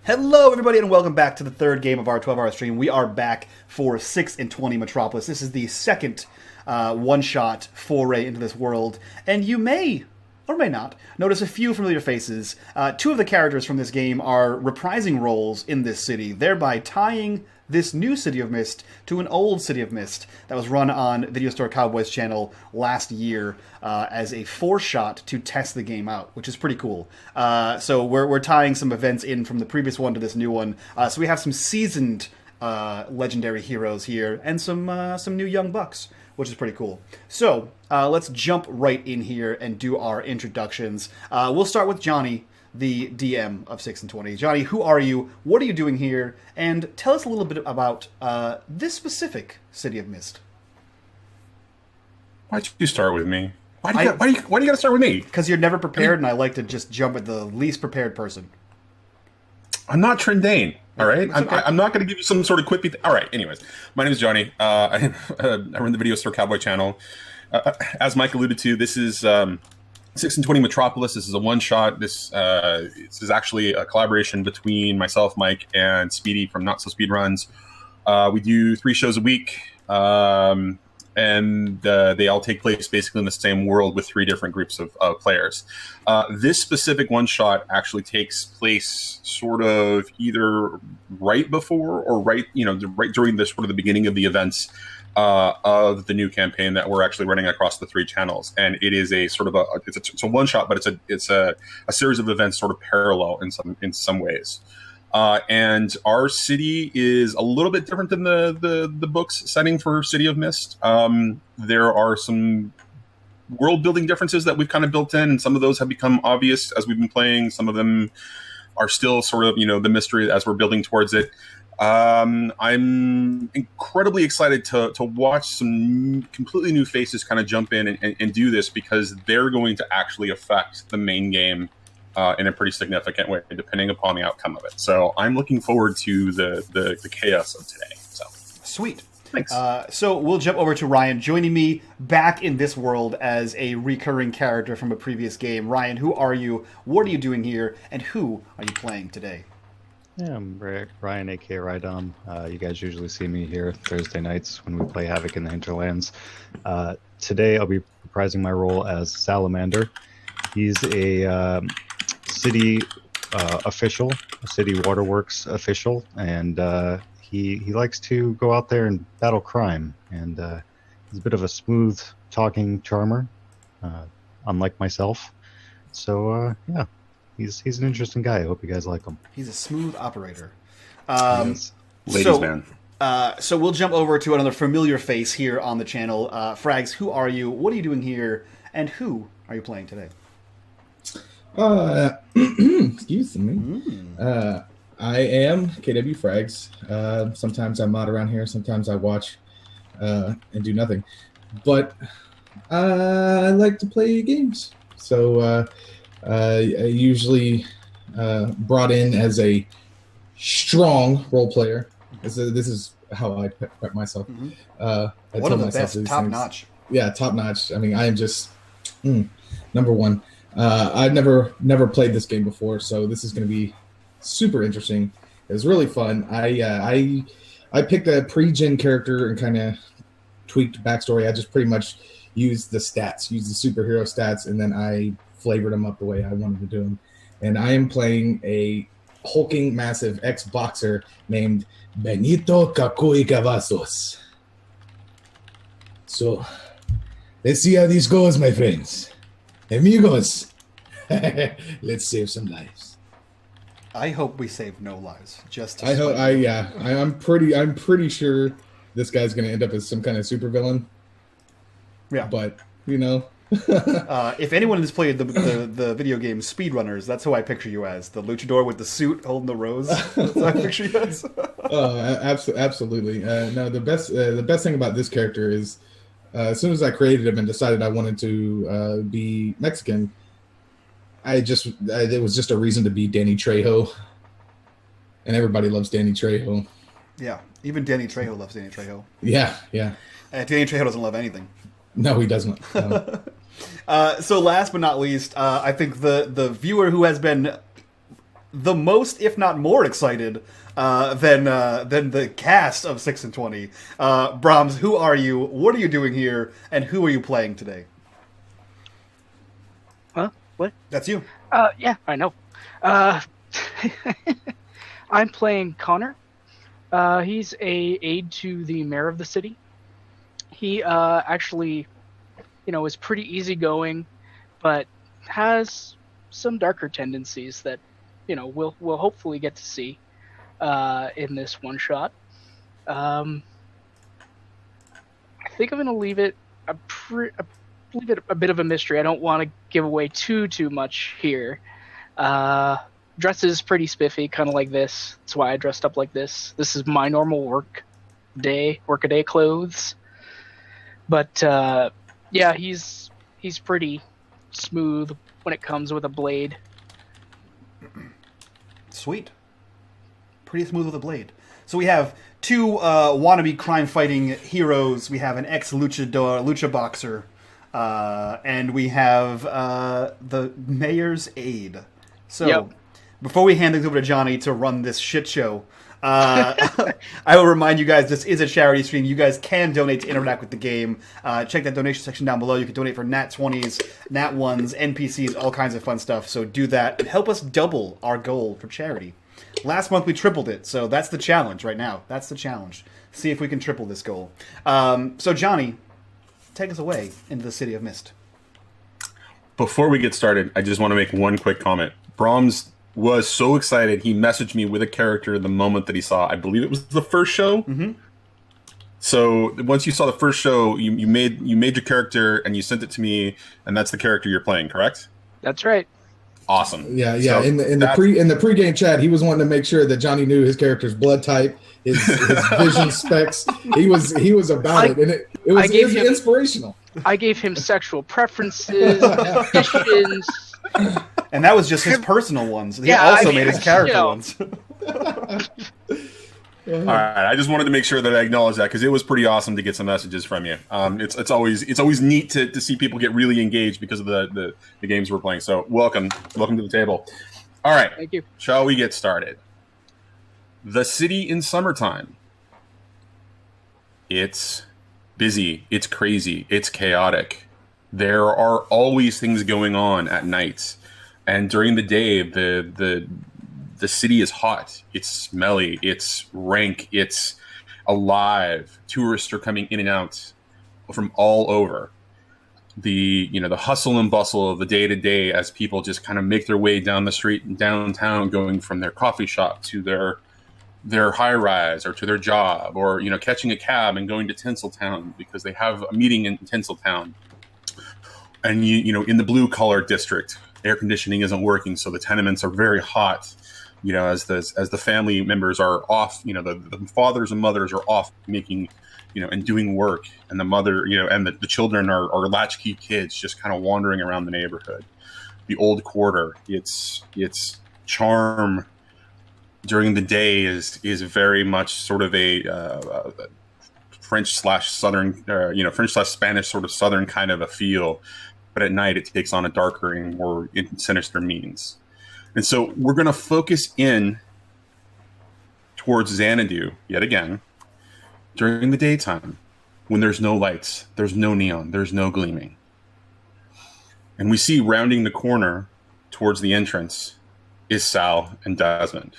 Hello, everybody, and welcome back to the third game of our 12-hour stream. We are back for 6 and 20 Metropolis. This is the second one-shot foray into this world, and you may, or may not, notice a few familiar faces. Two of the characters from this game are reprising roles in this city, thereby tying this new City of Mist to an old City of Mist that was run on VideoStoreCowboy's channel last year as a 4-shot to test the game out, which is pretty cool. So we're tying some events in from the previous one to this new one. So we have some seasoned legendary heroes here and some new young bucks, which is pretty cool. So let's jump right in here and do our introductions. We'll start with Johnny, the DM of 6 and 20. Johnny, who are you? What are you doing here? And tell us a little bit about this specific City of Mist. Why'd you start with me? Why do you got to start with me? Because you're never prepared, and I like to just jump at the least prepared person. I'm not Trendane, all right? Okay. I'm not going to give you some sort of quippy... All right, anyways. My name is Johnny. I run the Video Store Cowboy channel. As Mike alluded to, this is 6 and 20 Metropolis. This is a one-shot. This is actually a collaboration between myself, Mike, and Speedy from Not So Speed Runs. We do 3 shows a week, and they all take place basically in the same world with 3 different groups of players. This specific one-shot actually takes place sort of either right before or right during the sort of the beginning of the events of the new campaign that we're actually running across the 3 channels, and it is a sort of it's a one shot, but it's a series of events sort of parallel in some ways. And our city is a little bit different than the book's setting for City of Mist. There are some world building differences that we've kind of built in, and some of those have become obvious as we've been playing. Some of them are still sort of the mystery as we're building towards it. I'm incredibly excited to watch some completely new faces kind of jump in and do this, because they're going to actually affect the main game in a pretty significant way, depending upon the outcome of it. So I'm looking forward to the chaos of today. So Sweet. Thanks. So we'll jump over to Ryan, joining me back in this world as a recurring character from a previous game. Ryan, who are you? What are you doing here? And who are you playing today? Yeah, I'm Ryan, aka Rydom. You guys usually see me here Thursday nights when we play Havoc in the Hinterlands. Today I'll be reprising my role as Salamander. He's a city official, a city waterworks official, and he likes to go out there and battle crime. And he's a bit of a smooth talking charmer, unlike myself. So yeah. He's an interesting guy. I hope you guys like him. He's a smooth operator. Ladies man. So we'll jump over to another familiar face here on the channel. Frags, who are you? What are you doing here? And who are you playing today? Excuse me. I am KWFrags. Sometimes I mod around here. Sometimes I watch and do nothing. But I like to play games. So... I usually brought in as a strong role player. This is how I prep myself. Mm-hmm. One of the best, top notch. Yeah, top notch. I mean, I am just number one. I've never played this game before, so this is going to be super interesting. It was really fun. I picked a pre-gen character and kind of tweaked backstory. I just pretty much used the stats, used the superhero stats, and then I flavored them up the way I wanted to do them. And I am playing a hulking, massive ex-boxer named Benito Kakui Cavazos. So, let's see how this goes, my friends. Amigos, let's save some lives. I hope we save no lives. I'm pretty sure this guy's going to end up as some kind of supervillain. Yeah. But, if anyone has played the video game Speedrunners, that's who I picture you as. The luchador with the suit holding the rose. That's who I picture you as. Absolutely. No, the best thing about this character is as soon as I created him and decided I wanted to be Mexican, it was just a reason to be Danny Trejo. And everybody loves Danny Trejo. Yeah, even Danny Trejo loves Danny Trejo. Yeah. Danny Trejo doesn't love anything. No, he doesn't. So last but not least, I think the viewer who has been the most, if not more, excited than the cast of 6 and 20. Brahms, who are you? What are you doing here? And who are you playing today? Huh? What? That's you. Yeah, I know. I'm playing Connor. He's a aide to the mayor of the city. He actually, is pretty easygoing, but has some darker tendencies that, we'll hopefully get to see in this one shot. I think I'm going to leave it a bit of a mystery. I don't want to give away too much here. Dresses pretty spiffy, kind of like this. That's why I dressed up like this. This is my normal workaday clothes. But yeah, he's pretty smooth when it comes with a blade. Sweet. Pretty smooth with a blade. So we have two wannabe crime-fighting heroes. We have an lucha boxer, and we have the mayor's aide. So, Yep. Before we hand things over to Johnny to run this shit show, I will remind you guys this is a charity stream. You guys can donate to interact with the game. Check that donation section down below. You can donate for Nat 20s, Nat 1s, NPCs, all kinds of fun stuff. So do that and help us double our goal for charity. Last month we tripled it, so that's the challenge right now. That's the challenge. See if we can triple this goal. So Johnny, take us away into the City of Mist. Before we get started, I just want to make one quick comment. Brahms was so excited, he messaged me with a character the moment that he saw, I believe it was the first show. Mm-hmm. So once you saw the first show, you made your character and you sent it to me, and that's the character you're playing, correct? That's right. Awesome. Yeah. So in the pregame chat, he was wanting to make sure that Johnny knew his character's blood type, his vision specs. He was about it, and it was inspirational. I gave him sexual preferences, ambitions. And that was just his personal ones. He Yeah, also I made mean, his character you know. ones. All right, I just wanted to make sure that I acknowledge that because it was pretty awesome to get some messages from you. It's always neat to see people get really engaged because of the games we're playing. So welcome to the table. All right, Thank you. shall we get started? The city in summertime. It's busy. It's crazy. It's chaotic. There are always things going on at night, and during the day, the city is hot, it's smelly, it's rank, it's alive. Tourists are coming in and out from all over. The hustle and bustle of the day to day as people just kind of make their way down the street in downtown, going from their coffee shop to their high rise or to their job, or catching a cab and going to Tinseltown because they have a meeting in Tinseltown. And in the blue collar district, air conditioning isn't working, so the tenements are very hot. As the family members are off, the fathers and mothers are off making, and doing work, and the mother, and the children are latchkey kids just kind of wandering around the neighborhood. The old quarter, its charm during the day is very much sort of a French/Southern, French/Spanish sort of Southern kind of a feel, but at night it takes on a darker and more sinister means. And so we're going to focus in towards Xanadu yet again during the daytime when there's no lights, there's no neon, there's no gleaming. And we see rounding the corner towards the entrance is Sal and Desmond.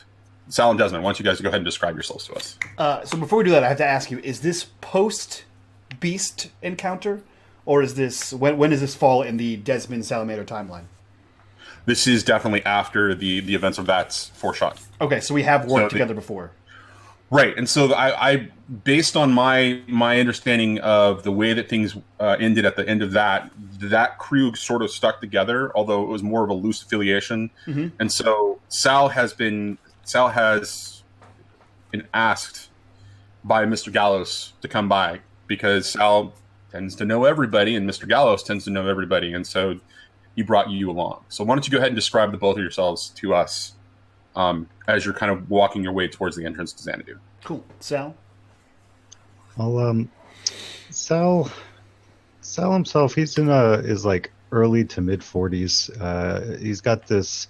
Sal and Desmond, why don't you guys go ahead and describe yourselves to us? So before we do that, I have to ask you, is this post-Beast encounter? Or is this when does this fall in the Desmond Salamander timeline? This is definitely after the events of that foreshot. Okay, so we have worked together before. Right, and so I based on my understanding of the way that things ended at the end of that crew sort of stuck together, although it was more of a loose affiliation. Mm-hmm. And so Sal has been asked by Mr. Gallows to come by because Sal tends to know everybody, and Mr. Gallows tends to know everybody, and so he brought you along. So why don't you go ahead and describe the both of yourselves to us as you're kind of walking your way towards the entrance to Xanadu. Cool. Sal? Well, Sal himself, he's is like early to mid 40s. He's got this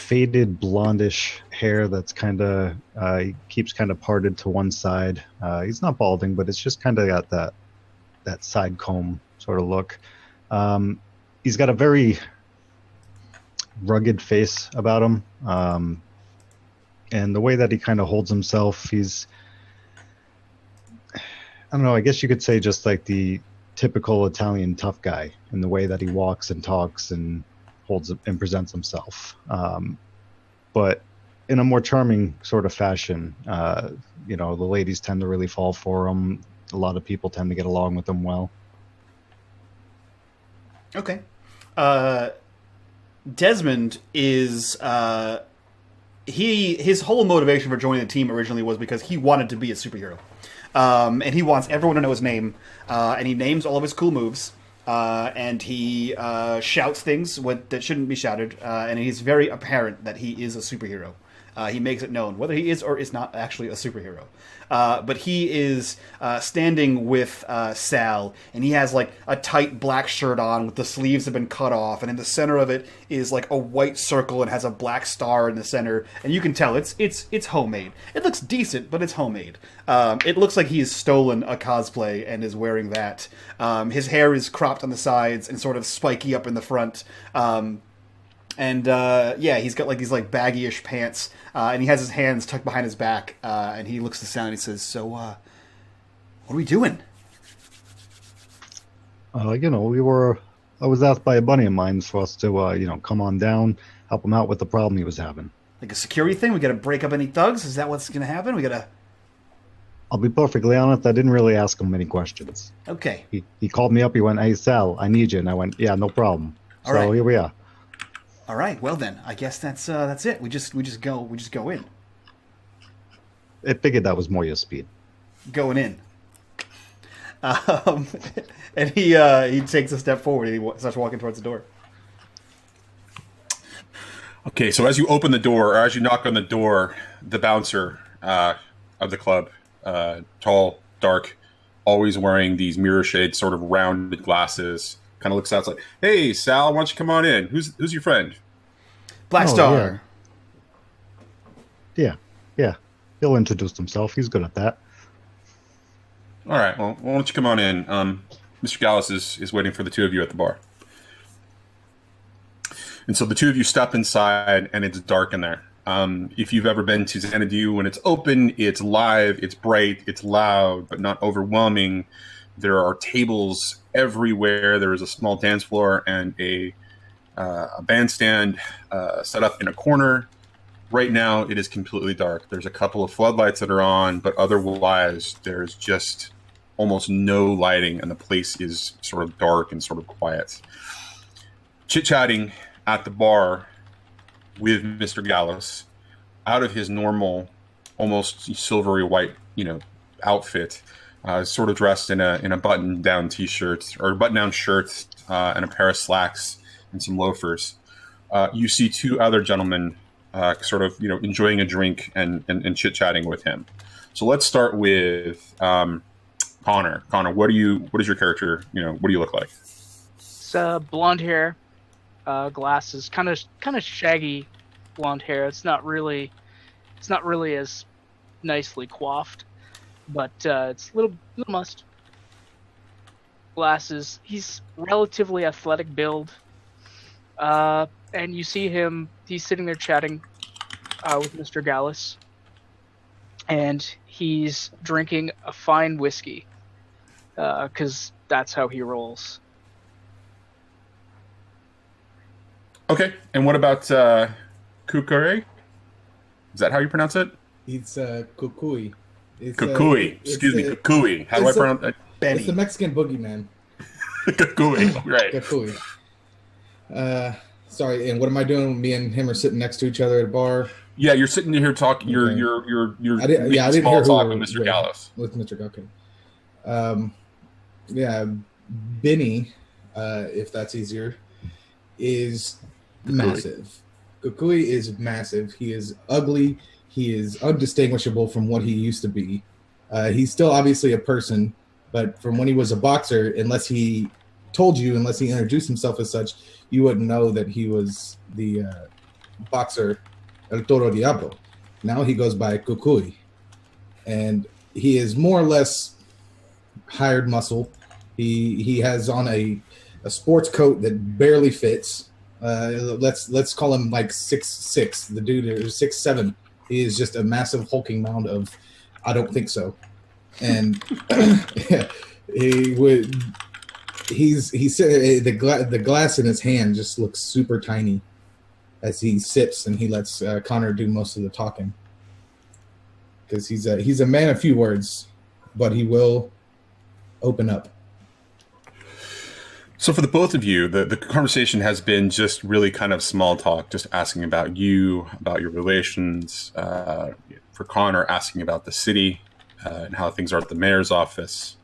faded blondish hair that's kind of he keeps kind of parted to one side. He's not balding, but it's just kind of got that side comb sort of look. He's got a very rugged face about him, and the way that he kind of holds himself, I don't know, I guess you could say just like the typical Italian tough guy in the way that he walks and talks and holds and presents himself, but in a more charming sort of fashion. The ladies tend to really fall for him. A lot of people tend to get along with him well. Okay. Desmond is his whole motivation for joining the team originally was because he wanted to be a superhero, and he wants everyone to know his name, and he names all of his cool moves, and he shouts things that shouldn't be shouted, and he's very apparent that he is a superhero. He makes it known whether he is or is not actually a superhero. But he is standing with Sal, and he has like a tight black shirt on with the sleeves have been cut off, and in the center of it is like a white circle and has a black star in the center, and you can tell it's homemade. It looks decent, but it's homemade. It looks like he's stolen a cosplay and is wearing that. His hair is cropped on the sides and sort of spiky up in the front. He's got like these like baggy-ish pants, and he has his hands tucked behind his back, and he looks to Sal and he says, "So, what are we doing?" I was asked by a buddy of mine for us to, come on down, help him out with the problem he was having. Like a security thing? We got to break up any thugs? Is that what's going to happen? We got to... I'll be perfectly honest, I didn't really ask him many questions. Okay. He called me up, he went, "Hey, Sal, I need you." And I went, "Yeah, no problem." All right. Here we are. All right. Well then, I guess that's it. We just go in. I figured that was more your speed. Going in. And he takes a step forward and he starts walking towards the door. Okay, so as you open the door, or as you knock on the door, the bouncer of the club, tall, dark, always wearing these mirror shade sort of rounded glasses, kind of looks out, like, "Hey, Sal, why don't you come on in? Who's your friend?" Black Star. Yeah. He'll introduce himself. He's good at that. All right, well, why don't you come on in? Mr. Gallus is waiting for the two of you at the bar. And so the two of you step inside, and it's dark in there. If you've ever been to Xanadu, when it's open, it's live, it's bright, it's loud, but not overwhelming. There are tables everywhere. There is a small dance floor and a bandstand set up in a corner. Right now, it is completely dark. There's a couple of floodlights that are on, but otherwise, there's just almost no lighting, and the place is sort of dark and sort of quiet. Chit-chatting at the bar with Mr. Gallus, out of his normal, almost silvery white, outfit, sort of dressed in a button-down t-shirt or button-down shirt and a pair of slacks and some loafers. You see two other gentlemen enjoying a drink and chit-chatting with him. So let's start with Connor. Connor, what is your character, what do you look like? It's blonde hair, glasses, kind of shaggy blonde hair. It's not really as nicely coiffed, but it's a little must. Glasses. He's relatively athletic build. And you see him, he's sitting there chatting with Mr. Gallus, and he's drinking a fine whiskey, because that's how he rolls. Okay, and what about Kukure? Is that how you pronounce it? It's Kukui. Kukui. Excuse me, Kukui. How do I pronounce it? It's the Mexican boogeyman. Kukui, right. Kukui. Sorry, and what am I doing? Me and him are sitting next to each other at a bar. Yeah, you're sitting here talking. You're I didn't small hear talk who with Mr. Gallus. With Mr. Gallus. Benny, if that's easier, is massive. Kukui is massive. He is ugly. He is undistinguishable from what he used to be. He's still obviously a person, but from when he was a boxer, unless he introduced himself as such, you wouldn't know that he was the boxer El Toro Diablo. Now he goes by Kukui, and he is more or less hired muscle. He has on a sports coat that barely fits. Let's call him like 6'6". The dude is 6'7". He is just a massive hulking mound of I don't think so. And the glass in his hand just looks super tiny as he sips and he lets Connor do most of the talking, because he's a man of few words, but he will open up. So for the both of you, the conversation has been just really kind of small talk, just asking about you, about your relations. For Connor, asking about the city and how things are at the mayor's office.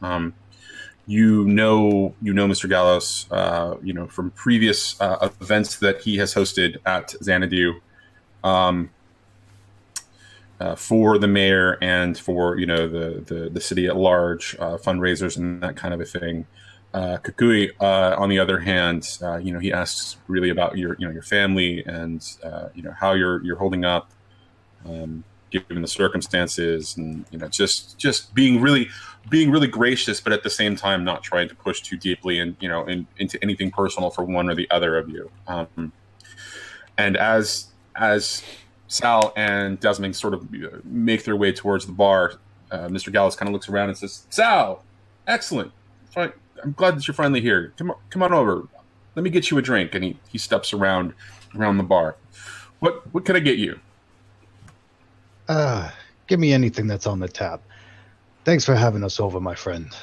You know Mr. Gallos, from previous events that he has hosted at Xanadu, for the mayor and for the city at large, fundraisers and that kind of a thing. Kukui, on the other hand, he asks really about your family and how you're holding up, given the circumstances, and just being really gracious, but at the same time not trying to push too deeply and into anything personal for one or the other of you. And as Sal and Desmond sort of make their way towards the bar, Mr. Gallos kind of looks around and says, "Sal, excellent. Fine. I'm glad that you're finally here. Come on over. Let me get you a drink." And he steps around the bar. What can I get you? Give me anything that's on the tap. Thanks for having us over, my friend.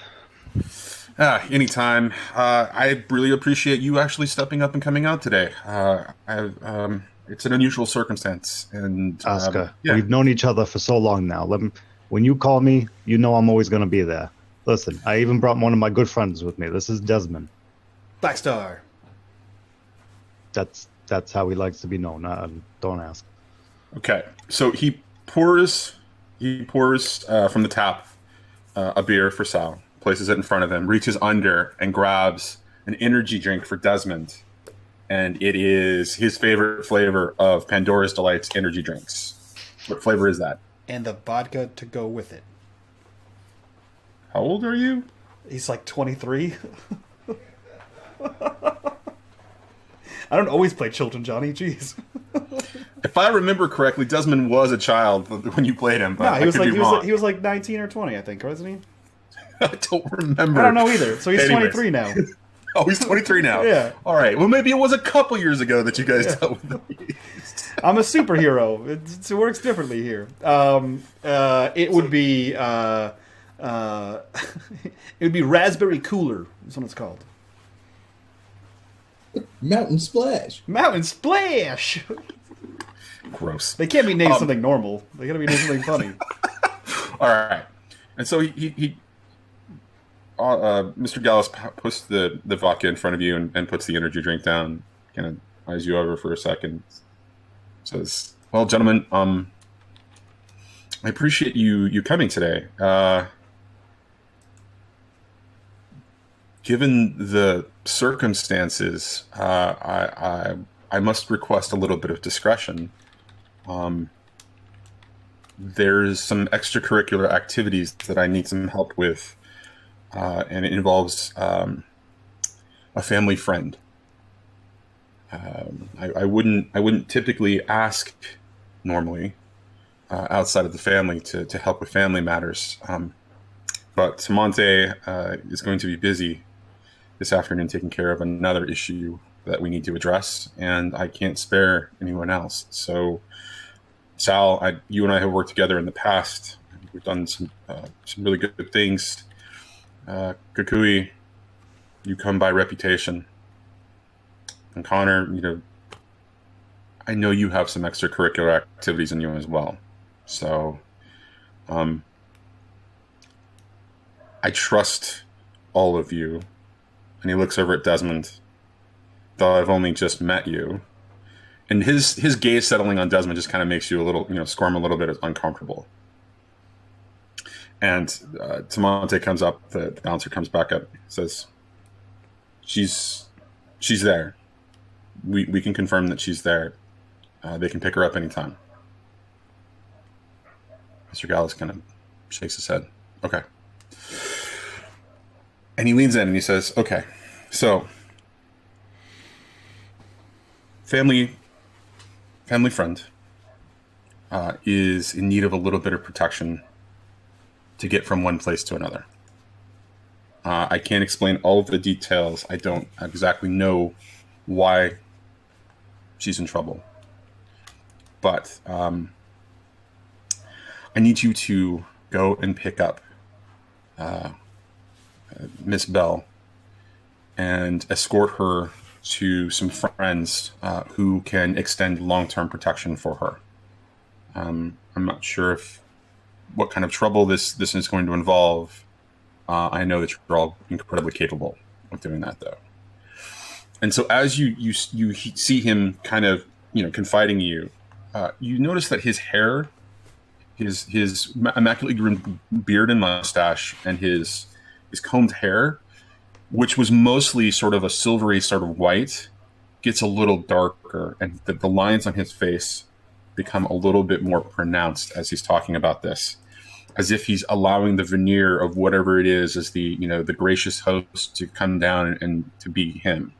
Anytime. I really appreciate you actually stepping up and coming out today. It's an unusual circumstance. And Oscar, we've known each other for so long now. When you call me, I'm always going to be there. Listen, I even brought one of my good friends with me. This is Desmond. Blackstar. That's how he likes to be known. Don't ask. Okay, so he pours from the tap a beer for Sal, places it in front of him, reaches under and grabs an energy drink for Desmond, and it is his favorite flavor of Pandora's Delights energy drinks. What flavor is that? And the vodka to go with it. How old are you? He's like 23. I don't always play children, Johnny. Jeez. If I remember correctly, Desmond was a child when you played him. But no, he was like 19 or 20, I think, wasn't he? I don't remember. I don't know either. So he's 23 now. Oh, he's 23 now. Yeah. All right. Well, maybe it was a couple years ago that you guys dealt with him. I'm a superhero. It works differently here. It would be Raspberry Cooler. That's what it's called. Mountain Splash. Mountain Splash. Gross. They can't be named something normal. They got to be named something funny. All right. And so he Mr. Gallos puts the vodka in front of you and puts the energy drink down. Kind of eyes you over for a second. Says, "Well, gentlemen, I appreciate you coming today. Given the circumstances, I must request a little bit of discretion. There's some extracurricular activities that I need some help with, and it involves a family friend. I wouldn't typically ask normally outside of the family to help with family matters, but Tamonte is going to be busy this afternoon taking care of another issue that we need to address, and I can't spare anyone else. So, Sal, you and I have worked together in the past. We've done some really good things. Kukui, you come by reputation. And Connor, I know you have some extracurricular activities in you as well. So, I trust all of you. And he looks over at Desmond, though I've only just met you. And his gaze settling on Desmond just kind of makes you a little, squirm a little bit uncomfortable. And Tamonte comes up, the bouncer comes back up, says, she's there. We can confirm that she's there. They can pick her up anytime. Mr. Gallus kind of shakes his head. Okay. And he leans in and he says, okay, so family friend is in need of a little bit of protection to get from one place to another. I can't explain all of the details. I don't exactly know why she's in trouble. But I need you to go and pick up Miss Bell and escort her to some friends who can extend long-term protection for her. I'm not sure what kind of trouble this is going to involve. I know that you're all incredibly capable of doing that, though. And so, as you see him kind of confiding in you, you notice that his hair, his immaculately groomed beard and mustache, and his combed hair, which was mostly sort of a silvery sort of white, gets a little darker, and the lines on his face become a little bit more pronounced as he's talking about this, as if he's allowing the veneer of whatever it is as the gracious host to come down and to be him.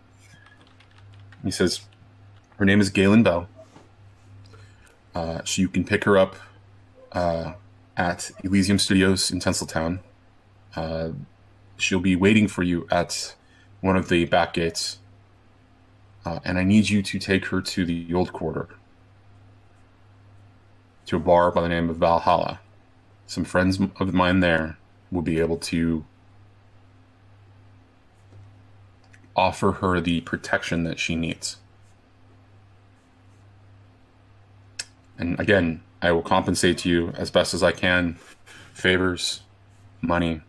He says, her name is Galen Bell. So you can pick her up at Elysium Studios in Tinseltown. She'll be waiting for you at one of the back gates. And I need you to take her to the Old Quarter, to a bar by the name of Valhalla. Some friends of mine there will be able to offer her the protection that she needs. And again, I will compensate you as best as I can. Favors, money,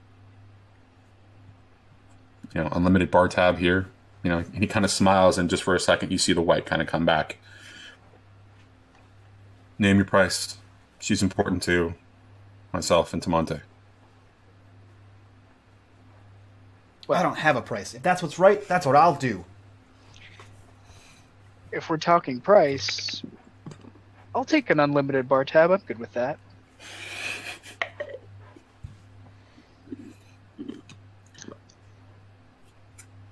unlimited bar tab here. And he kind of smiles, and just for a second, you see the white kind of come back. Name your price. She's important to myself and to Monte. Well, I don't have a price. If that's what's right, that's what I'll do. If we're talking price, I'll take an unlimited bar tab. I'm good with that.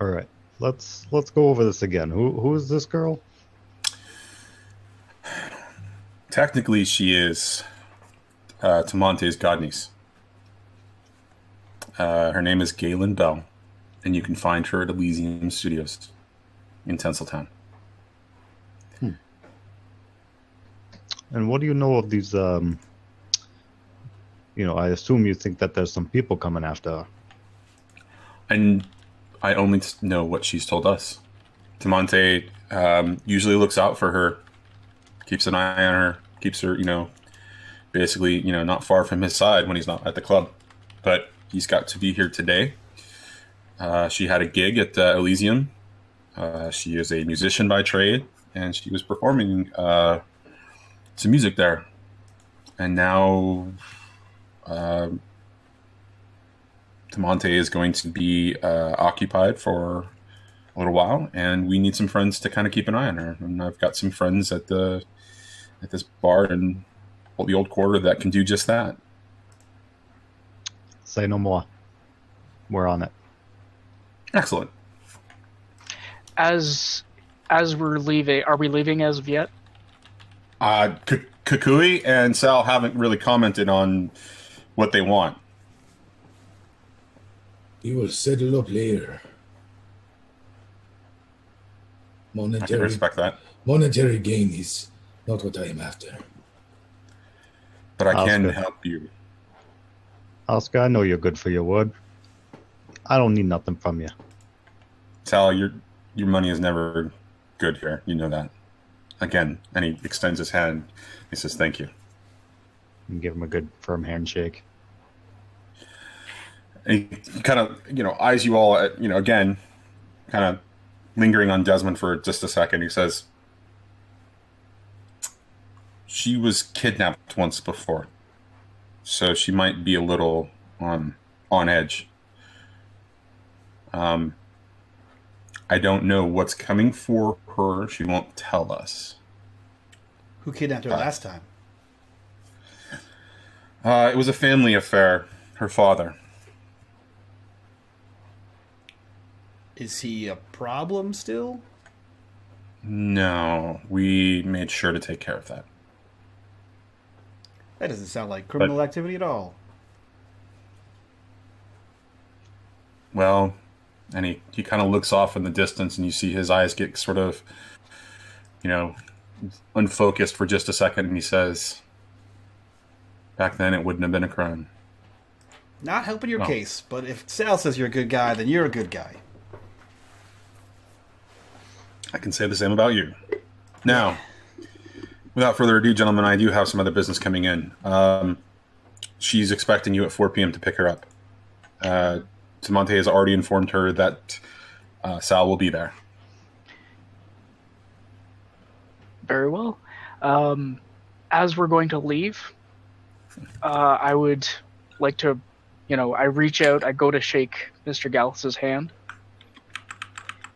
All right, let's go over this again. Who is this girl? Technically, she is Tamonte's godniece. Her name is Galen Bell, and you can find her at Elysium Studios in Tinseltown. And what do you know of these? I assume you think that there's some people coming after her. And I only know what she's told us. Tamonte usually looks out for her, keeps an eye on her, keeps her, basically, not far from his side when he's not at the club. But he's got to be here today. She had a gig at Elysium. She is a musician by trade, and she was performing some music there. And now Tamonte is going to be occupied for a little while, and we need some friends to kind of keep an eye on her. And I've got some friends at this bar in the Old Quarter that can do just that. Say no more. We're on it. Excellent. As we're leaving, are we leaving as of yet? Kukui and Sal haven't really commented on what they want. We will settle up later. I can respect that. Monetary gain is not what I am after. But I can Oscar. help you. Oscar, I know you're good for your word. I don't need nothing from you. Sal, your money is never good here. You know that. Again, and he extends his hand. He says, thank you. And give him a good firm handshake. And he kind of, eyes you all, again, kind of lingering on Desmond for just a second. He says, she was kidnapped once before, so she might be a little on edge. I don't know what's coming for her. She won't tell us. Who kidnapped her last time? It was a family affair. Her father. Is he a problem still? No, we made sure to take care of that. That doesn't sound like criminal activity at all. Well, and he kind of looks off in the distance, and you see his eyes get sort of, unfocused for just a second, and he says, back then it wouldn't have been a crime. Not helping your case, but if Sal says you're a good guy, then you're a good guy. I can say the same about you. Now, without further ado, gentlemen, I do have some other business coming in. She's expecting you at 4 p.m. to pick her up. Tamonte has already informed her that Sal will be there. Very well. As we're going to leave, I would like to, I reach out, I go to shake Mr. Gallus's hand.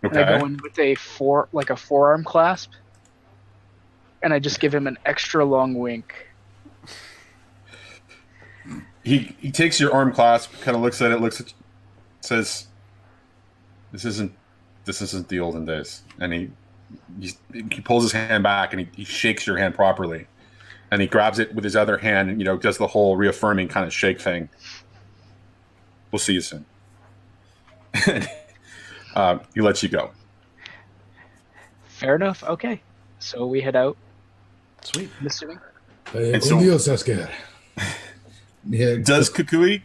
Okay. And I go in with a forearm clasp, and I just give him an extra long wink. He takes your arm clasp, kind of looks at it, says, "This isn't the olden days." And he pulls his hand back and he shakes your hand properly, and he grabs it with his other hand and does the whole reaffirming kind of shake thing. We'll see you soon. He lets you go. Fair enough. Okay, so we head out. Sweet. I'm assuming. Yeah, Does Kukui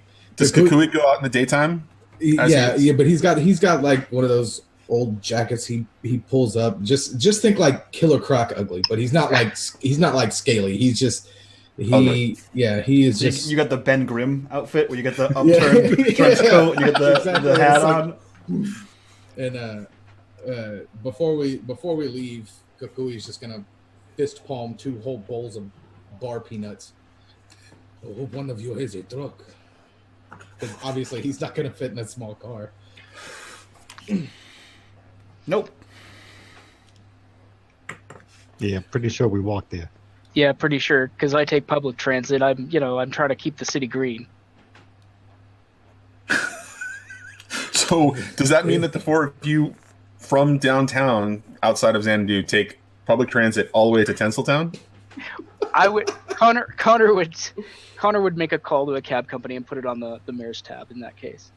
go out in the daytime? Yeah, but he's got like one of those old jackets he pulls up. Just think like Killer Croc ugly, but he's not like scaly. He's just he is just. You got the Ben Grimm outfit where you get the upturned trench coat, and you get the hat on. And before we leave, Kukui's just gonna fist palm 2 whole bowls of bar peanuts. I hope one of you has a truck. Because obviously he's not gonna fit in a small car. Nope. Yeah, pretty sure we walked there. Yeah, pretty sure, because I take public transit. I'm trying to keep the city green. So does that mean that the 4 of you from downtown outside of Xanadu take public transit all the way to Tinseltown? Connor would make a call to a cab company and put it on the mayor's tab in that case,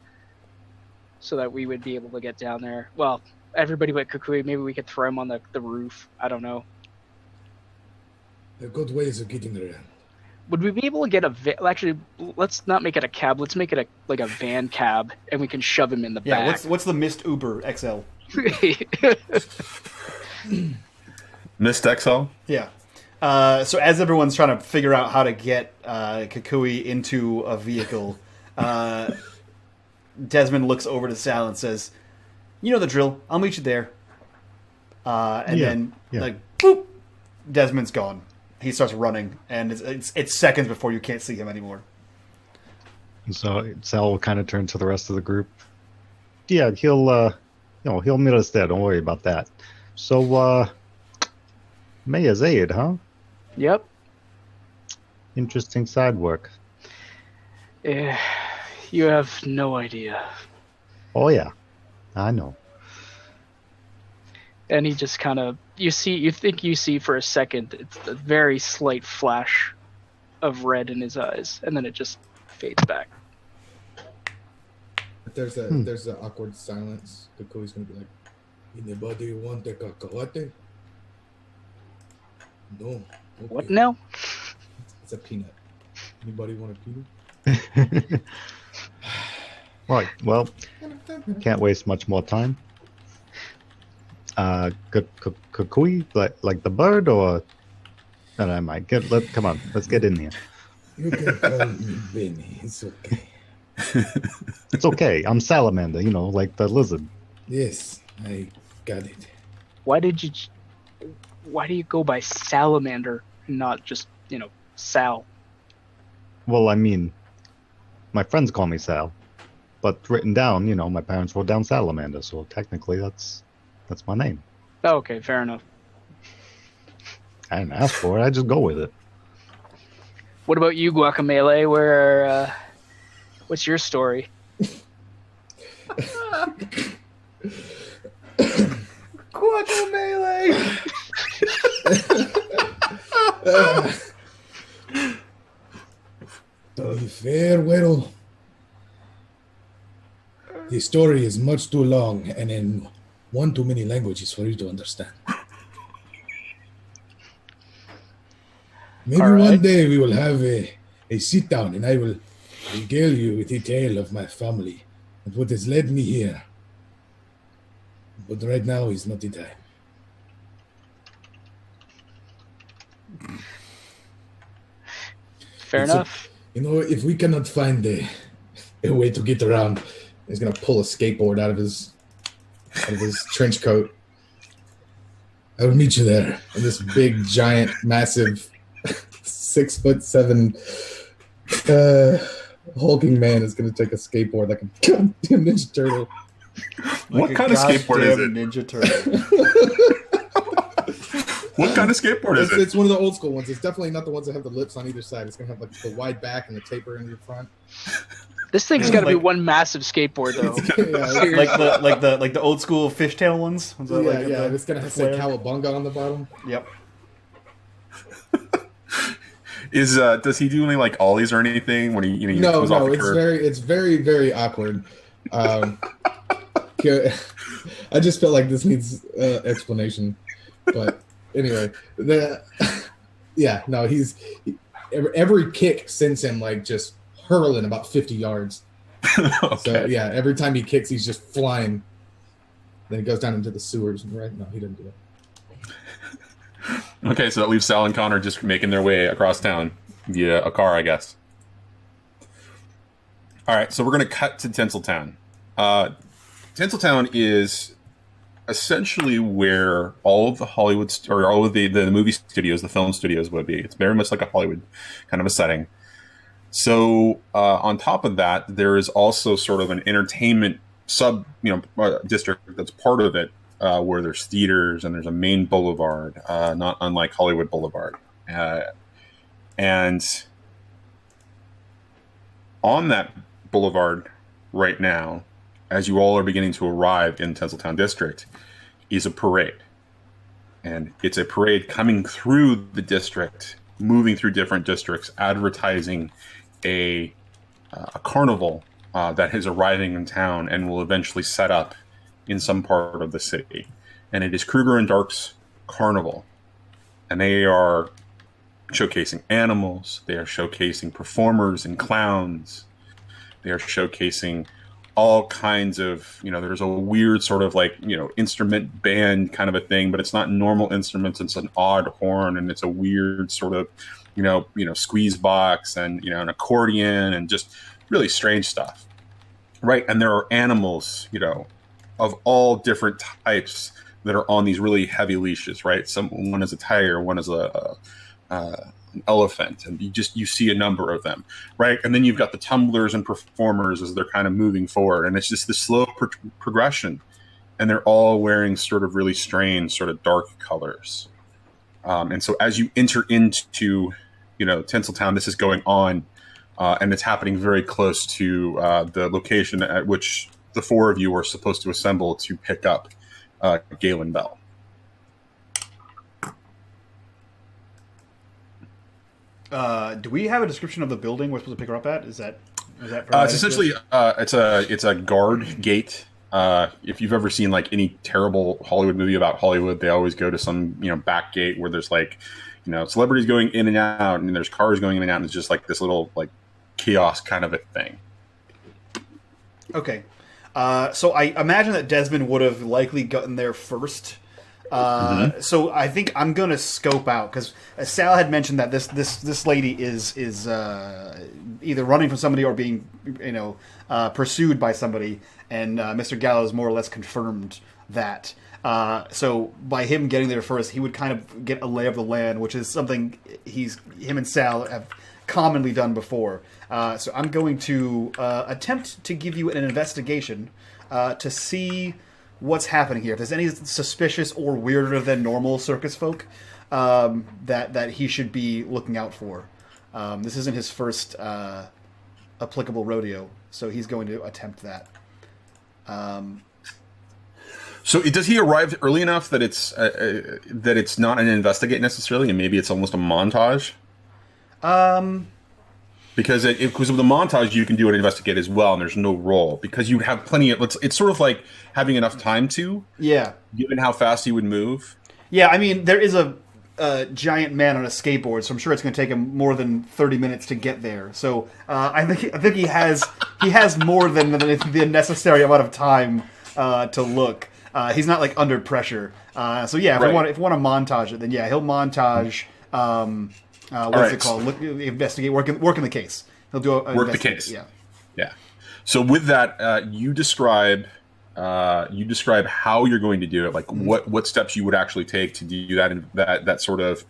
so that we would be able to get down there. Well, everybody but Kukui, maybe we could throw him on the roof. I don't know. There are good ways of getting around. Would we be able to get actually, let's not make it a cab. Let's make it a van cab, and we can shove him in the back. What's the Mist Uber XL? Mist XL? Yeah. So as everyone's trying to figure out how to get Kukui into a vehicle, Desmond looks over to Sal and says, "You know the drill. I'll meet you there." Then, boop, Desmond's gone. He starts running, and it's seconds before you can't see him anymore. And so Sal will kind of turn to the rest of the group. Yeah, he'll meet us there. Don't worry about that. So, Mayor's aide, huh? Yep. Interesting side work. You have no idea. Oh yeah, I know. And he just kind of, you think you see for a second, it's a very slight flash of red in his eyes, and then it just fades back. There's an awkward silence. Kukui's gonna be like, "Anybody want a cacahuate?" No. Okay. What now? It's a peanut. Anybody want a peanut? Right. Well, can't waste much more time. Kukui, like the bird, or? And I might come on. Let's get in here. You can call me Benny. It's okay. It's okay. I'm Salamander. Like the lizard. Yes, I got it. Why do you go by Salamander and not just, Sal? Well, I mean, my friends call me Sal, but written down, my parents wrote down Salamander, so technically that's my name. Oh, okay, fair enough. I didn't ask for it. I just go with it. What about you, Guacamole? Where, what's your story? Guacamole! To be fair, well, the story is much too long and in one too many languages for you to understand. Maybe All right. one day we will have a sit down and I will regale you with the tale of my family and what has led me here. But right now is not the time. Fair It's enough. if we cannot find a way to get around, he's gonna pull a skateboard out of his trench coat. I will meet you there. And this big, giant, massive, 6'7" hulking man is gonna take a skateboard like a goddamn Ninja Turtle. What Like a kind of skateboard is goddamn it? Ninja Turtle. What kind of skateboard is it? It's one of the old school ones. It's definitely not the ones that have the lips on either side. It's gonna have like the wide back and the taper in the front. This thing's got to be Like- one massive skateboard, though. Yeah, Seriously. like the old school fishtail ones. Was that yeah, like yeah. the- It's gonna the say flare? Cowabunga on the bottom. Yep. Does he do any like ollies or anything when he No, comes off the it's curb? it's very awkward. I just felt like this needs explanation, but anyway, every kick sends him like just hurling about 50 yards. Okay. So yeah, every time he kicks, he's just flying. Then he goes down into the sewers. Right? No, he didn't do that. Okay, so that leaves Sal and Connor just making their way across town via a car, I guess. All right, so we're going to cut to Tinseltown. Tinseltown is essentially where all of the Hollywood or all of the movie studios, the film studios would be. It's very much like a Hollywood kind of a setting. So on top of that, there is also sort of an entertainment district that's part of it, where there's theaters and there's a main boulevard, not unlike Hollywood Boulevard. And on that boulevard right now, as you all are beginning to arrive in Tinseltown District, is a parade. And it's a parade coming through the district, moving through different districts, advertising a carnival that is arriving in town and will eventually set up in some part of the city. And it is Kruger and Dark's Carnival. And they are showcasing animals. They are showcasing performers and clowns. They are showcasing all kinds of, there's a weird sort of like, instrument band kind of a thing, but it's not normal instruments. It's an odd horn, and it's a weird sort of, squeeze box and, an accordion and just really strange stuff. Right. And there are animals, of all different types that are on these really heavy leashes, right? One is a tiger, one is an elephant, and you see a number of them, right? And then you've got the tumblers and performers as they're kind of moving forward, and it's just this slow progression, and they're all wearing sort of really strange, sort of dark colors. And so as you enter into, Tinseltown, this is going on, and it's happening very close to the location at which the four of you are supposed to assemble to pick up Galen Bell. Do we have a description of the building we're supposed to pick her up at? Is that it's essentially it's a guard gate. If you've ever seen like any terrible Hollywood movie about Hollywood, they always go to some back gate where there's like celebrities going in and out, and there's cars going in and out, and it's just like this little like kiosk kind of a thing. Okay. So I imagine that Desmond would have likely gotten there first. So I think I'm gonna scope out, because Sal had mentioned that this lady is either running from somebody or being pursued by somebody, and Mr. Gallows more or less confirmed that. So by him getting there first, he would kind of get a lay of the land, which is something him and Sal have commonly done before. So I'm going to attempt to give you an investigation to see what's happening here. If there's any suspicious or weirder than normal circus folk, that he should be looking out for. This isn't his first applicable rodeo, so he's going to attempt that. So does he arrive early enough that it's not an investigate necessarily, and maybe it's almost a montage? Because with the montage you can do an investigate as well, and there's no roll because you have plenty of. It's sort of like having enough time to. Yeah. Given how fast he would move. Yeah, I mean there is a giant man on a skateboard, so I'm sure it's going to take him more than 30 minutes to get there. So I think he has more than the necessary amount of time to look. He's not like under pressure. So yeah, if we want to montage it, then yeah, he'll montage. What's it called? Investigate, work in the case. He'll do work the case. Yeah. So with that, you describe how you're going to do it. Like what steps you would actually take to do that sort of,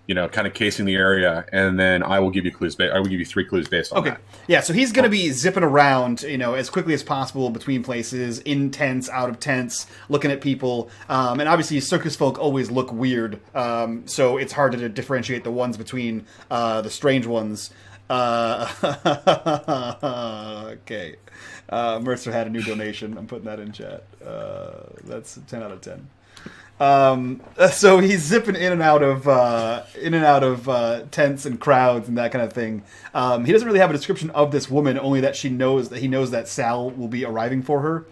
kind of casing the area, and then I will give you clues. I will give you 3 clues based on that. Okay. Yeah. So he's going to be zipping around, as quickly as possible between places, in tents, out of tents, looking at people. And obviously, circus folk always look weird, so it's hard to differentiate the ones between the strange ones. Okay. Mercer had a new donation. I'm putting that in chat. That's a 10 out of 10. So he's zipping in and out of tents and crowds and that kind of thing. He doesn't really have a description of this woman, only that he knows that Sal will be arriving for her.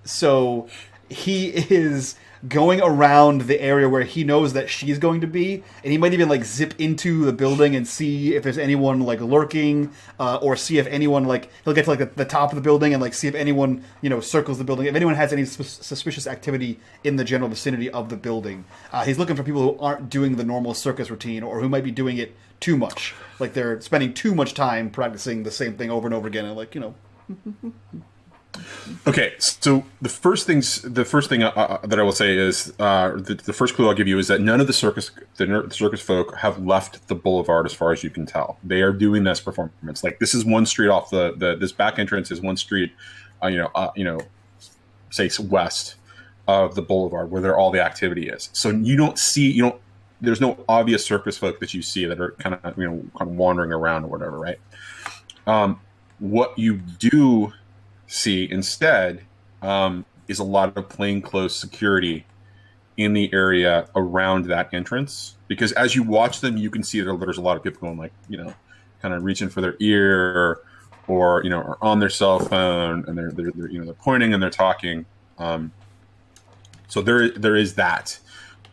So he is going around the area where he knows that she's going to be, and he might even like zip into the building and see if there's anyone like lurking, or see if anyone he'll get to like the top of the building and like see if anyone circles the building, if anyone has any suspicious activity in the general vicinity of the building. He's looking for people who aren't doing the normal circus routine, or who might be doing it too much, like they're spending too much time practicing the same thing over and over again, and Okay, so the first thing that I will say is the first clue I'll give you is that none of the circus folk have left the boulevard, as far as you can tell. They are doing this performance. Like, this is one street off this back entrance is one street, say west of the boulevard where all the activity is. So there's no obvious circus folk that you see that are kind of wandering around or whatever, right? What you do see instead is a lot of plainclothes security in the area around that entrance, because as you watch them, you can see that there's a lot of people going kind of reaching for their ear or are on their cell phone, and they're pointing and they're talking. So there is that.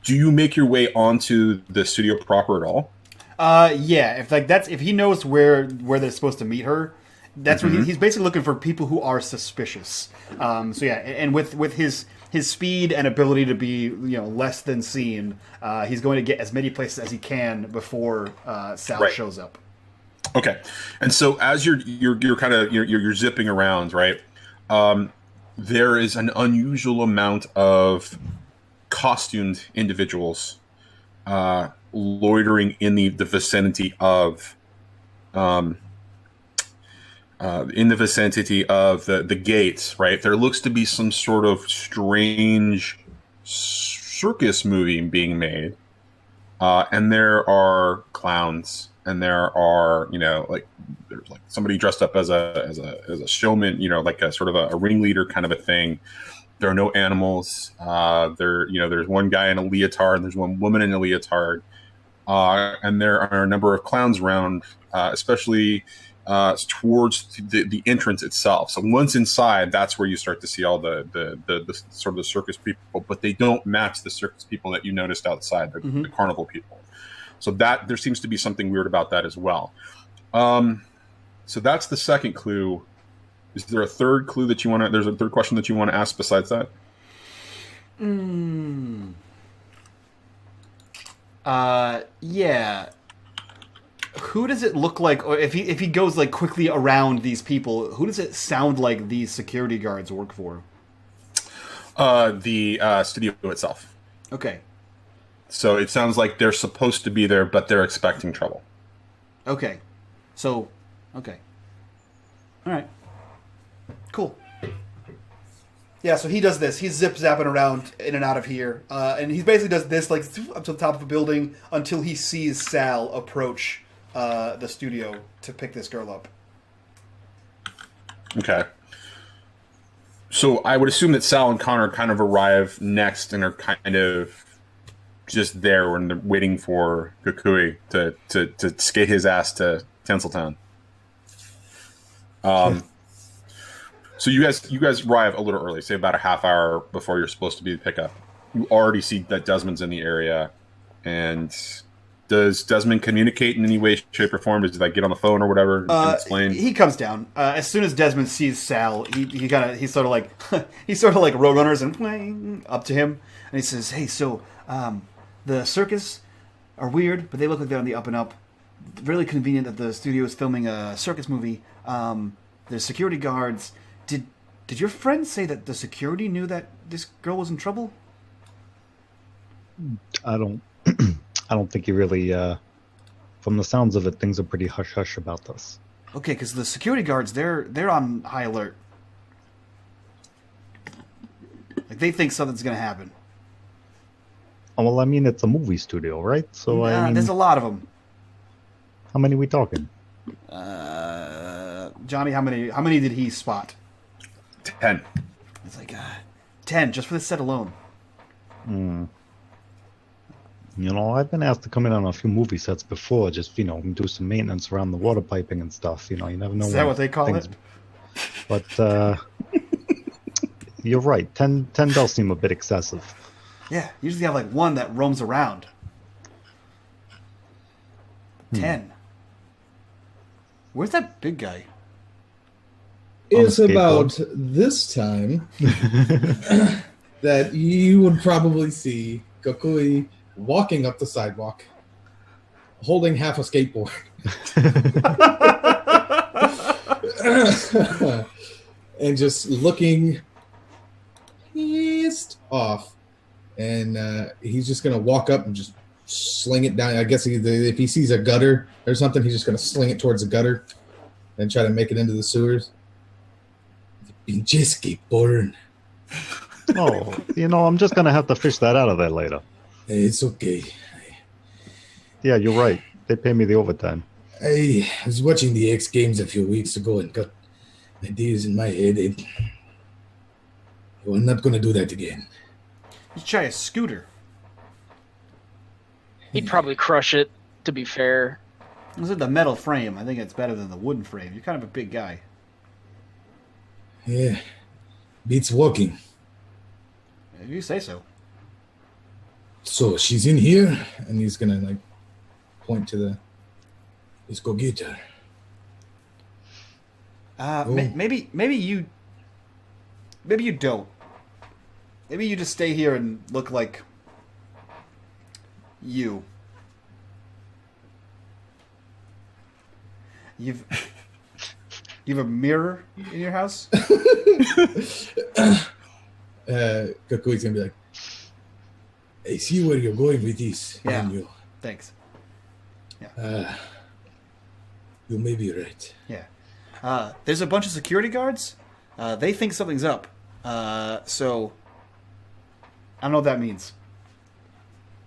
Do you make your way onto the studio proper at all? Yeah. If he knows where they're supposed to meet her. That's what he's basically looking for, people who are suspicious. So yeah, and with his speed and ability to be less than seen, he's going to get as many places as he can before Sal shows up. Okay, and so as you're zipping around, right? There is an unusual amount of costumed individuals loitering in the vicinity of. In the vicinity of the gates, right? There looks to be some sort of strange circus movie being made, and there are clowns, and there are there's like somebody dressed up as a showman, like a sort of a ringleader kind of a thing. There are no animals. There's one guy in a leotard, and there's one woman in a leotard, and there are a number of clowns around, especially. Towards the entrance itself. So once inside, that's where you start to see all the sort of the circus people, but they don't match the circus people that you noticed outside, the carnival people. So that there seems to be something weird about that as well. So that's the second clue. Is there a third clue that you want to? There's a third question that you want to ask besides that? Yeah. Who does it look like, or if he goes quickly around these people, who does it sound like these security guards work for? The studio itself. Okay. So it sounds like they're supposed to be there, but they're expecting trouble. Okay. So, okay. All right. Cool. Yeah, so he does this. He's zip-zapping around in and out of here. And he basically does this, like, up to the top of a building until he sees Sal approach the studio to pick this girl up. Okay. So I would assume that Sal and Connor kind of arrive next and are kind of just there when they're waiting for Kukui to skate his ass to Tinseltown. So you guys arrive a little early, say about a half hour before you're supposed to be to pick up. You already see that Desmond's in the area, and does Desmond communicate in any way, shape, or form? Does he like get on the phone or whatever and explain? He comes down as soon as Desmond sees Sal. He sort of like Roadrunners and up to him, and he says, "Hey, so the circus are weird, but they look like they're on the up and up. Really convenient that the studio is filming a circus movie. There's security guards. Did your friend say that the security knew that this girl was in trouble?" I don't think he really. From the sounds of it, things are pretty hush hush about this. Okay, because the security guards they're on high alert. Like they think something's gonna happen. Oh, well, I mean, it's a movie studio, right? So I mean, there's a lot of them. how many we talking? Johnny, how many did he spot? 10. It's like 10 just for this set alone. You know, I've been asked to come in on a few movie sets before, just, you know, do some maintenance around the water piping and stuff. You know, you never know. Is that what they call it? But you're right. 10 does seem a bit excessive. Yeah, usually have like one that roams around. 10. Where's that big guy? It's On a about this time that you would probably see Kokui walking up the sidewalk, holding half a skateboard. And just looking pissed off. And he's just going to walk up and just sling it down. I guess if he sees a gutter or something, he's just going to sling it towards the gutter and try to make it into the sewers. Pinche skateboard. Oh, you know, I'm just going to have to fish that out of there later. Hey, it's okay. Yeah, you're right. They pay me the overtime. I was watching the X Games a few weeks ago and got ideas in my head. We're not going to do that again. You try a scooter. He'd probably crush it, to be fair. This is the metal frame. I think it's better than the wooden frame. You're kind of a big guy. Yeah, beats walking. If you say so. So she's in here, and he's gonna like point to the. Let's go get her. Maybe you don't. Maybe you just stay here and look like you. You have a mirror in your house? Kakui's gonna be like, I see where you're going with this. Yeah. You. Thanks. You may be right. Yeah. There's a bunch of security guards. They think something's up. So I don't know what that means.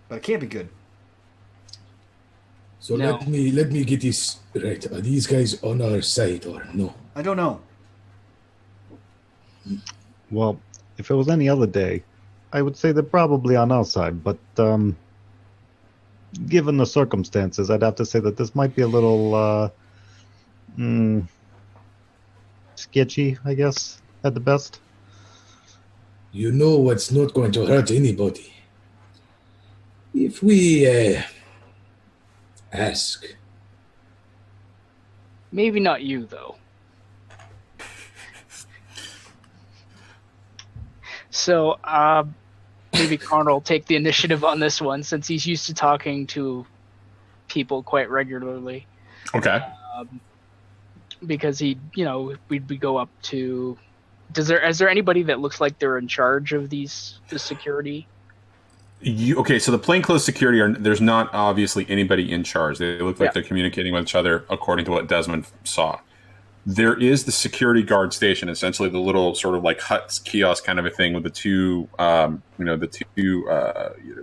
But it can't be good. So No. let me get this right. Are these guys on our side or no? I don't know. Well, if it was any other day, I would say they're probably on our side. But given the circumstances, I'd have to say that this might be a little sketchy, I guess, at the best. You know what's not going to hurt anybody. If we ask. Maybe not you, though. So, maybe Connor will take the initiative on this one, since he's used to talking to people quite regularly. Okay. Because we'd go up to. Is there anybody that looks like they're in charge of the security? Okay, so the plainclothes security there's not obviously anybody in charge. They look like Yeah. they're communicating with each other according to what Desmond saw. There is the security guard station, essentially the little sort of like hut kiosk kind of a thing with the two,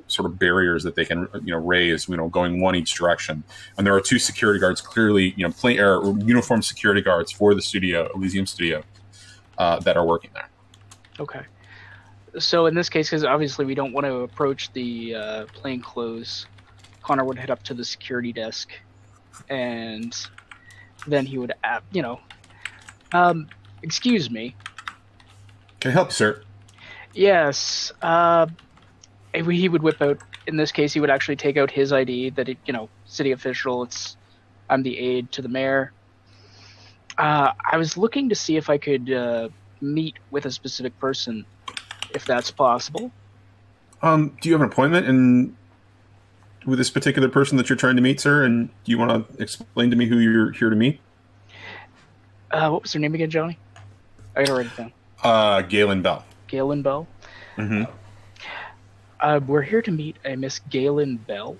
sort of barriers that they can, raise, going one each direction. And there are two security guards, clearly, uniformed security guards for the studio, Elysium Studio, that are working there. Okay. So in this case, because obviously we don't want to approach the plainclothes, Connor would head up to the security desk, and then he would, excuse me. Can I help you, sir? Yes. He would whip out. In this case, he would actually take out his ID. That city official. I'm the aide to the mayor. I was looking to see if I could meet with a specific person, if that's possible. Do you have an appointment with this particular person that you're trying to meet, sir? And do you want to explain to me who you're here to meet? What was her name again, Johnny? I gotta write it down. Galen Bell. Galen Bell? Mm-hmm. We're here to meet a Miss Galen Bell.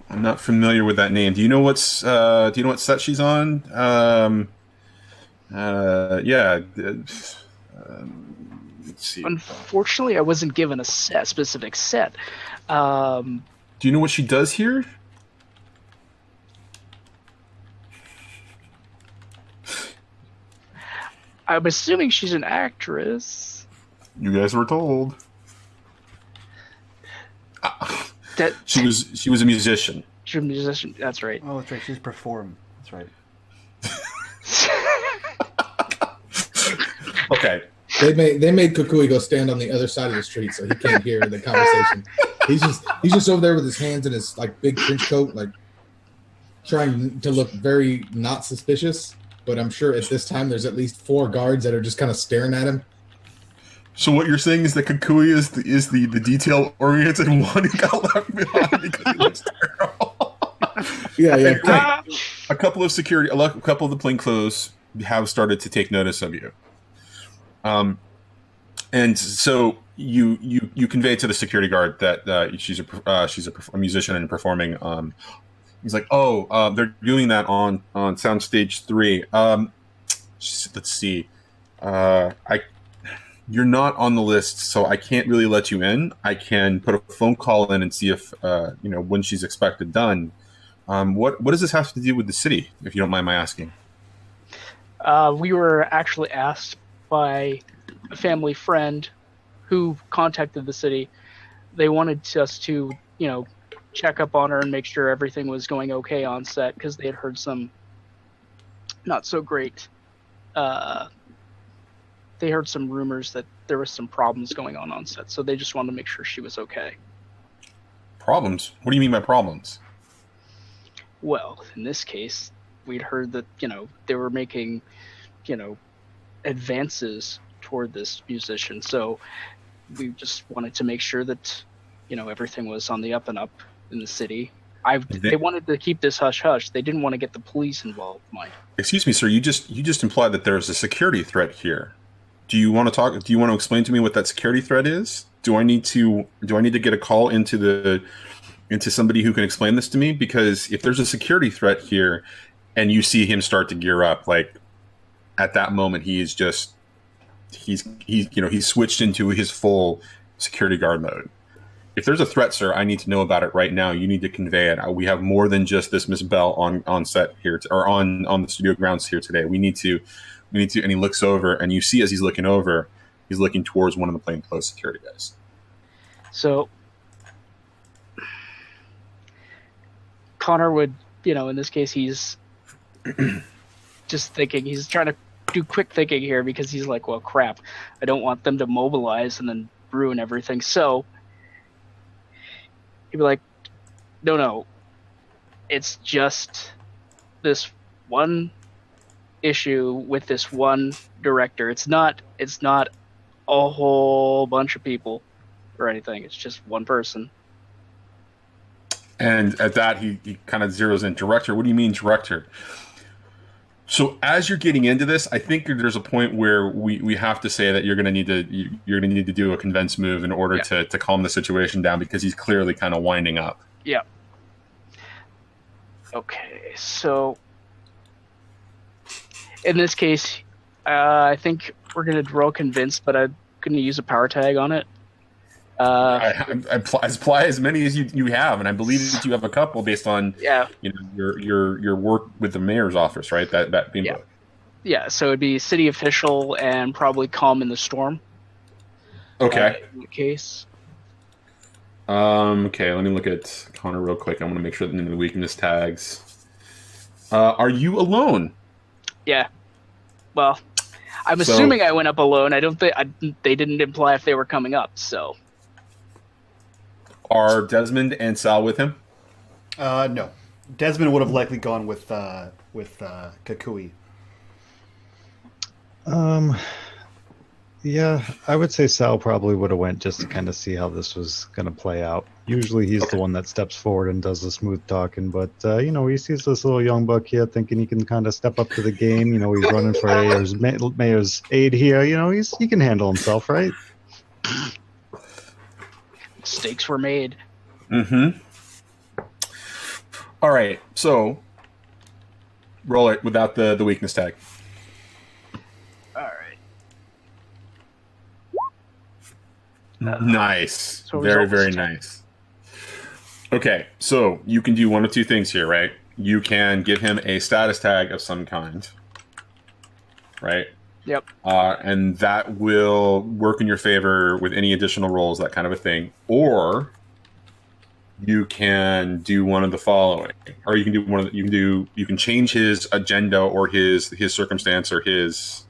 I'm not familiar with that name. Do you know what set she's on? Yeah. Let's see. Unfortunately, I wasn't given a specific set. Do you know what she does here? I'm assuming she's an actress. You guys were told. She was a musician. She's a musician. That's right. Oh, that's right. She's performed. That's right. Okay. They made Kukui go stand on the other side of the street so he can't hear the conversation. He's just over there with his hands in his big trench coat, trying to look very not suspicious. But I'm sure at this time there's at least 4 guards that are just kind of staring at him. So what you're saying is that Kukui is the detail-oriented one who got left behind because he looks terrible. Yeah. A couple of the plainclothes have started to take notice of you. And so you convey to the security guard that she's a musician and performing. He's like, they're doing that on Soundstage 3. Let's see. You're not on the list, so I can't really let you in. I can put a phone call in and see if when she's expected done. What does this have to do with the city, if you don't mind my asking? We were actually asked by a family friend who contacted the city. They wanted us to, check up on her and make sure everything was going okay on set because they had heard some not so great. They heard some rumors that there was some problems going on set, so they just wanted to make sure she was okay. Problems? What do you mean by problems? Well, in this case, we'd heard that, they were making, advances toward this musician, so we just wanted to make sure that, everything was on the up and up in the city. They wanted to keep this hush-hush. They didn't want to get the police involved, Mike. Excuse me, sir. You just implied that there's a security threat here. Do you want to talk? Do you want to explain to me what that security threat is? Do I need to get a call into somebody who can explain this to me? Because if there's a security threat here, and you see him start to gear up, at that moment he's switched into his full security guard mode. If there's a threat, sir, I need to know about it right now. You need to convey it. We have more than just this Miss Bell on set here, or on the studio grounds here today. We need to. And he looks over, and you see as he's looking over, he's looking towards one of the plainclothes security guys. So Connor would, in this case, he's just thinking. He's trying to do quick thinking here because he's like, well, crap. I don't want them to mobilize and then ruin everything. So he'd be like, no. It's just this one issue with this one director. It's not a whole bunch of people or anything. It's just one person. And at that, he kind of zeroes in. Director? What do you mean, director? So as you're getting into this, I think there's a point where we have to say that you're going to need to do a convince move in order to calm the situation down, because he's clearly kind of winding up. Yeah. Okay, so In this case, I think we're going to roll convinced, but I'm going to use a power tag on it. I apply as many as you have, and I believe that you have a couple based on your work with the mayor's office, right? That being yeah. So it'd be city official and probably calm in the storm. Okay. In the case. Okay. Let me look at Connor real quick. I want to make sure that the weakness tags. Are you alone? Yeah. Well, I'm assuming I went up alone. I don't think they didn't imply if they were coming up. So. Are Desmond and Sal with him? No. Desmond would have likely gone with Kakui. Yeah, I would say Sal probably would have went just to kind of see how this was going to play out. Usually he's the one that steps forward and does the smooth talking, but, he sees this little young buck here thinking he can kind of step up to the game. He's running for mayor's aide here. He can handle himself, right? Stakes were made. Mm-hmm. All right, so roll it without the weakness tag. All right. Nice. So very, very nice. Okay, so you can do one of two things here, right? You can give him a status tag of some kind, right? Yep. And that will work in your favor with any additional rolls, that kind of a thing. Or you can do one of the following, or you can do one of the, you can change his agenda or his circumstance or his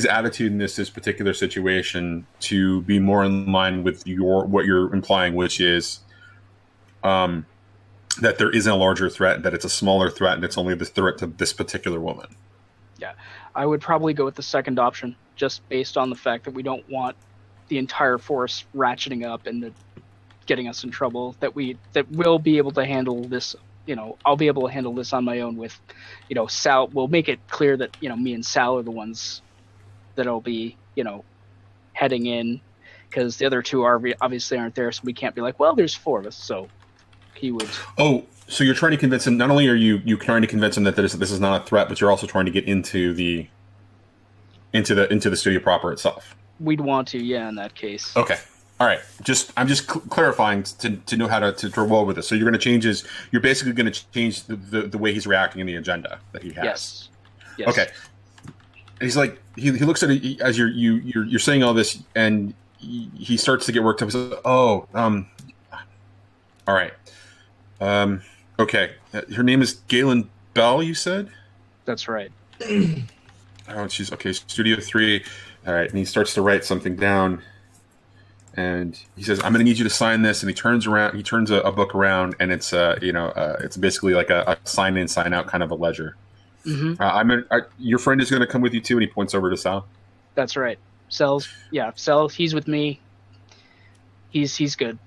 attitude in this particular situation to be more in line with what you're implying, which is that there isn't a larger threat, that it's a smaller threat, and it's only the threat to this particular woman. Yeah, I would probably go with the second option, just based on the fact that we don't want the entire force ratcheting up and getting us in trouble. That we'll be able to handle this. I'll be able to handle this on my own with, Sal. We'll make it clear that me and Sal are the ones that'll be, heading in, because the other two obviously aren't there, so we can't be like, well, there's four of us, so he would. Oh, so you're trying to convince him. Not only are you trying to convince him that this is not a threat, but you're also trying to get into the studio proper itself. We'd want to, yeah, in that case. Okay. All right. I'm just clarifying to know how to roll with this. So you're going to change you're basically going to change the way he's reacting in the agenda that he has. Yes. Okay. And he's like, he looks at it as you're saying all this, and he starts to get worked up. He says, "Oh, all right, okay. Her name is Galen Bell. You said." That's right. Oh, she's okay. Studio 3. All right, and he starts to write something down, and he says, "I'm going to need you to sign this." And he turns around. He turns a book around, and it's it's basically like a sign in, sign out kind of a ledger. Mm-hmm. Your friend is going to come with you too, and he points over to Sal. That's right. Sal. He's with me. He's good.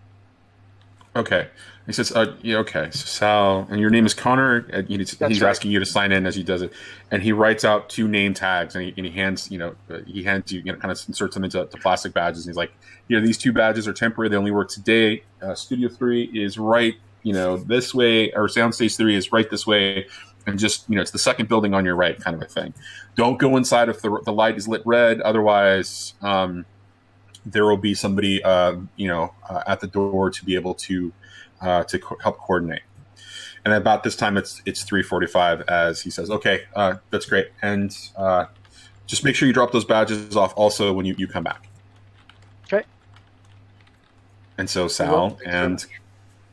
Okay. He says, yeah, okay. So Sal, and your name is Connor. He's right. asking you to sign in as he does it, and he writes out 2 name tags, and he hands you, kind of inserts them into plastic badges, and he's like, these 2 badges are temporary. They only work today. Studio 3 is right, this way, or Soundstage 3 is right this way. And just, it's the second building on your right, kind of a thing. Don't go inside if the light is lit red. Otherwise, there will be somebody, at the door to be able to help coordinate. And about this time, it's 3:45 as he says, "Okay, that's great. And just make sure you drop those badges off also when you come back." Okay. And so Sal and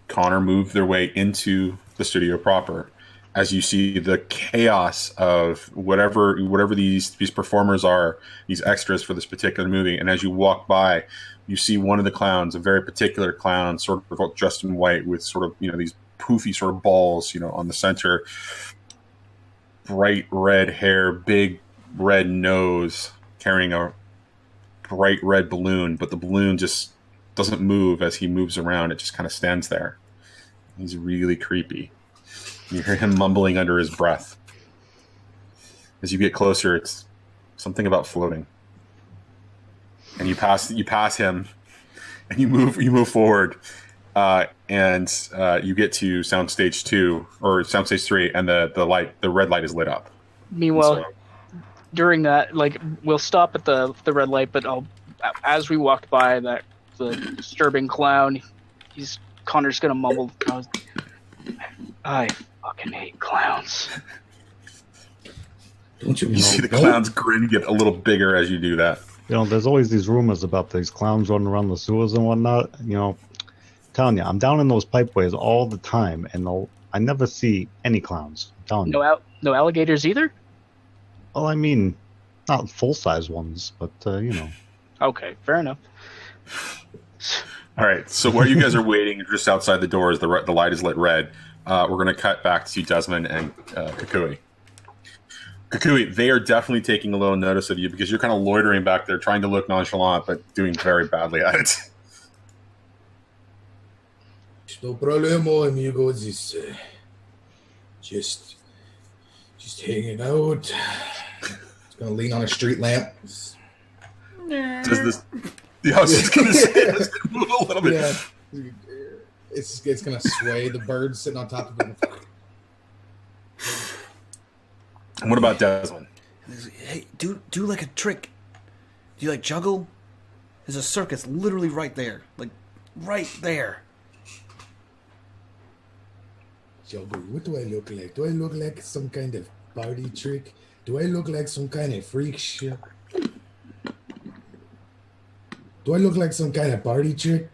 Connor move their way into the studio proper, as you see the chaos of whatever these performers are, these extras for this particular movie. And as you walk by, you see one of the clowns, a very particular clown, sort of dressed in white with sort of, these poofy sort of balls, on the center, bright red hair, big red nose, carrying a bright red balloon, but the balloon just doesn't move as he moves around. It just kind of stands there. He's really creepy. You hear him mumbling under his breath. As you get closer, it's something about floating. And you pass him, and you move forward, and you get to Soundstage 2 or Soundstage 3, and the red light is lit up. Meanwhile, during that, like, we'll stop at the red light, but as we walk by the disturbing clown, Connor's gonna mumble, I fucking hate clowns. Don't you? You see the clown's grin get a little bigger as you do that. There's always these rumors about these clowns running around the sewers and whatnot. Telling you, I'm down in those pipeways all the time, and I never see any clowns. I'm telling you. No alligators either? Well, I mean, not full-size ones, but, Okay, fair enough. All right, so while you guys are waiting just outside the doors, the light is lit red. We're going to cut back to Desmond and Kukui. Kukui, they are definitely taking a little notice of you because you're kind of loitering back there, trying to look nonchalant, but doing very badly at it. No problemo, amigos. It's just hanging out. It's gonna lean on a street lamp. Does this? Yeah, I was just gonna say it's gonna move a little bit. Yeah, it's gonna sway. The bird sitting on top of it. And what about Desmond? Hey, do like a trick. Do you like juggle? There's a circus literally right there, like right there. Juggle. What do I look like? Do I look like some kind of party trick? Do I look like some kind of freak show? Do I look like some kind of party trick?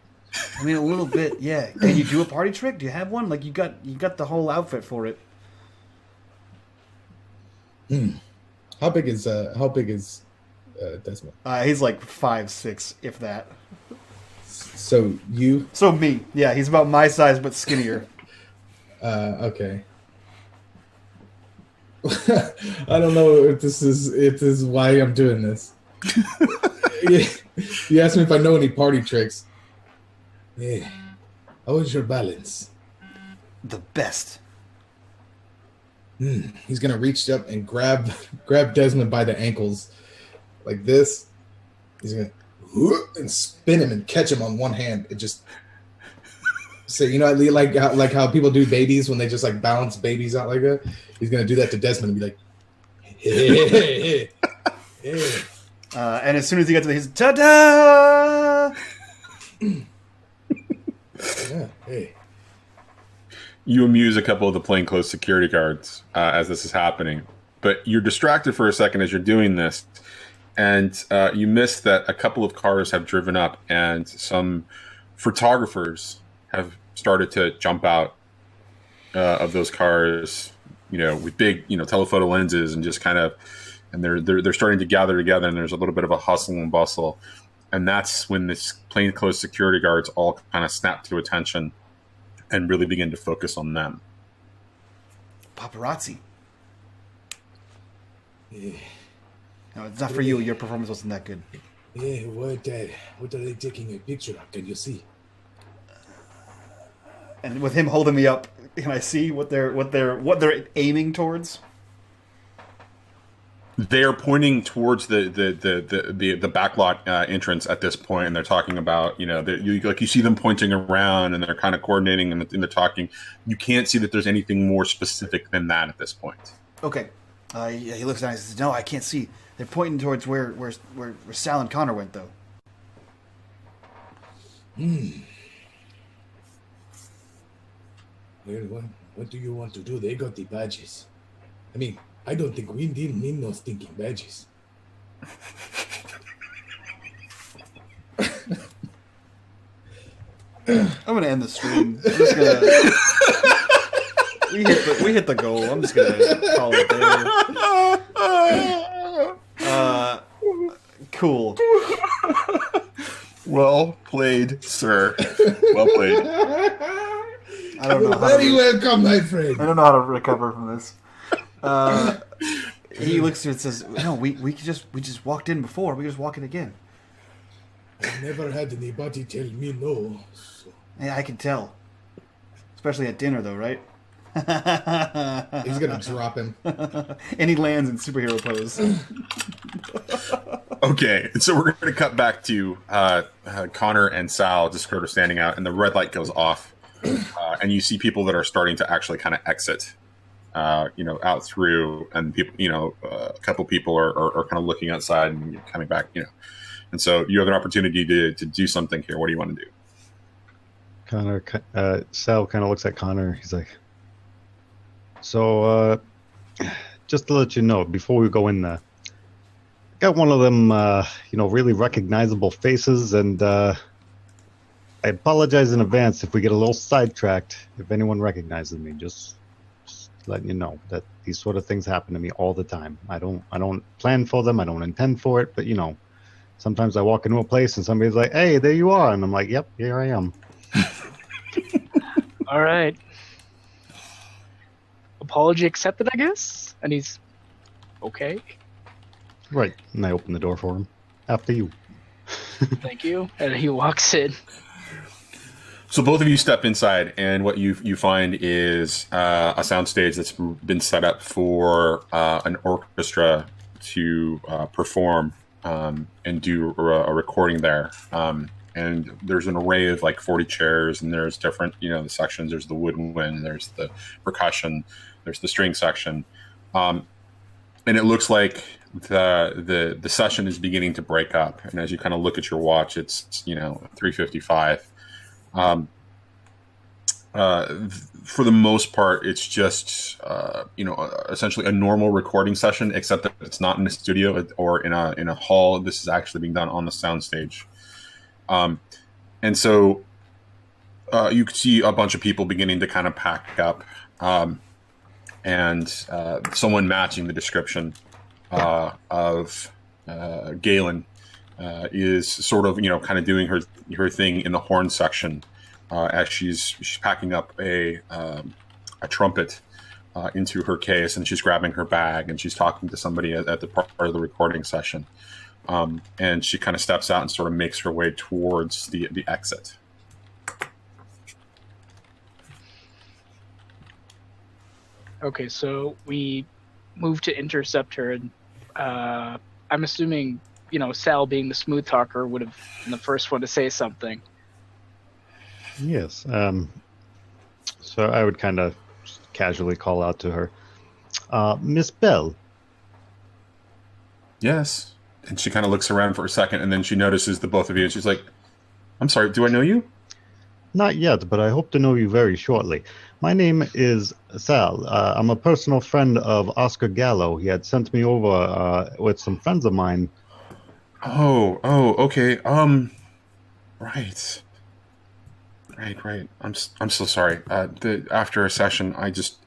I mean, a little bit, yeah. Can you do a party trick? Do you have one? Like you got the whole outfit for it. How big is Desmond? He's like 5'6", if that. So you? So me, yeah. He's about my size but skinnier. Okay. I don't know if this is why I'm doing this. You asked me if I know any party tricks. Yeah. How is your balance? The best. He's gonna reach up and grab Desmond by the ankles, like this. He's gonna and spin him and catch him on one hand. It just so like how people do babies when they just like balance babies out like that. He's gonna do that to Desmond and be like, hey. And as soon as he gets to his ta-da! Yeah, hey. You amuse a couple of the plainclothes security guards as this is happening, but you're distracted for a second as you're doing this, and you miss that a couple of cars have driven up, and some photographers have started to jump out of those cars, with big, telephoto lenses, and just kind of, and they're starting to gather together, and there's a little bit of a hustle and bustle, and that's when this plainclothes security guards all kind of snap to attention and really begin to focus on them. Paparazzi. Yeah. No, it's not for you. Your performance wasn't that good. Yeah, what are they taking a picture of? Can you see? And with him holding me up, can I see what they're aiming towards? They're pointing towards the backlot entrance at this point, and they're talking about, you see them pointing around, and they're kind of coordinating and they're talking. You can't see that there's anything more specific than that at this point. Okay. He looks down and says, "No, I can't see. They're pointing towards where Sal and Connor went, though." Well, what do you want to do? They got the badges. I mean, I don't think we didn't need no stinking badges. I'm gonna end the stream. I'm just gonna. we hit the goal. I'm just gonna call it there. Cool. Well played, sir. Well played. I don't know. Very welcome, my friend. I don't know how to recover from this. He looks through and says, "No, we just walked in before. We just walk in again." I never had anybody tell me no. So. Yeah, I can tell. Especially at dinner, though, right? He's gonna drop him. And he lands in superhero pose. Okay, so we're going to cut back to Connor and Sal just sort of standing out, and the red light goes off, and you see people that are starting to actually kind of exit out through, and people, a couple people are kind of looking outside and coming back, and so you have an opportunity to do something here. What do you want to do? Sal kind of looks at Connor. He's like, so just to let you know, before we go in there, got one of them, really recognizable faces, and I apologize in advance if we get a little sidetracked. If anyone recognizes me, just letting you know that these sort of things happen to me all the time. I don't plan for them. I don't intend for it, but sometimes I walk into a place and somebody's like, "Hey, there you are," and I'm like, "Yep, here I am." All right. Apology accepted, I guess. And he's okay. Right, and I open the door for him. After you. Thank you. And he walks in. So both of you step inside, and what you find is a soundstage that's been set up for an orchestra to perform and do a recording there. And there's an array of like 40 chairs, and there's different, the sections. There's the woodwind, there's the percussion, there's the string section, and it looks like the session is beginning to break up. And as you kind of look at your watch, it's 3:55. For the most part, it's just essentially a normal recording session, except that it's not in a studio or in a hall. This is actually being done on the soundstage. And so you could see a bunch of people beginning to kind of pack up, and someone matching the description of Galen is sort of kind of doing her thing in the horn section as she's packing up a trumpet into her case, and she's grabbing her bag, and she's talking to somebody at the part of the recording session. And she kind of steps out and sort of makes her way towards the exit. Okay, so we move to intercept her, and I'm assuming, Sal, being the smooth talker, would have been the first one to say something. Yes. So I would kind of casually call out to her, Miss Bell. Yes. And she kind of looks around for a second, and then she notices the both of you, and she's like, "I'm sorry, do I know you?" Not yet, but I hope to know you very shortly. My name is Sal. I'm a personal friend of Oscar Gallo. He had sent me over with some friends of mine. Oh, okay. Right. I'm so sorry. After a session, I just,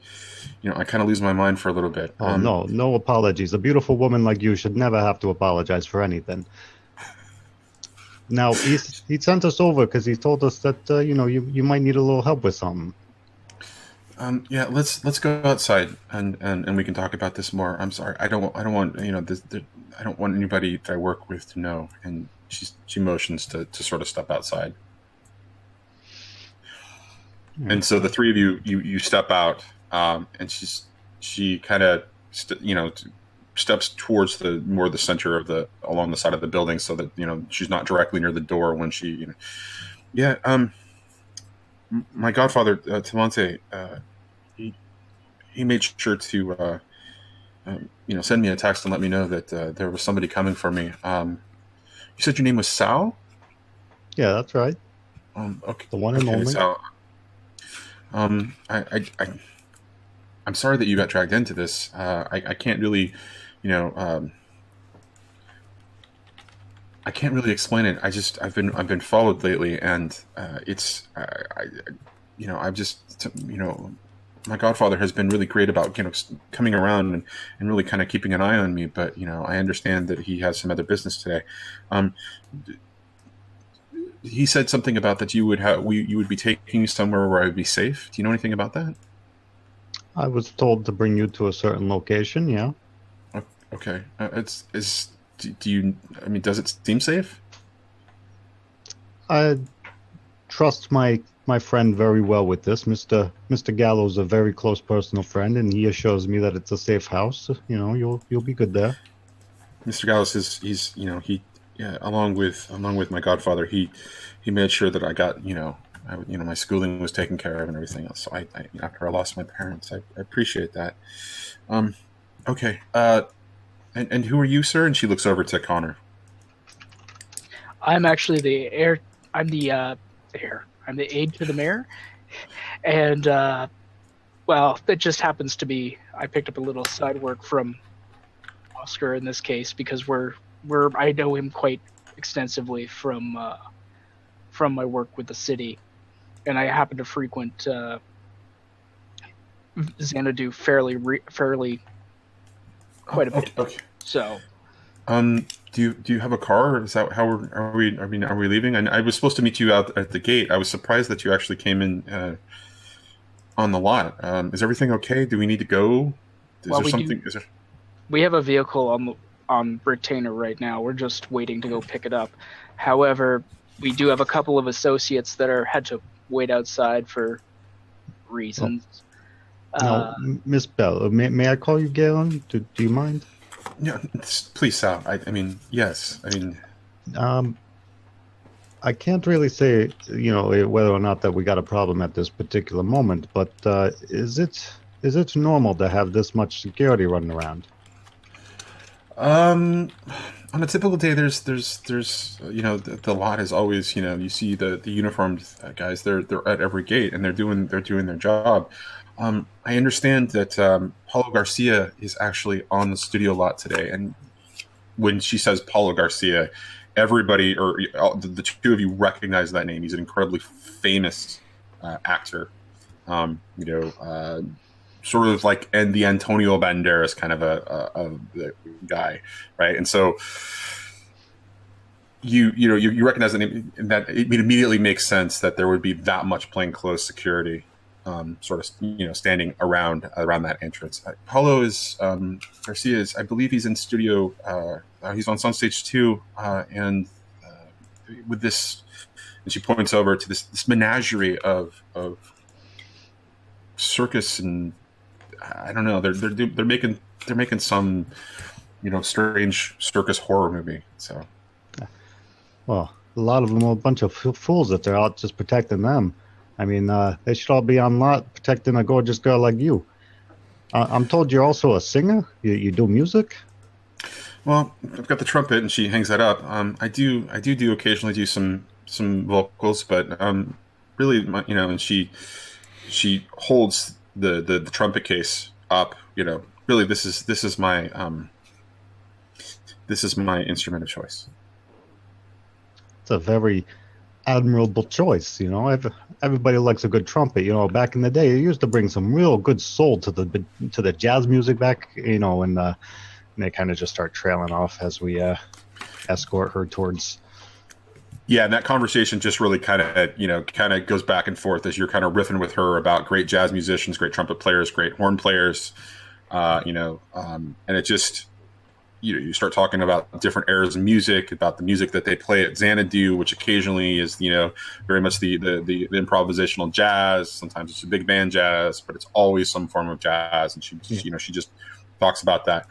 I kind of lose my mind for a little bit. No apologies. A beautiful woman like you should never have to apologize for anything. Now, he sent us over because he told us that you might need a little help with something. Yeah, let's go outside and we can talk about this more. I'm sorry. I don't want I don't want anybody that I work with to know. And she motions to sort of step outside. And so the three of you step out, and she kind of steps towards the center of along the side of the building, so that she's not directly near the door when she my godfather Tamonte, he made sure to send me a text and let me know that there was somebody coming for me. You said your name was Sal? Yeah, that's right. Okay, the one and only. Sal. I'm sorry that you got dragged into this. I can't really, I can't really explain it. I've been followed lately, and my godfather has been really great about coming around and really kind of keeping an eye on me. But I understand that he has some other business today. He said something about that you would be taking you somewhere where I would be safe. Do you know anything about that? I was told to bring you to a certain location. Yeah. Okay. Do you? I mean, does it seem safe? I trust my friend very well with this. Mr. Gallo's a very close personal friend, and he assures me that it's a safe house. You'll be good there. Mr. Gallo says along with my godfather, he made sure that I got my schooling was taken care of and everything else. So I after I lost my parents, I appreciate that. Okay. And who are you, sir? And she looks over to Connor. I'm actually the heir. I'm the heir. I'm the aide to the mayor, and well, that just happens to be. I picked up a little side work from Oscar in this case because I know him quite extensively from my work with the city, and I happen to frequent Xanadu fairly quite a bit. Okay. So, do you have a car? Or is that how are we leaving? I was supposed to meet you out at the gate. I was surprised that you actually came in on the lot. Is everything okay? Do we need to go? We have a vehicle on retainer right now. We're just waiting to go pick it up. However, we do have a couple of associates that had to wait outside for reasons. Now, Miss Bell, may I call you Galen? Do you mind? No, please, Sal. I mean, yes. I mean, I can't really say, whether or not that we got a problem at this particular moment, but is it normal to have this much security running around? On a typical day, there's the lot is always, you see the uniformed guys. They're at every gate and they're doing their job. I understand that Paulo Garcia is actually on the studio lot today, and when she says Paulo Garcia, everybody or the two of you recognize that name. He's an incredibly famous actor. Sort of like the Antonio Banderas kind of a guy, right? And so you recognize the name, and that it immediately makes sense that there would be that much plainclothes security, sort of standing around that entrance. Paulo is Garcia is, I believe he's in studio. He's on Soundstage 2, and with this, and she points over to this menagerie of circus and. I don't know. They're making some, strange circus horror movie. So, well, a lot of them are a bunch of fools that they're out just protecting them. I mean, they should all be on lot protecting a gorgeous girl like you. I'm told you're also a singer. You do music. Well, I've got the trumpet, and she hangs that up. I do occasionally do some vocals, but really, and she holds the trumpet case up. Really, this is my instrument of choice. It's a very admirable choice. Everybody likes a good trumpet. Back in the day, it used to bring some real good soul to the jazz music back. And they kind of just start trailing off as we escort her towards. Yeah, and that conversation just really kind of goes back and forth as you're kind of riffing with her about great jazz musicians, great trumpet players, great horn players, and it just, you start talking about different eras of music, about the music that they play at Xanadu, which occasionally is, very much the improvisational jazz. Sometimes it's a big band jazz, but it's always some form of jazz, and she just talks about that.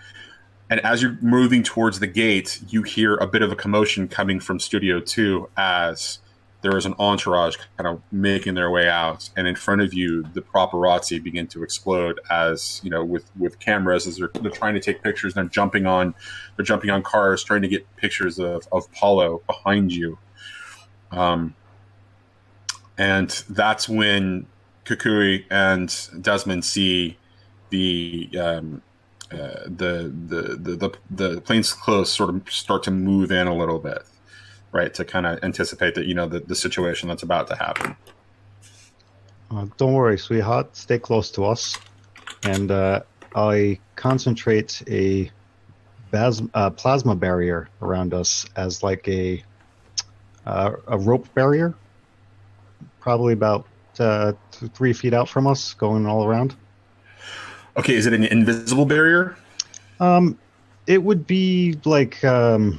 And as you're moving towards the gate, you hear a bit of a commotion coming from Studio 2 as there is an entourage kind of making their way out. And in front of you, the paparazzi begin to explode as, with cameras, as they're trying to take pictures. And they're jumping on cars, trying to get pictures of Paulo behind you. And that's when Kukui and Desmond see the plains clothes sort of start to move in a little bit, right, to kind of anticipate that the situation that's about to happen. Don't worry, sweetheart. Stay close to us, and I concentrate a plasma barrier around us as like a rope barrier, probably about 3 feet out from us, going all around. Okay, is it an invisible barrier? It would be like, it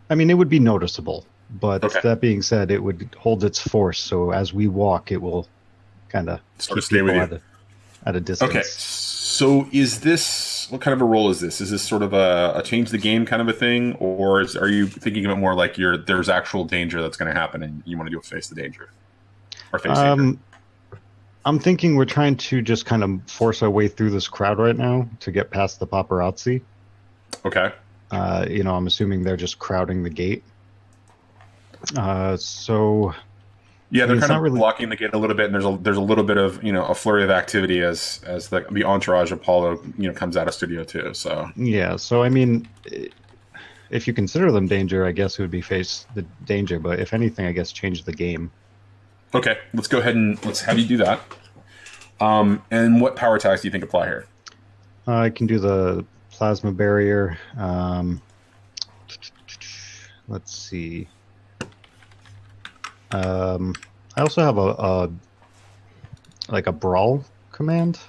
would be noticeable, but that being said, it would hold its force. So as we walk, it will kind of sort of stay with you at a distance. Okay, so is this what kind of a role is this? Is this sort of a change the game kind of a thing, or are you thinking of it more like there's actual danger that's going to happen and you want to do face the danger or face danger? I'm thinking we're trying to just kind of force our way through this crowd right now to get past the paparazzi. Okay. I'm assuming they're just crowding the gate. So. Yeah, they're kind of really blocking the gate a little bit, and there's a little bit of a flurry of activity as the entourage Apollo comes out of studio too. So yeah, so I mean, if you consider them danger, I guess it would be face the danger. But if anything, I guess change the game. Okay, let's go ahead and let's have you do that. And what power tags do you think apply here? I can do the plasma barrier. Let's see. I also have a brawl command.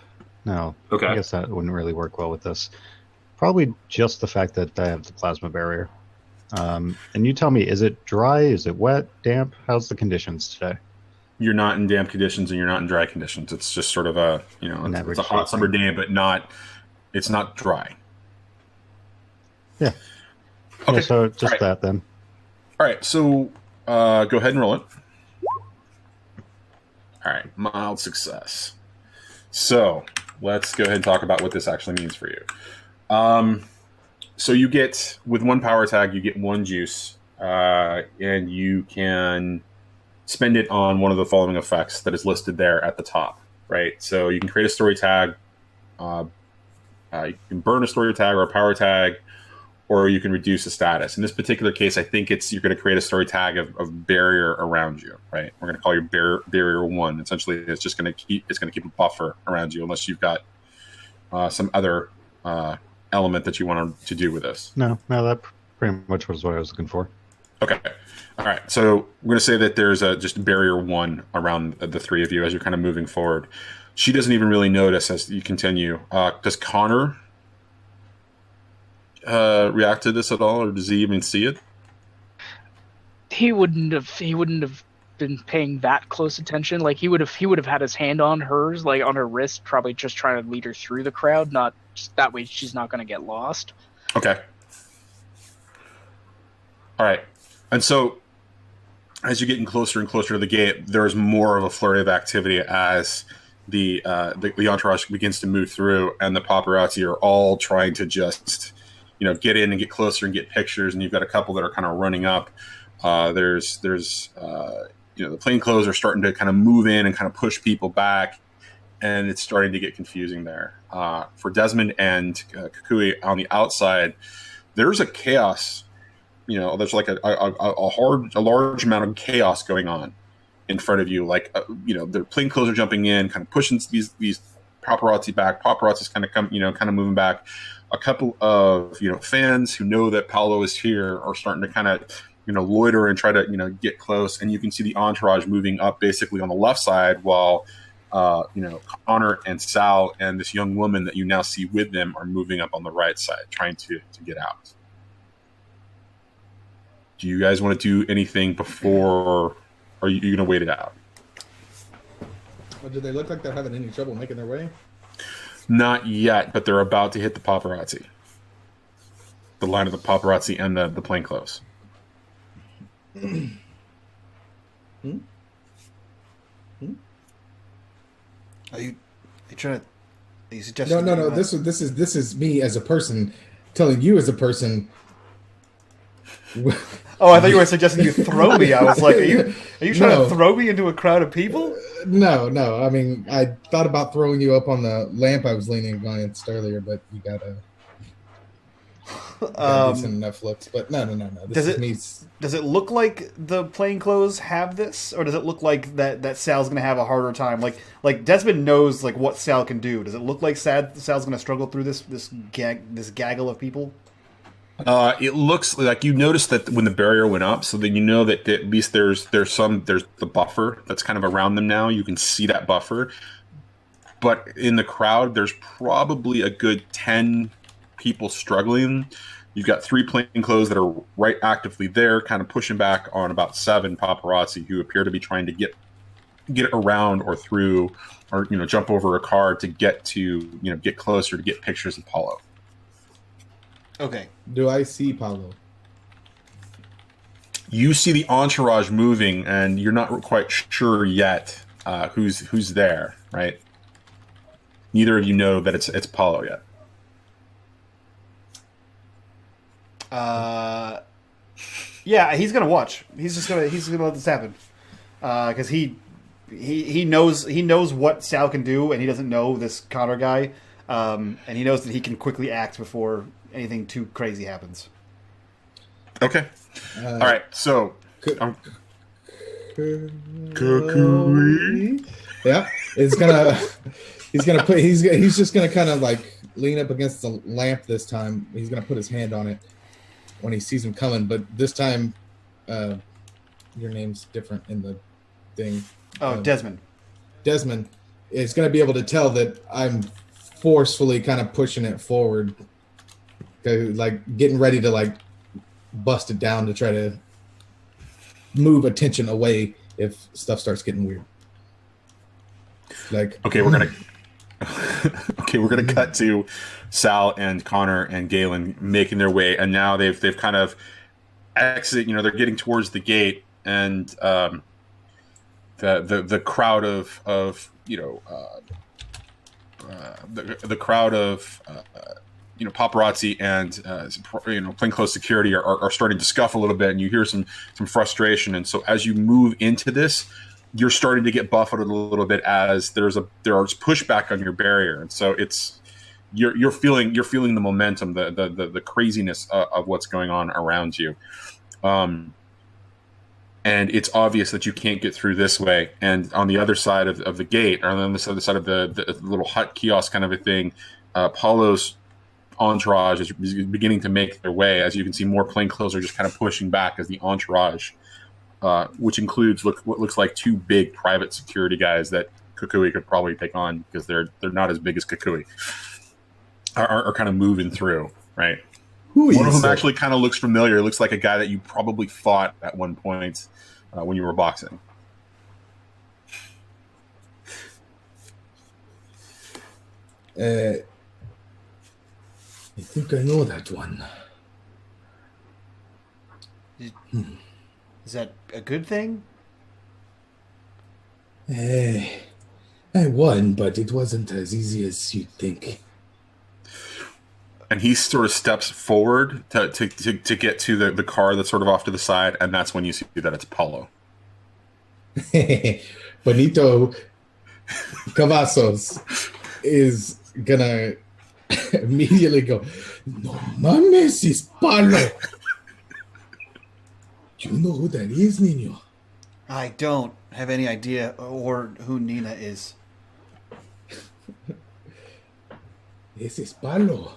No, okay. I guess that wouldn't really work well with this. Probably just the fact that I have the plasma barrier. And you tell me, is it dry? Is it wet? Damp? How's the conditions today? You're not in damp conditions and you're not in dry conditions. It's just sort of it's a hot summer day, but it's not dry. Yeah. Okay. Yeah, so just that then. All right. So go ahead and roll it. All right. Mild success. So let's go ahead and talk about what this actually means for you. So you get, with one power tag, you get one juice, and you can spend it on one of the following effects that is listed there at the top, right? So you can create a story tag, you can burn a story tag or a power tag, or you can reduce a status. In this particular case, I think you're going to create a story tag of barrier around you, right? We're going to call you barrier 1. Essentially, it's just going to keep a buffer around you, unless you've got some other element that you want to do with this. No, that pretty much was what I was looking for. Okay. All right. So we're going to say that there's just barrier 1 around the three of you as you're kind of moving forward. She doesn't even really notice as you continue. Does Connor react to this at all, or does he even see it? He wouldn't have been paying that close attention. Like he would have had his hand on hers, like on her wrist, probably just trying to lead her through the crowd, not just that way she's not going to get lost. Okay. All right. And so as you're getting closer and closer to the gate, there's more of a flurry of activity as the entourage begins to move through, and the paparazzi are all trying to just get in and get closer and get pictures, and you've got a couple that are kind of running up. There's the plainclothes are starting to kind of move in and kind of push people back, and it's starting to get confusing there. For Desmond and Kukui on the outside, there's a chaos. There's like a large amount of chaos going on in front of you. Like the plainclothes are jumping in, kind of pushing these paparazzi back. Paparazzi's kind of moving back. A couple of fans who know that Paolo is here are starting to kind of loiter and try to get close, and you can see the entourage moving up basically on the left side, while Connor and Sal and this young woman that you now see with them are moving up on the right side, trying to get out. Do you guys want to do anything before, or are you going to wait it out? Well, do they look like they're having any trouble making their way? Not yet, but they're about to hit the paparazzi. The line of the paparazzi and the plainclothes. Are you trying to? Are you suggesting? No. This is me as a person telling you as a person. Oh, I thought you were suggesting you throw me. I was like, are you trying to throw me into a crowd of people? No. I mean, I thought about throwing you up on the lamp I was leaning against earlier, but you got decent enough looks. But no. Does it look like the plainclothes have this, or does it look like that Sal's going to have a harder time? Like Desmond knows like what Sal can do. The's it look like Sal's going to struggle through this gaggle of people? It looks like you noticed that when the barrier went up, so then that at least there's the buffer that's kind of around them now. You can see that buffer, but in the crowd, there's probably a good 10 people struggling. You've got 3 plainclothes that are right actively there, kind of pushing back on about 7 paparazzi who appear to be trying to get around or through, or jump over a car to get closer to get pictures of Paulo. Okay. Do I see Paulo? You see the entourage moving, and you're not quite sure yet who's there, right? Neither of you know that it's Paulo yet. Yeah, he's gonna watch. He's gonna let this happen because he knows what Sal can do, and he doesn't know this Connor guy, and he knows that he can quickly act before anything too crazy happens. Okay. All right. So. Yeah, he's just gonna kind of like lean up against the lamp this time. He's gonna put his hand on it when he sees him coming, but this time, your name's different in the thing. Oh, Desmond. Desmond is gonna be able to tell that I'm forcefully kind of pushing it forward, like getting ready to like bust it down to try to move attention away if stuff starts getting weird. Like, okay, we're gonna cut to Sal and Connor and Galen making their way, and now they've kind of exit. You know, they're getting towards the gate, and the crowd of the crowd of paparazzi and plainclothes security are starting to scuff a little bit, and you hear some frustration. And so as you move into this, you're starting to get buffeted a little bit as there's pushback on your barrier, and so you're feeling the momentum, the craziness of what's going on around you, and it's obvious that you can't get through this way. And on the other side of the gate, or on the other side of the little hut kiosk kind of a thing, Paulo's entourage is beginning to make their way. As you can see, more plainclothes are just kind of pushing back as the entourage, which includes what looks like two big private security guys that Kukui could probably take on because they're not as big as Kukui, are kind of moving through, right? One of them actually kind of looks familiar. It looks like a guy that you probably fought at one point when you were boxing. I think I know that one. Is that a good thing? I won, but it wasn't as easy as you'd think. And he sort of steps forward to get to the car that's sort of off to the side, and that's when you see that it's Paulo. Benito Cavazos is gonna immediately go, "No mames, it's Paulo." You know who that is, Nino? I don't have any idea or who Nina is. Ese es Paulo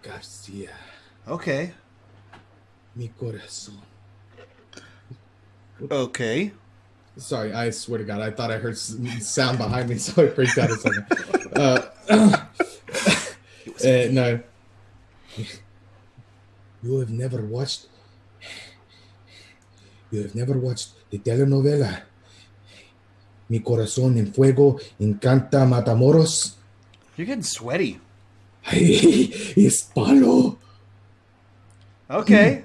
Garcia. Okay. Mi corazón. Okay. Sorry, I swear to God, I thought I heard sound behind me, so I freaked out a second. No. You have never watched the telenovela Mi Corazón en Fuego Encanta Matamoros? You're getting sweaty. It's Paulo. Okay.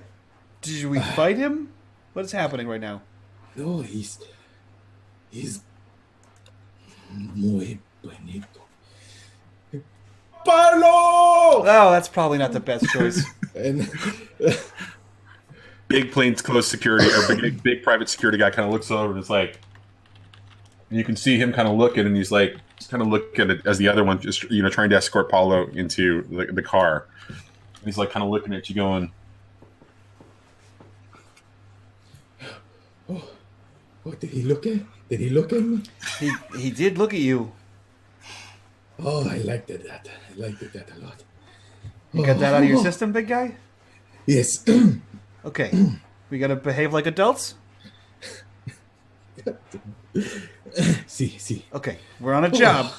Did we fight him? What is happening right now? No, he's muy bonito. Paulo! Oh, that's probably not the best choice. And Big plainclothes security, or big private security guy kind of looks over and is like, and you can see him kind of looking, and he's like, kind of looking at it as the other one just trying to escort Paulo into the car. And he's like kind of looking at you, going, Oh, did he look at me? He did look at you. Oh, I liked that. I liked that a lot. You got that out of your system, big guy? Yes. Okay. We gotta behave like adults? Sí. Okay. We're on a job.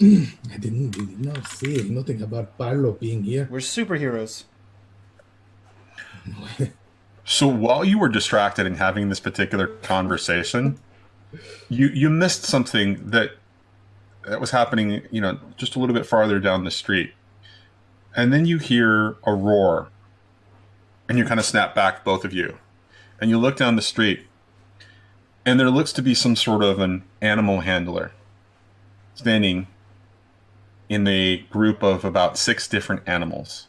I didn't know say nothing about Paulo being here. We're superheroes. so while you were distracted and having this particular conversation, you missed something that was happening, just a little bit farther down the street. And then you hear a roar, and you kind of snap back, both of you. And you look down the street, and there looks to be some sort of an animal handler standing in a group of about 6 different animals,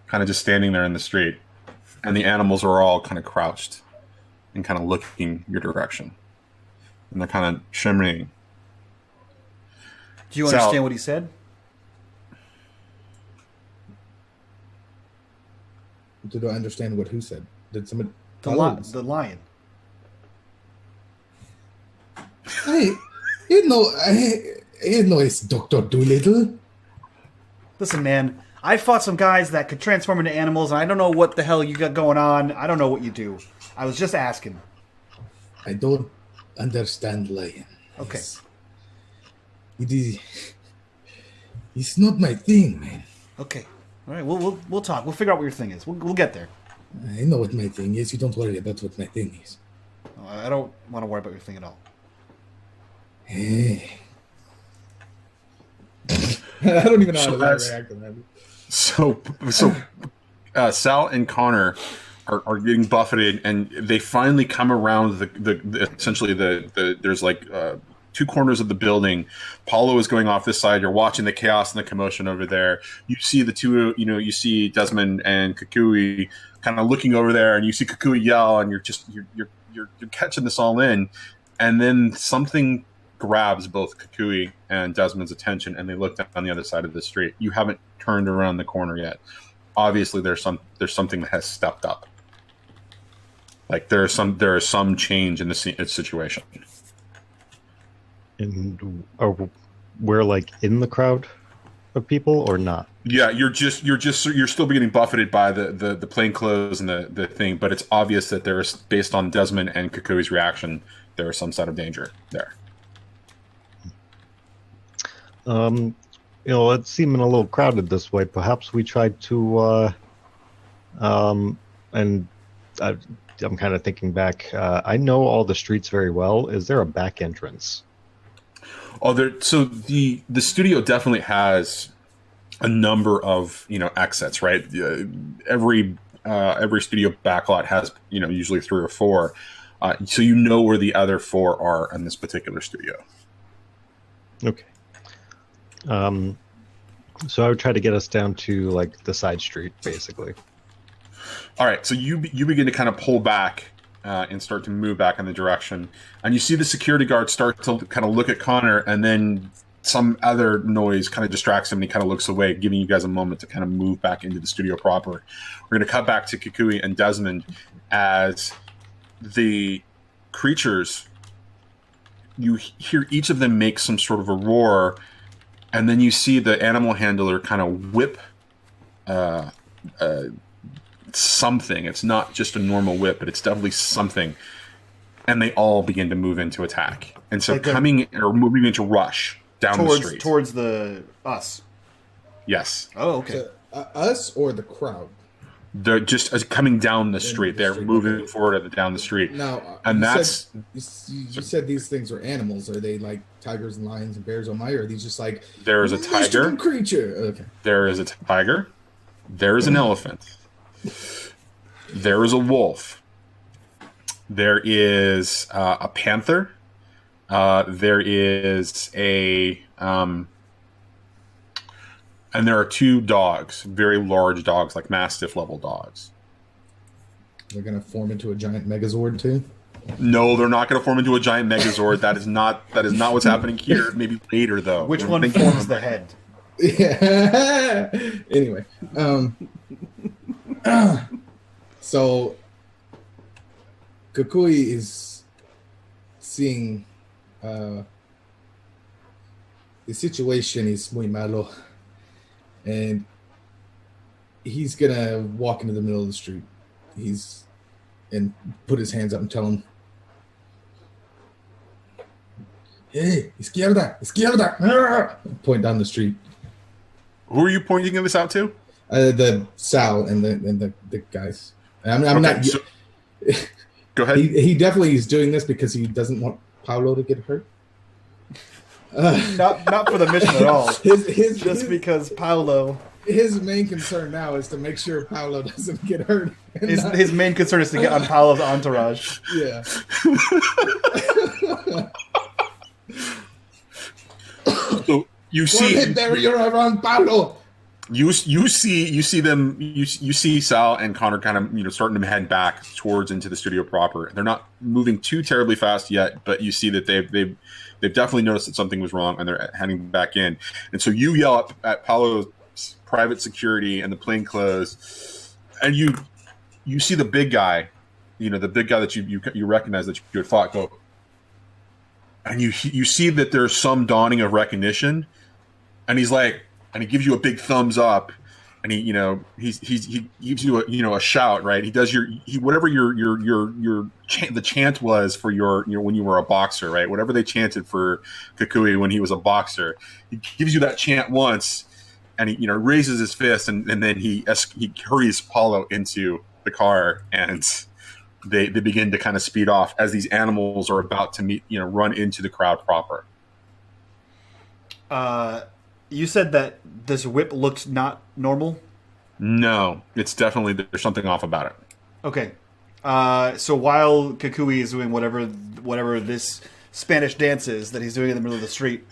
kind of just standing there in the street. And the animals are all kind of crouched and kind of looking your direction. And they're kind of shimmering. Do you understand what he said? Did I understand what who said? Did somebody? The lion. I know it's Dr. Doolittle. Listen, man, I fought some guys that could transform into animals, and I don't know what the hell you got going on. I don't know what you do. I was just asking. I don't understand lion. Okay. It's not my thing, man. Okay. All right, we'll talk. We'll figure out what your thing is. We'll get there. I know what my thing is. You don't worry about what my thing is. I don't want to worry about your thing at all. Hey. I don't even know how to react to that. So Sal and Connor are getting buffeted, and they finally come around the there's like 2 corners of the building. Paulo is going off this side. You're watching the chaos and the commotion over there. You see the two, you see Desmond and Kukui kind of looking over there, and you see Kukui yell, and you're catching this all in, and then something grabs both Kukui and Desmond's attention, and they look down the other side of the street. You haven't turned around the corner yet. Obviously, there's something that has stepped up. Like there is some change in the situation. And we're like in the crowd of people or not? Yeah, you're still getting buffeted by the plainclothes and the thing, but it's obvious that there is, based on Desmond and Kukui's reaction, there is some sort of danger there. It's seeming a little crowded this way. Perhaps we tried to, and I'm kind of thinking back. I know all the streets very well. Is there a back entrance? So the studio definitely has a number of exits, right? Every studio backlot has usually 3 or 4, so where the other 4 are in this particular studio. Okay. So I would try to get us down to like the side street, basically. All right, so you begin to kind of pull back and start to move back in the direction, and you see the security guard start to kind of look at Connor, and then some other noise kind of distracts him, and he kind of looks away, giving you guys a moment to kind of move back into the studio proper. We're going to cut back to Kukui and Desmond as the creatures, you hear each of them make some sort of a roar, and then you see the animal handler kind of whip something. It's not just a normal whip, but it's definitely something. And they all begin to move into attack. And so moving into rush down the street. Towards us. Yes. Oh, okay. So, us or the crowd? They're just coming down the street. They're moving forward down the street. Now, and you said these things are animals. Are they like tigers and lions and bears? Oh my! Or are these just like there is a tiger creature? Okay. There is a tiger. There is an elephant. There is a wolf. There is a panther. There is a and there are 2 dogs, very large dogs, like Mastiff level dogs. They're going to form into a giant Megazord too? No, they're not going to form into a giant Megazord. That is not what's happening here. Maybe later, though. Which one forms the head? Yeah. Anyway, so Kukui is seeing the situation is muy malo. And he's gonna walk into the middle of the street. And put his hands up and tell him, "Hey, izquierda!" Point down the street. Who are you pointing this out to? The Sal and the guys. I'm Okay, not. So, go ahead. He definitely is doing this because he doesn't want Paulo to get hurt. Not for the mission at all. Just because Paolo his main concern now is to make sure Paolo doesn't get hurt. His main concern is to get on Paolo's entourage. Yeah. So you see, there you're around Paolo. you see Sal and Connor kind of starting to head back towards into the studio proper. They're not moving too terribly fast yet, but you see that they've definitely noticed that something was wrong and they're heading back in. And so you yell up at Paolo's private security and the plainclothes, and you see the big guy, the big guy that you recognize that you had fought go, and you see that there's some dawning of recognition, and he's like. And he gives you a big thumbs up, and he gives you a shout, right? He does whatever the chant was for your when you were a boxer, right? Whatever they chanted for Kukui when he was a boxer, he gives you that chant once, and he raises his fist, and then he hurries Paulo into the car, and they begin to kind of speed off as these animals are about to run into the crowd proper. You said that this whip looked not normal? No, it's definitely, there's something off about it. Okay. So while Kukui is doing whatever this Spanish dance is that he's doing in the middle of the street,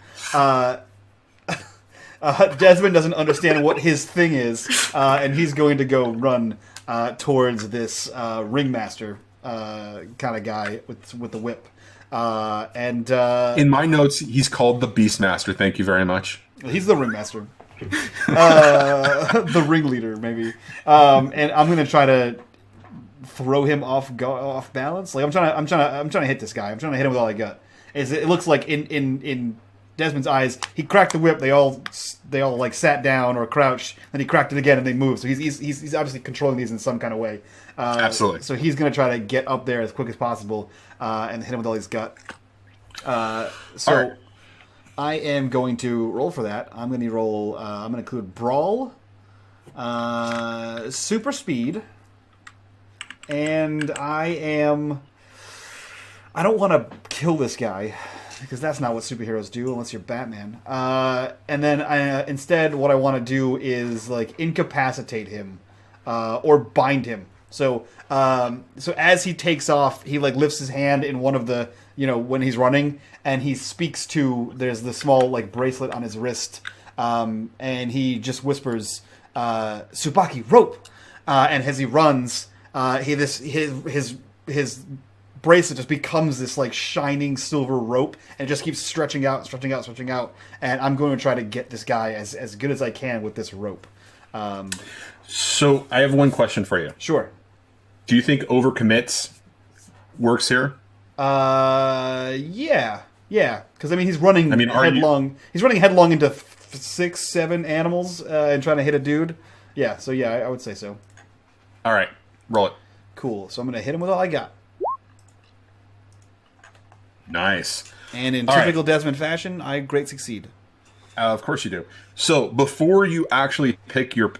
Desmond doesn't understand what his thing is, and he's going to go run towards this ringmaster kind of guy with the whip. And in my notes, he's called the Beastmaster. Thank you very much. He's the ringmaster, the ringleader, maybe. And I'm gonna try to throw him off balance. Like I'm trying to hit this guy. I'm trying to hit him with all I got. It looks like in Desmond's eyes, he cracked the whip. They all like sat down or crouched. Then he cracked it again, and they moved. So he's obviously controlling these in some kind of way. Absolutely. So he's gonna try to get up there as quick as possible and hit him with all he's got. All right. I am going to roll for that. I'm going to roll. I'm going to include Brawl, Super Speed, and I don't want to kill this guy because that's not what superheroes do unless you're Batman. And then instead, what I want to do is like incapacitate him or bind him. So as he takes off, he like lifts his hand in one of the when he's running, and he speaks to there's the small like bracelet on his wrist, and he just whispers, "Tsubaki rope," and as he runs, his bracelet just becomes this like shining silver rope, and it just keeps stretching out, and I'm going to try to get this guy as good as I can with this rope. So I have one question for you. Sure. Do you think overcommits works here? Yeah, because I mean he's running headlong. He's running headlong into 6-7 animals and trying to hit a dude. Yeah, so yeah, I would say so. All right, roll it. Cool. So I'm gonna hit him with all I got. Nice. And in typical Desmond fashion, I great succeed. Of course you do. So before you actually pick your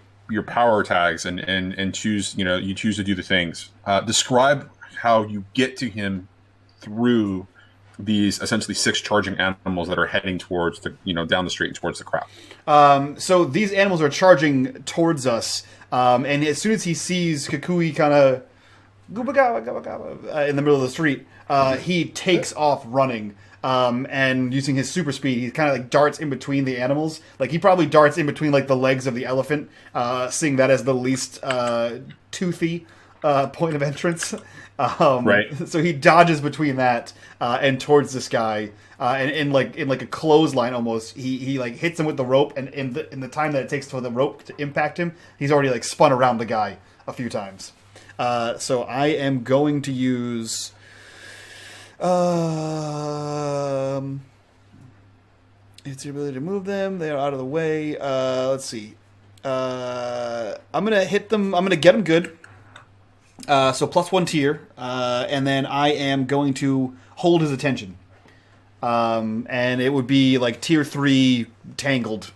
power tags and choose, you choose to do the things. Describe how you get to him through these essentially 6 charging animals that are heading towards the down the street towards the crowd. So these animals are charging towards us, and as soon as he sees Kukui kind of in the middle of the street, he takes off running. And using his super speed, he kind of like darts in between the animals. Like he probably darts in between like the legs of the elephant, seeing that as the least toothy point of entrance. Right. So he dodges between that and towards this guy, and in like a clothesline almost. He like hits him with the rope, and in the time that it takes for the rope to impact him, he's already like spun around the guy a few times. So I am going to use. It's your ability to move them. They are out of the way. Let's see. I'm gonna hit them. I'm gonna get them good. So +1 tier, and then I am going to hold his attention. And it would be like tier 3 tangled.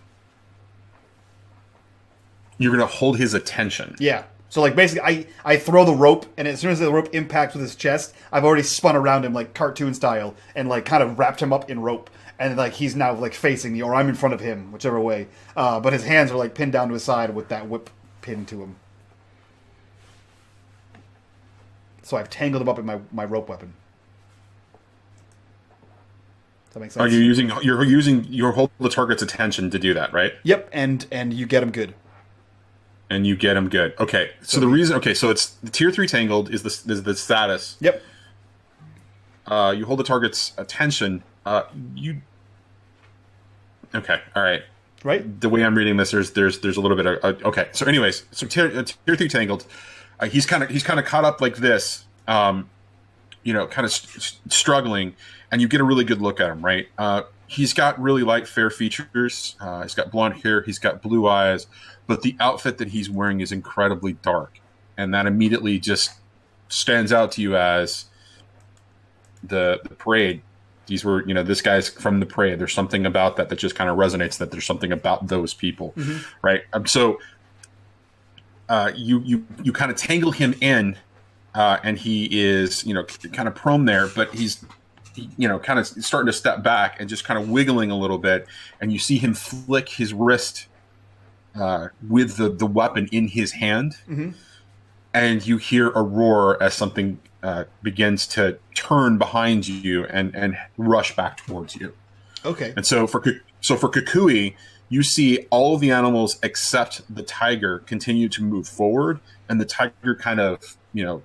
You're gonna hold his attention. Yeah. So like basically, I throw the rope, and as soon as the rope impacts with his chest, I've already spun around him like cartoon style, and like kind of wrapped him up in rope, and like he's now like facing me, or I'm in front of him, whichever way. But his hands are like pinned down to his side with that whip pinned to him. So I've tangled him up in my rope weapon. Does that make sense? Are you using your hold the target's attention to do that, right? Yep, and you get him good. And you get him good. Okay, so so it's the tier 3 tangled is the status. Yep. You hold the target's attention. Okay, all right. Right. The way I'm reading this, there's a little bit of okay. So, anyways, so tier 3 tangled. He's kind of caught up like this. Kind of struggling, and you get a really good look at him, right? He's got really light, fair features. He's got blonde hair. He's got blue eyes. But the outfit that he's wearing is incredibly dark. And that immediately just stands out to you as the parade. These were, this guy's from the parade. There's something about that just kind of resonates, that there's something about those people, right? So you kind of tangle him in, and he is, kind of prone there, but he's kind of starting to step back and just kind of wiggling a little bit, and you see him flick his wrist with the weapon in his hand, and you hear a roar as something begins to turn behind you and rush back towards you. Okay. And so for Kukui, you see all of the animals except the tiger continue to move forward, and the tiger kind of, you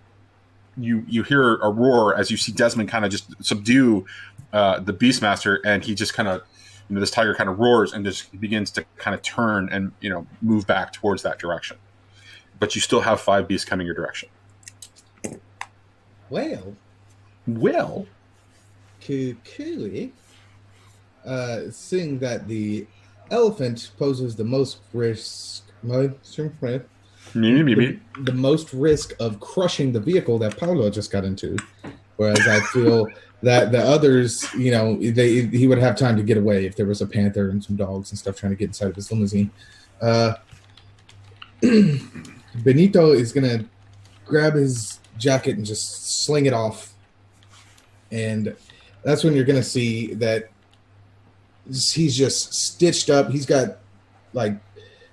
hear a roar as you see Desmond kind of just subdue the Beastmaster, and he just kind of, this tiger kind of roars and just begins to kind of turn and, move back towards that direction. But you still have 5 beasts coming your direction. Well, Kukui, seeing that the elephant poses the most risk, the most risk of crushing the vehicle that Paolo just got into, whereas I feel that the others, he would have time to get away if there was a panther and some dogs and stuff trying to get inside of his limousine. Benito is gonna grab his jacket and just sling it off, and that's when you're gonna see that he's just stitched up. He's got like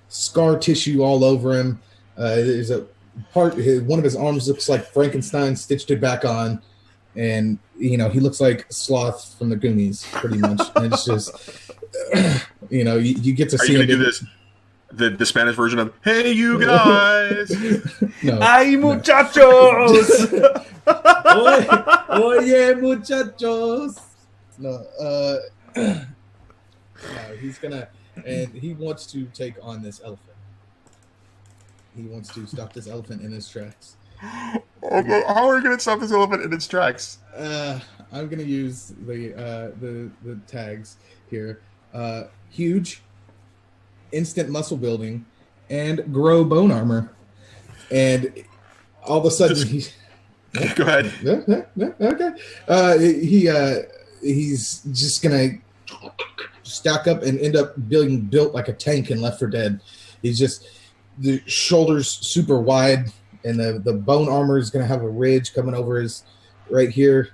scar tissue all over him. There's a part, one of his arms looks like Frankenstein stitched it back on, and he looks like Sloth from the Goonies pretty much. And it's just you get to see. Are you gonna do this? The Spanish version of "Hey, you guys"? No, ¡Ay, muchachos! Oye, muchachos. No, he's gonna, and he wants to take on this elephant. He wants to stop this elephant in his tracks. Okay, how are we going to stop this elephant in its tracks? I'm going to use the tags here. Huge, instant muscle building, and grow bone armor. And all of a sudden he's... Go ahead. Okay. He's just going to stack up and end up being built like a tank in Left 4 Dead. He's just... The shoulders super wide, and the bone armor is going to have a ridge coming over his right here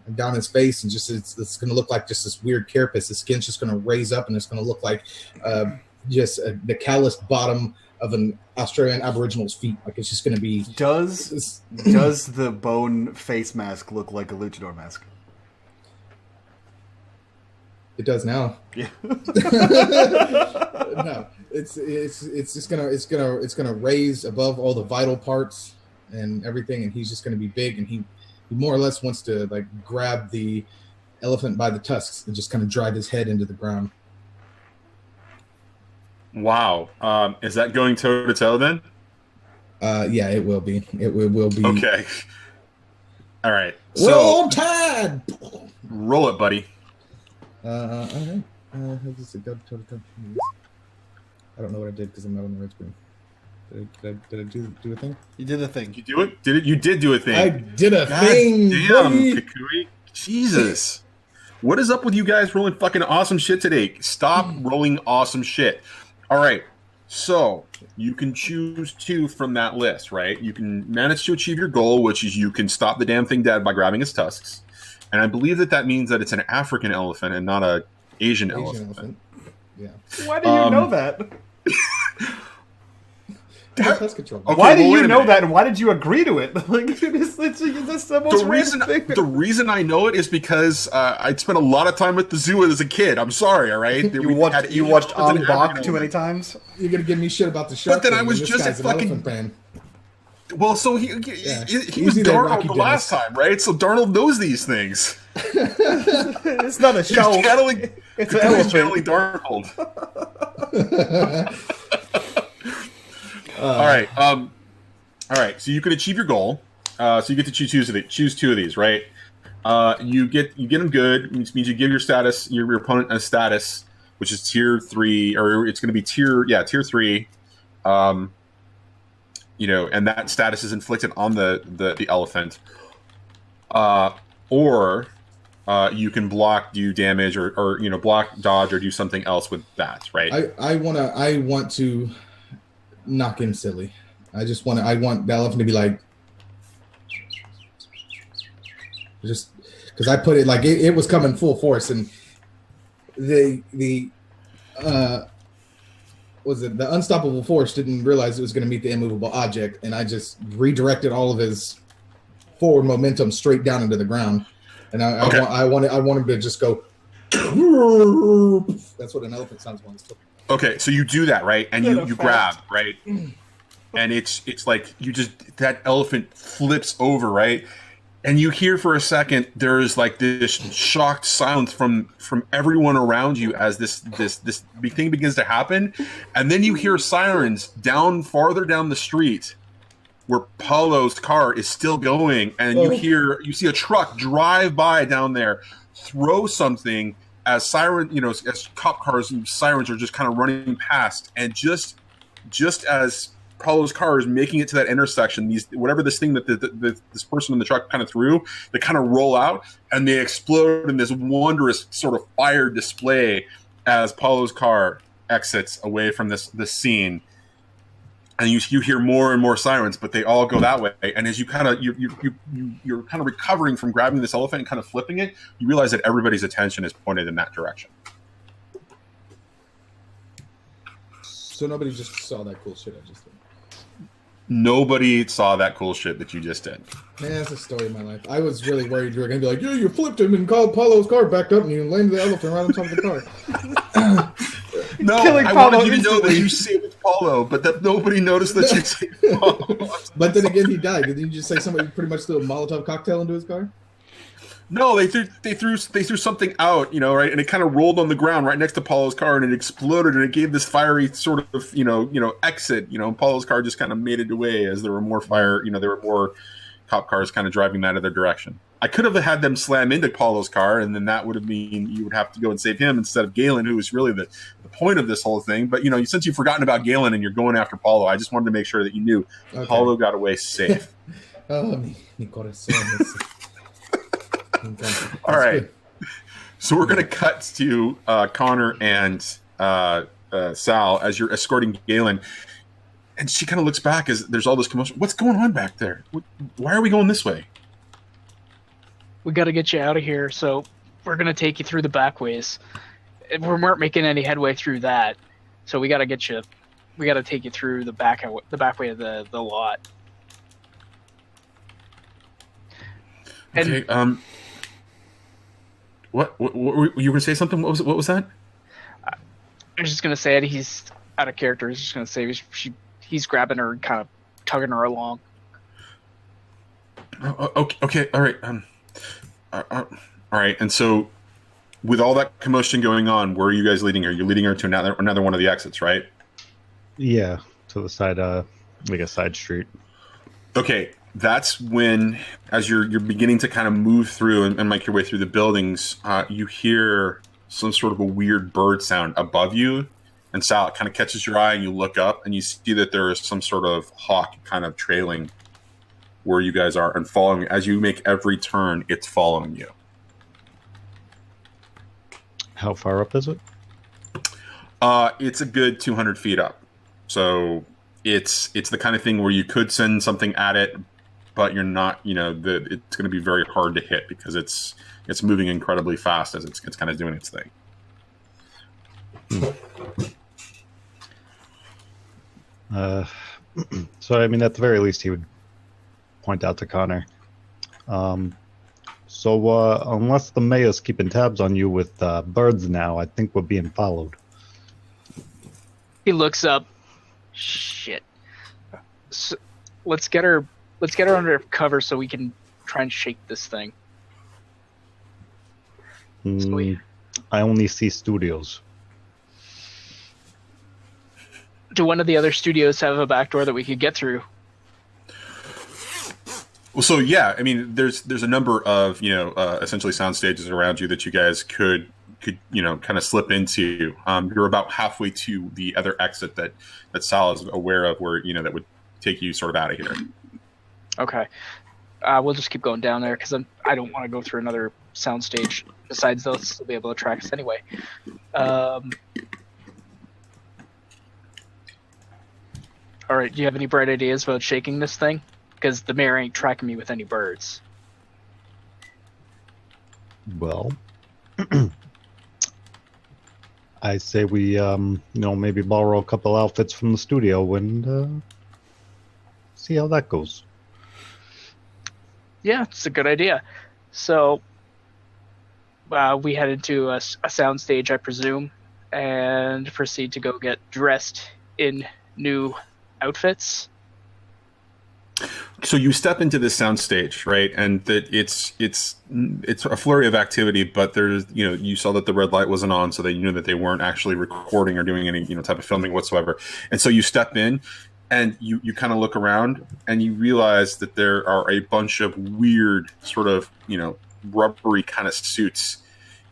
and down his face, and just it's going to look like just this weird carapace. The skin's just going to raise up, and it's going to look like the calloused bottom of an Australian Aboriginal's feet. Like it's just going to be. Does the bone face mask look like a luchador mask? It does now. Yeah. No. It's just gonna raise above all the vital parts and everything, and he's just gonna be big, and he more or less wants to like grab the elephant by the tusks and just kind of drive his head into the ground. Wow, is that going toe to toe then? Yeah, it will be. It will be. Okay. All right. Roll Tide. Roll it, buddy. Okay. I don't know what I did because I'm not on the red screen. Did I do a thing? You did a thing. You do it? You did do a thing. I did a God thing. Damn, buddy. Kukui. Jesus. What is up with you guys rolling fucking awesome shit today? Stop rolling awesome shit. All right. So you can choose 2 from that list, right? You can manage to achieve your goal, which is you can stop the damn thing dead by grabbing its tusks. And I believe that means that it's an African elephant and not a Asian Asian elephant. elephant. Yeah. Why do you know that? Pest control. Okay, Why do well, wait you a know minute. that, and why did you agree to it? Like, it's the most random thing. The reason I know it is because I spent a lot of time at the zoo as a kid. I'm sorry, all right. You watched unBach too many times. You're gonna give me shit about the shark. But then I thing, was and just this guy's a an fucking- elephant fan. Well, so he Easy was there, Rocky Darnold the last Dennis. time, right? So Darnold knows these things. It's not a He's show. channeling, It's an he's elephant. channeling Darnold. All right. So you can achieve your goal. So you get to choose two of these, right? You get them good, which means you give your opponent a status, which is tier 3, or it's going to be tier 3. And that status is inflicted on the elephant. Or you can block, do damage, or block, dodge, or do something else with that, right? I want to knock him silly. I want the elephant to be like, just because I put it like it was coming full force, and the unstoppable force didn't realize it was going to meet the immovable object, and I just redirected all of his forward momentum straight down into the ground, and I want him to just go. That's what an elephant sounds when it's flipping. Okay, so you do that, right? And you grab, right? And it's like that elephant flips over, right? And you hear for a second there is like this shocked silence from everyone around you as this big thing begins to happen, and then you hear sirens farther down the street where Paulo's car is still going, and you see a truck drive by down there, throw something as as cop cars and sirens are just kind of running past, and just as Paulo's car is making it to that intersection, whatever this thing that this person in the truck kind of threw, they kind of roll out and they explode in this wondrous sort of fire display as Paulo's car exits away from this scene. And you hear more and more sirens, but they all go that way. And as you're kind of recovering from grabbing this elephant and kind of flipping it, you realize that everybody's attention is pointed in that direction. So nobody just saw that cool shit I just did. Nobody saw that cool shit that you just did. Man, that's the story of my life. I was really worried you were going to be like, yeah, you flipped him and called Paulo's car backed up and you landed the elephant right on top of the car. No, I wanted you to know that you saved Paulo, but that nobody noticed that you saved Paulo. But then again, he died. Didn't you just say somebody pretty much threw a Molotov cocktail into his car? No, they threw something out, right, and it kind of rolled on the ground right next to Paulo's car, and it exploded, and it gave this fiery sort of exit. Paulo's car just kind of made it away as there were more fire. There were more cop cars kind of driving that other direction. I could have had them slam into Paulo's car, and then that would have mean you would have to go and save him instead of Galen, who was really the point of this whole thing. But since you've forgotten about Galen and you're going after Paulo, I just wanted to make sure that you knew Paulo got away safe. Mi corazón. All right. So we're going to cut to Connor and Sal as you're escorting Galen. And she kind of looks back as there's all this commotion. What's going on back there? Why are we going this way? We got to get you out of here, so we're going to take you through the back ways. We weren't making any headway through that, so we got to get you. We got to take you through the back way of the lot. Okay. What were you going to say something? What was that? I was just going to say it. He's out of character. He's just going to say he's grabbing her and kind of tugging her along. Okay. All right. All right. And so, with all that commotion going on, where are you guys leading her? You're leading her to another one of the exits, right? Yeah, to the side, like a side street. Okay. That's when, as you're beginning to kind of move through and make your way through the buildings, you hear some sort of a weird bird sound above you. And Sal, it kind of catches your eye, and you look up, and you see that there is some sort of hawk kind of trailing where you guys are and following. As you make every turn, it's following you. How far up is it? It's a good 200 feet up. So it's the kind of thing where you could send something at it, but you're not, it's going to be very hard to hit because it's moving incredibly fast as it's kind of doing its thing. So, I mean, at the very least, he would point out to Connor. Unless the mayor's keeping tabs on you with birds now, I think we're being followed. He looks up. Shit. So, let's get her under cover so we can try and shake this thing. I only see studios. Do one of the other studios have a back door that we could get through? Well, so yeah, I mean, there's a number of essentially sound stages around you that you guys could kind of slip into. You're about halfway to the other exit that Sal is aware of, where that would take you sort of out of here. Okay, we'll just keep going down there because I don't want to go through another sound stage. Besides, they'll still be able to track us anyway. All right, do you have any bright ideas about shaking this thing? Because the mayor ain't tracking me with any birds. Well, I say we, maybe borrow a couple outfits from the studio and see how that goes. Yeah, it's a good idea. So we head into a sound stage, I presume, and proceed to go get dressed in new outfits. So you step into this soundstage, right? And that it's a flurry of activity, but there's you saw that the red light wasn't on, so that you knew that they weren't actually recording or doing any type of filming whatsoever. And so you step in, and you kind of look around, and you realize that there are a bunch of weird sort of rubbery kind of suits,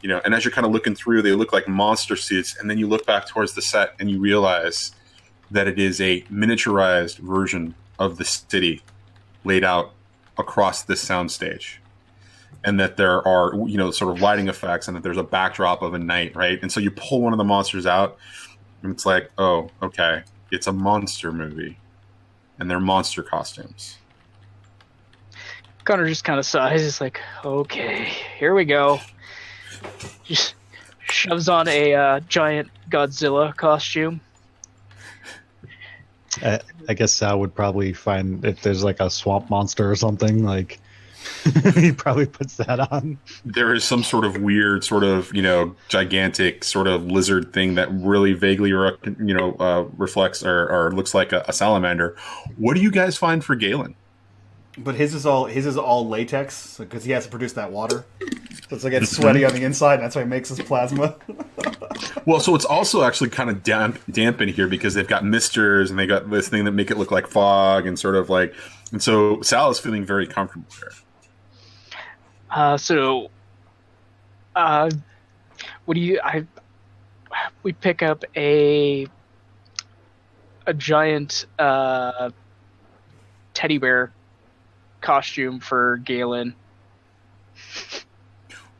And as you're kind of looking through, they look like monster suits. And then you look back towards the set, and you realize that it is a miniaturized version of the city laid out across this soundstage, and that there are sort of lighting effects, and that there's a backdrop of a night, right? And so you pull one of the monsters out, and it's like, oh, okay, it's a monster movie, and they're monster costumes. Connor just kind of sighs. He's like, okay, here we go. Just shoves on a giant Godzilla costume. I guess Sal would probably find if there's like a swamp monster or something, like he probably puts that on. There is some sort of weird, sort of gigantic sort of lizard thing that really vaguely reflects or looks like a salamander. What do you guys find for Galen? But his is all latex because he has to produce that water. So it's like it's sweaty on the inside, and that's why he makes his plasma. Well, so it's also actually kind of damp in here because they've got misters and they got this thing that make it look like fog and sort of like, and so Sal is feeling very comfortable here. What do you? We pick up a giant teddy bear costume for Galen.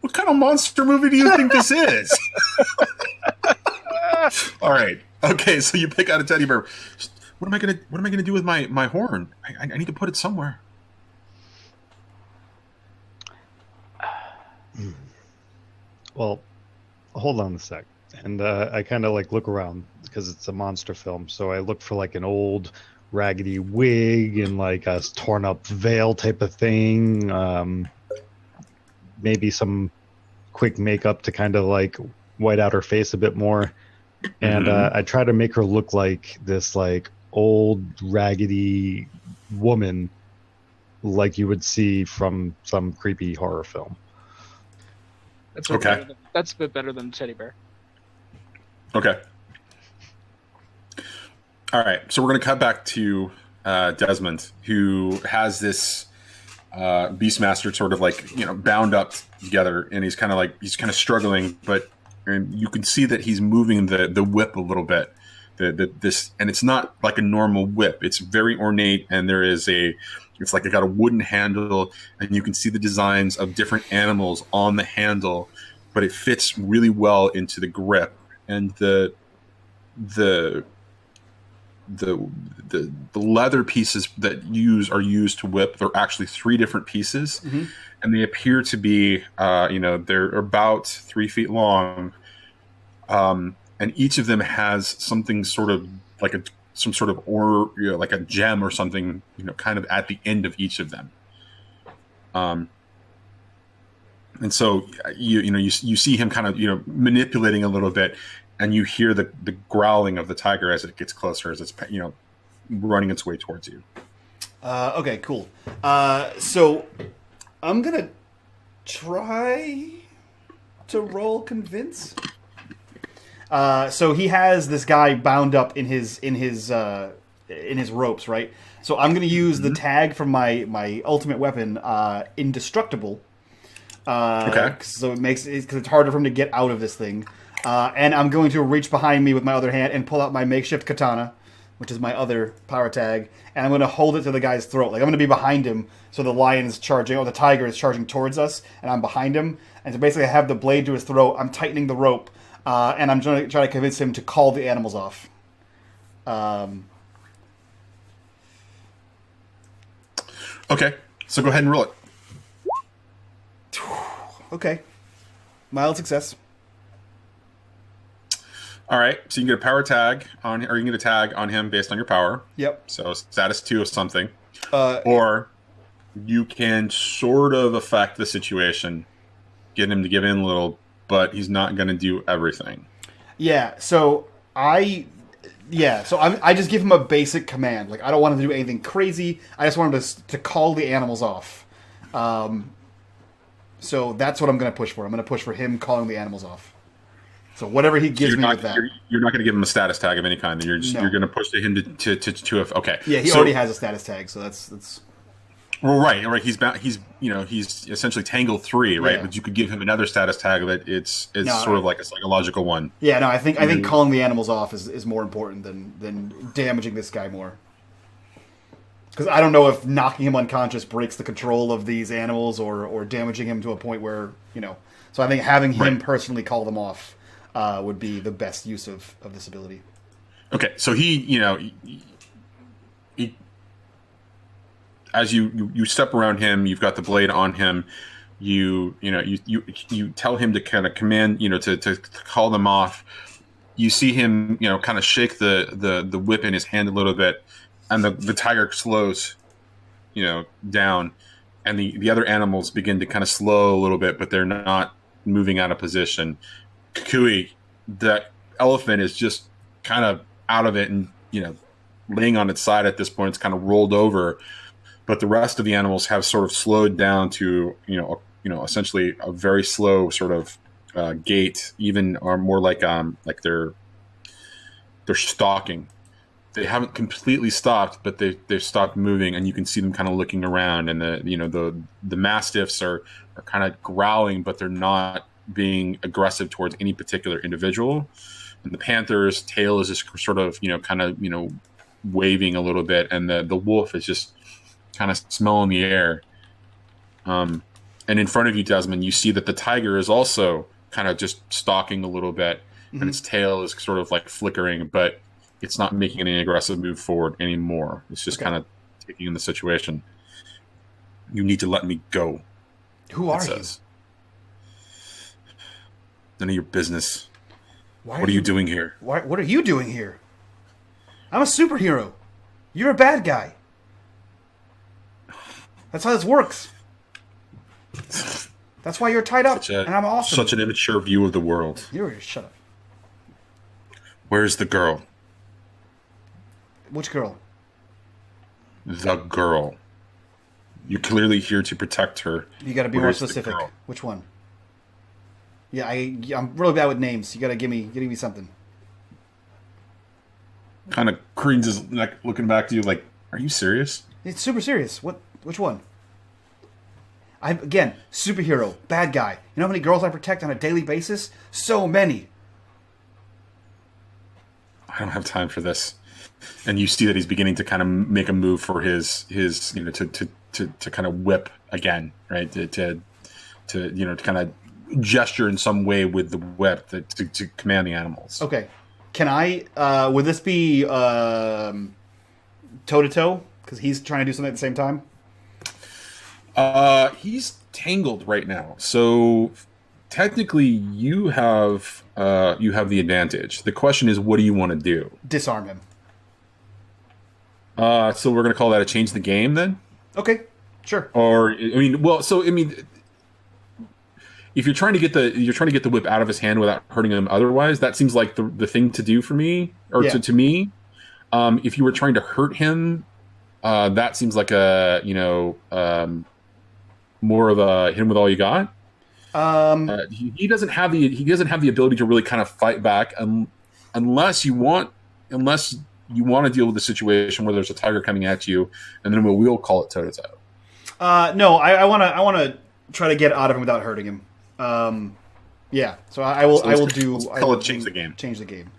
What kind of monster movie do you think this is? All right. Okay, so you pick out a teddy bear. What am I gonna do with my horn? I need to put it somewhere. Well, hold on a sec. And I kind of like look around because it's a monster film. So I look for like an old raggedy wig and like a torn up veil type of thing. Maybe some quick makeup to kind of like white out her face a bit more. And I try to make her look like this like old raggedy woman like you would see from some creepy horror film. That's okay. That's a bit better than teddy bear. Okay. All right. So we're going to cut back to Desmond, who has this Beastmaster sort of like, bound up together, and he's kind of struggling, but you can see that he's moving the whip a little bit. And it's not like a normal whip. It's very ornate, and it's like it got a wooden handle, and you can see the designs of different animals on the handle, but it fits really well into the grip. And the leather pieces that are used to whip, they're actually 3 different pieces, and they appear to be they're about 3 feet long, and and each of them has something sort of like some sort of like a gem or something, kind of at the end of each of them. And so you see him kind of manipulating a little bit, and you hear the growling of the tiger as it gets closer, as it's running its way towards you. Okay, cool. So I'm gonna try to roll convince. So he has this guy bound up in his ropes, right? So I'm gonna use the tag from my ultimate weapon, indestructible. Okay. So because it's harder for him to get out of this thing. And I'm going to reach behind me with my other hand and pull out my makeshift katana, which is my other power tag, and I'm going to hold it to the guy's throat. Like, I'm going to be behind him, so the lion is charging, or the tiger is charging towards us, and I'm behind him. And so basically I have the blade to his throat, I'm tightening the rope, and I'm trying to convince him to call the animals off. Okay, so go ahead and roll it. Okay. Mild success. All right, so you can get a power tag on, or you can get a tag on him based on your power. Yep. So status 2 of something. Or you can sort of affect the situation, get him to give in a little, but he's not going to do everything. Yeah, so I just give him a basic command. Like, I don't want him to do anything crazy. I just want him to call the animals off. So that's what I'm going to push for. I'm going to push for him calling the animals off. So whatever he gives me with that. You're not going to give him a status tag of any kind. You're going to push to him to okay. Yeah, he already has a status tag, so that's. Well, right. He's essentially Tangle 3, right? Yeah. But you could give him another status tag that it's sort of like a psychological one. Yeah, no, I think calling the animals off is more important than damaging this guy more. Because I don't know if knocking him unconscious breaks the control of these animals or damaging him to a point where, So I think having him personally call them off would be the best use of this ability. Okay, so he as you step around him, you've got the blade on him. You tell him to kind of command, to call them off. You see him, kind of shake the whip in his hand a little bit, and the tiger slows, down, and the other animals begin to kind of slow a little bit, but they're not moving out of position. Kukui, the elephant, is just kind of out of it and laying on its side at this point. It's kind of rolled over, but the rest of the animals have sort of slowed down to essentially a very slow sort of gait, even, or more like they're stalking. They haven't completely stopped, but they've stopped moving, and you can see them kind of looking around. And the mastiffs are kind of growling, but they're not being aggressive towards any particular individual. And the panther's tail is just sort of waving a little bit, and the wolf is just kind of smelling the air. And in front of you, Desmond, you see that the tiger is also kind of just stalking a little bit, and its tail is sort of like flickering, but it's not making any aggressive move forward anymore. It's just kind of taking in the situation. You need to let me go. Who are you? None of your business. What are you doing here? What are you doing here? I'm a superhero. You're a bad guy. That's how this works. That's why you're tied up, and I'm awesome. Such an immature view of the world. Shut up. Where's the girl? Which girl? The girl. You're clearly here to protect her. You got to be more specific. Which one? Yeah, I'm really bad with names. You got to give me something. Kind of cranes his neck, looking back to you like, "Are you serious?" It's super serious. Which one? Again, superhero, bad guy. You know how many girls I protect on a daily basis? So many. I don't have time for this. And you see that he's beginning to kind of make a move for his to kind of whip again, right? To kind of gesture in some way with the whip to command the animals. Okay. Can I? Would this be toe to toe? Because he's trying to do something at the same time. He's tangled right now, so technically you have the advantage. The question is, what do you want to do? Disarm him. So we're going to call that a change the game then? Okay, sure. Or if you're trying to get the whip out of his hand without hurting him otherwise, that seems like the thing to do for me, or to me. If you were trying to hurt him, that seems like a more of a hit him with all you got. He doesn't have the ability to really kind of fight back unless you want to deal with the situation where there's a tiger coming at you, and then we'll call it toe to toe. No, I want to try to get out of him without hurting him. Yeah, so I will change the game. Change the game.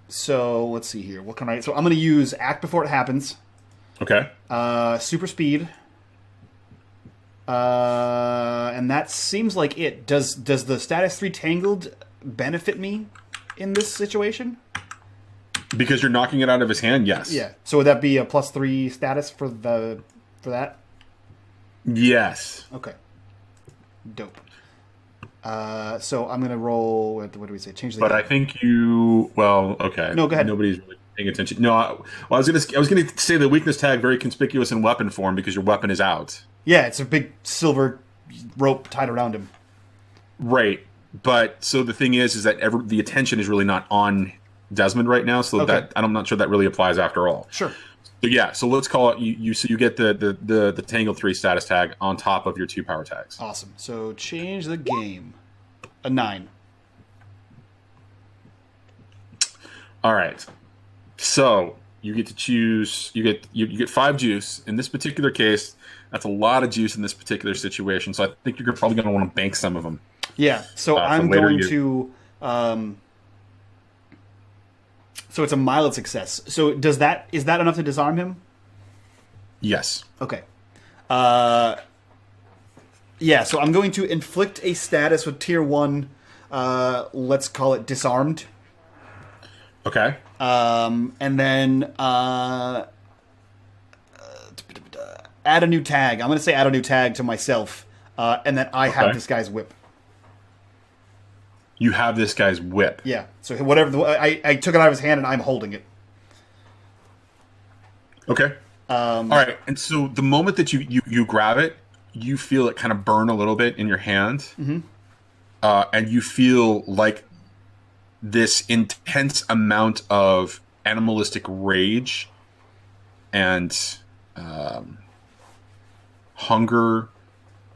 So let's see here. What can I? So I'm going to use act before it happens. Okay. Super speed. And that seems like it. Does the status 3 tangled benefit me in this situation? Because you're knocking it out of his hand, yes. Yeah. So would that be a +3 status for that? Yes. Okay. Dope. So I'm gonna roll. What do we say? Change the. But game. I think you. Well, okay. No, go ahead. Nobody's really paying attention. No, I was gonna say the weakness tag very conspicuous in weapon form because your weapon is out. Yeah, it's a big silver rope tied around him. Right, but so the thing is that the attention is really not on Desmond right now. So that I'm not sure that really applies after all. Sure. So yeah, so let's call it you. So you get the Tangle 3 status tag on top of your 2 power tags. Awesome. So change the game. A 9. All right. So you get to choose. You get 5 juice in this particular case. That's a lot of juice in this particular situation. So I think you're probably going to want to bank some of them. Yeah. So I'm going to. So it's a mild success. So is that enough to disarm him? Yes. Okay. Yeah, so I'm going to inflict a status with tier 1, let's call it disarmed. Okay. And then add a new tag. I'm going to say add a new tag to myself, and then I have this guy's whip. You have this guy's whip. Yeah, so whatever, I took it out of his hand and I'm holding it. Okay. All right, and so the moment that you grab it, you feel it kind of burn a little bit in your hand, mm-hmm. And you feel like this intense amount of animalistic rage and hunger,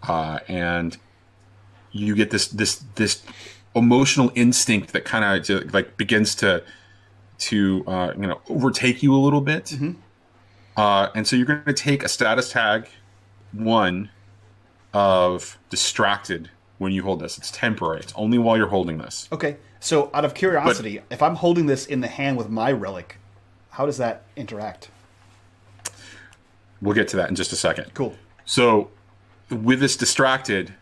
and you get this emotional instinct that kind of like begins to overtake you a little bit. Mm-hmm. And so you're going to take a status tag 1 of distracted when you hold this. It's temporary. It's only while you're holding this. Okay. So out of curiosity, if I'm holding this in the hand with my relic, how does that interact? We'll get to that in just a second. Cool. So with this distracted,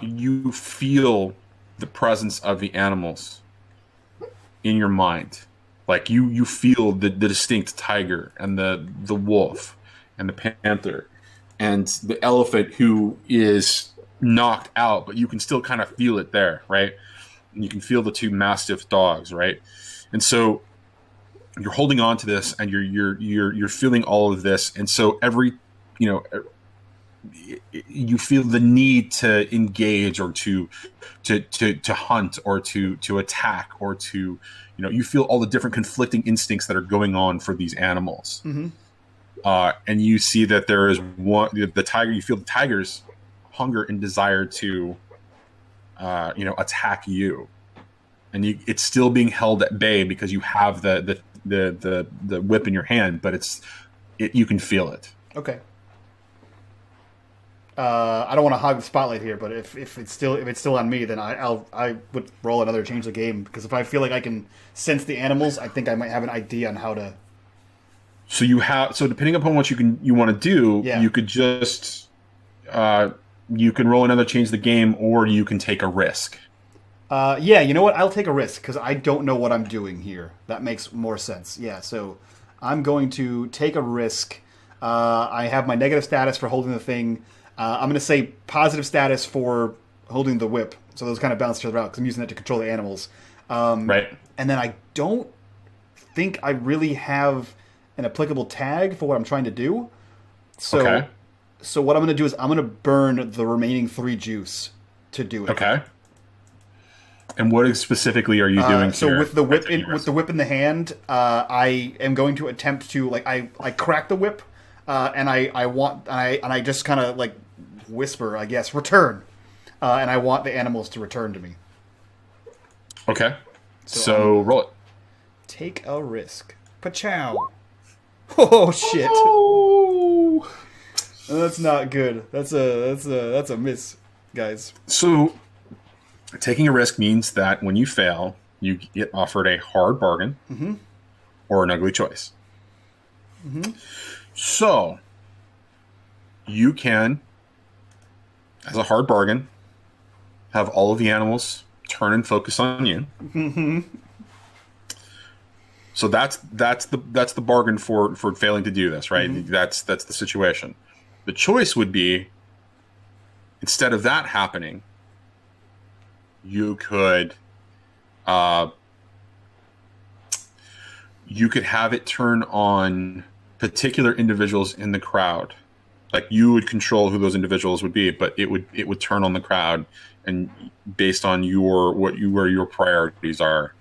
you feel the presence of the animals in your mind. Like you feel the distinct tiger and the wolf and the panther and the elephant who is knocked out, but you can still kind of feel it there, right? And you can feel the 2 mastiff dogs, right? And so you're holding on to this, and you're feeling all of this, and so you feel the need to engage or to hunt or to attack or to you feel all the different conflicting instincts that are going on for these animals. Mm-hmm. And you see that there is the tiger. You feel the tiger's hunger and desire to attack you, and it's still being held at bay because you have the whip in your hand, but you can feel it. Okay. I don't want to hog the spotlight here, but if it's still on me, then I would roll another change the game, because if I feel like I can sense the animals, I think I might have an idea on how to. So depending upon what you want to do, you could just you can roll another change the game, or you can take a risk. Yeah, you know what? I'll take a risk because I don't know what I'm doing here. That makes more sense. Yeah, so I'm going to take a risk. I have my negative status for holding the thing. I'm going to say positive status for holding the whip, so those kind of bounce each other out because I'm using it to control the animals. Right. And then I don't think I really have an applicable tag for what I'm trying to do. So, so what I'm going to do is I'm going to burn the remaining 3 juice to do it. Okay. And what specifically are you doing? So with the whip in the hand, I am going to attempt to I crack the whip, and I just kind of whisper, I guess, return, and I want the animals to return to me. Okay. So roll it. Take a risk. Pachow. Oh shit. Oh. That's not good. That's a miss, guys. So taking a risk means that when you fail, you get offered a hard bargain or an ugly choice. So you can, as a hard bargain, have all of the animals turn and focus on you. So that's the bargain for failing to do this, right? That's the situation. The choice would be, instead of that happening, you could have it turn on particular individuals in the crowd. Like, you would control who those individuals would be, but it would turn on the crowd, and based on where your priorities are.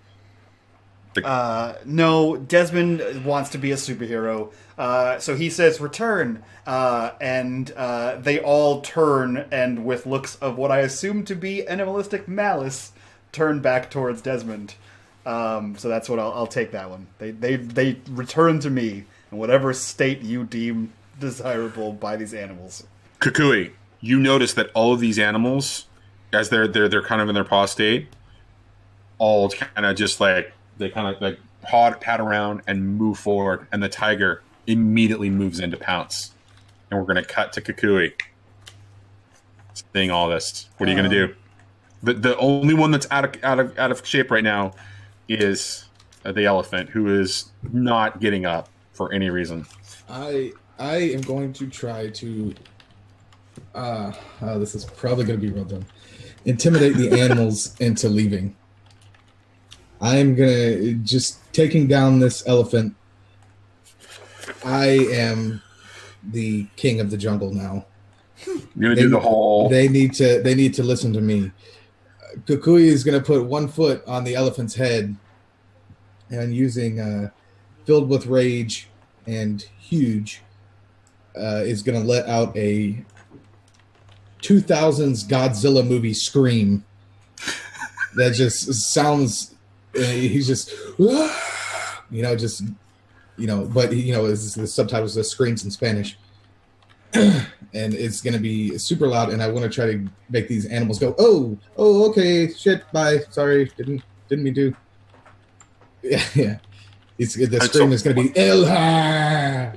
No, Desmond wants to be a superhero, so he says return, and they all turn, and with looks of what I assume to be animalistic malice, turn back towards Desmond. So that's what I'll take that one. They return to me in whatever state you deem desirable by these animals. Kukui, you notice that all of these animals, as they're kind of in their paw state, all kind of just they kind of pat around and move forward, and the tiger immediately moves in to pounce. And we're going to cut to Kukui seeing all this. What are you going to do? The only one that's out of shape right now is the elephant, who is not getting up for any reason. I am going to try to. This is probably going to be real dumb. Intimidate the animals into leaving. I'm gonna just taking down this elephant. I am the king of the jungle now. You're gonna do the whole. They need to listen to me. Kukui is gonna put one foot on the elephant's head, and using filled with rage and huge, is gonna let out a 2000s Godzilla movie scream that just sounds. He's just, but the subtitles, the screams in Spanish, and it's gonna be super loud. And I want to try to make these animals go, oh, okay, shit, bye, sorry, didn't mean to. Yeah. The scream is gonna be Elha.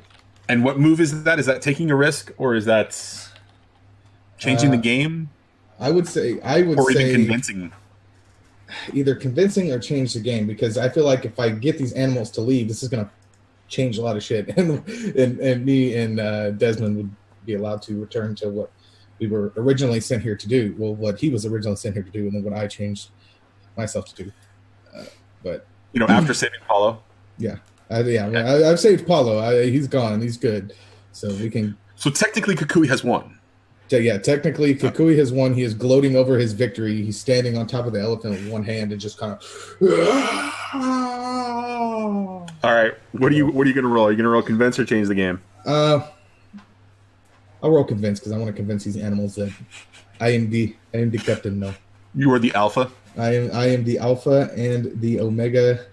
And what move is that? Is that taking a risk, or is that changing the game? I would say, or even convincing. Either convincing or change the game, because I feel like if I get these animals to leave, this is going to change a lot of shit, and me and Desmond would be allowed to return to what we were originally sent here to do. Well, what he was originally sent here to do, and then what I changed myself to do. But after saving Paulo. I've saved Paulo. He's gone. He's good. So we can. So technically, Kukui has won. Yeah, technically, Kukui has won. He is gloating over his victory. He's standing on top of the elephant with one hand and just kind of. All right, what are you going to roll? Are you going to roll convince or change the game? I'll roll convince, because I want to convince these animals that I am the captain. No, you are the alpha. I am the alpha and the omega.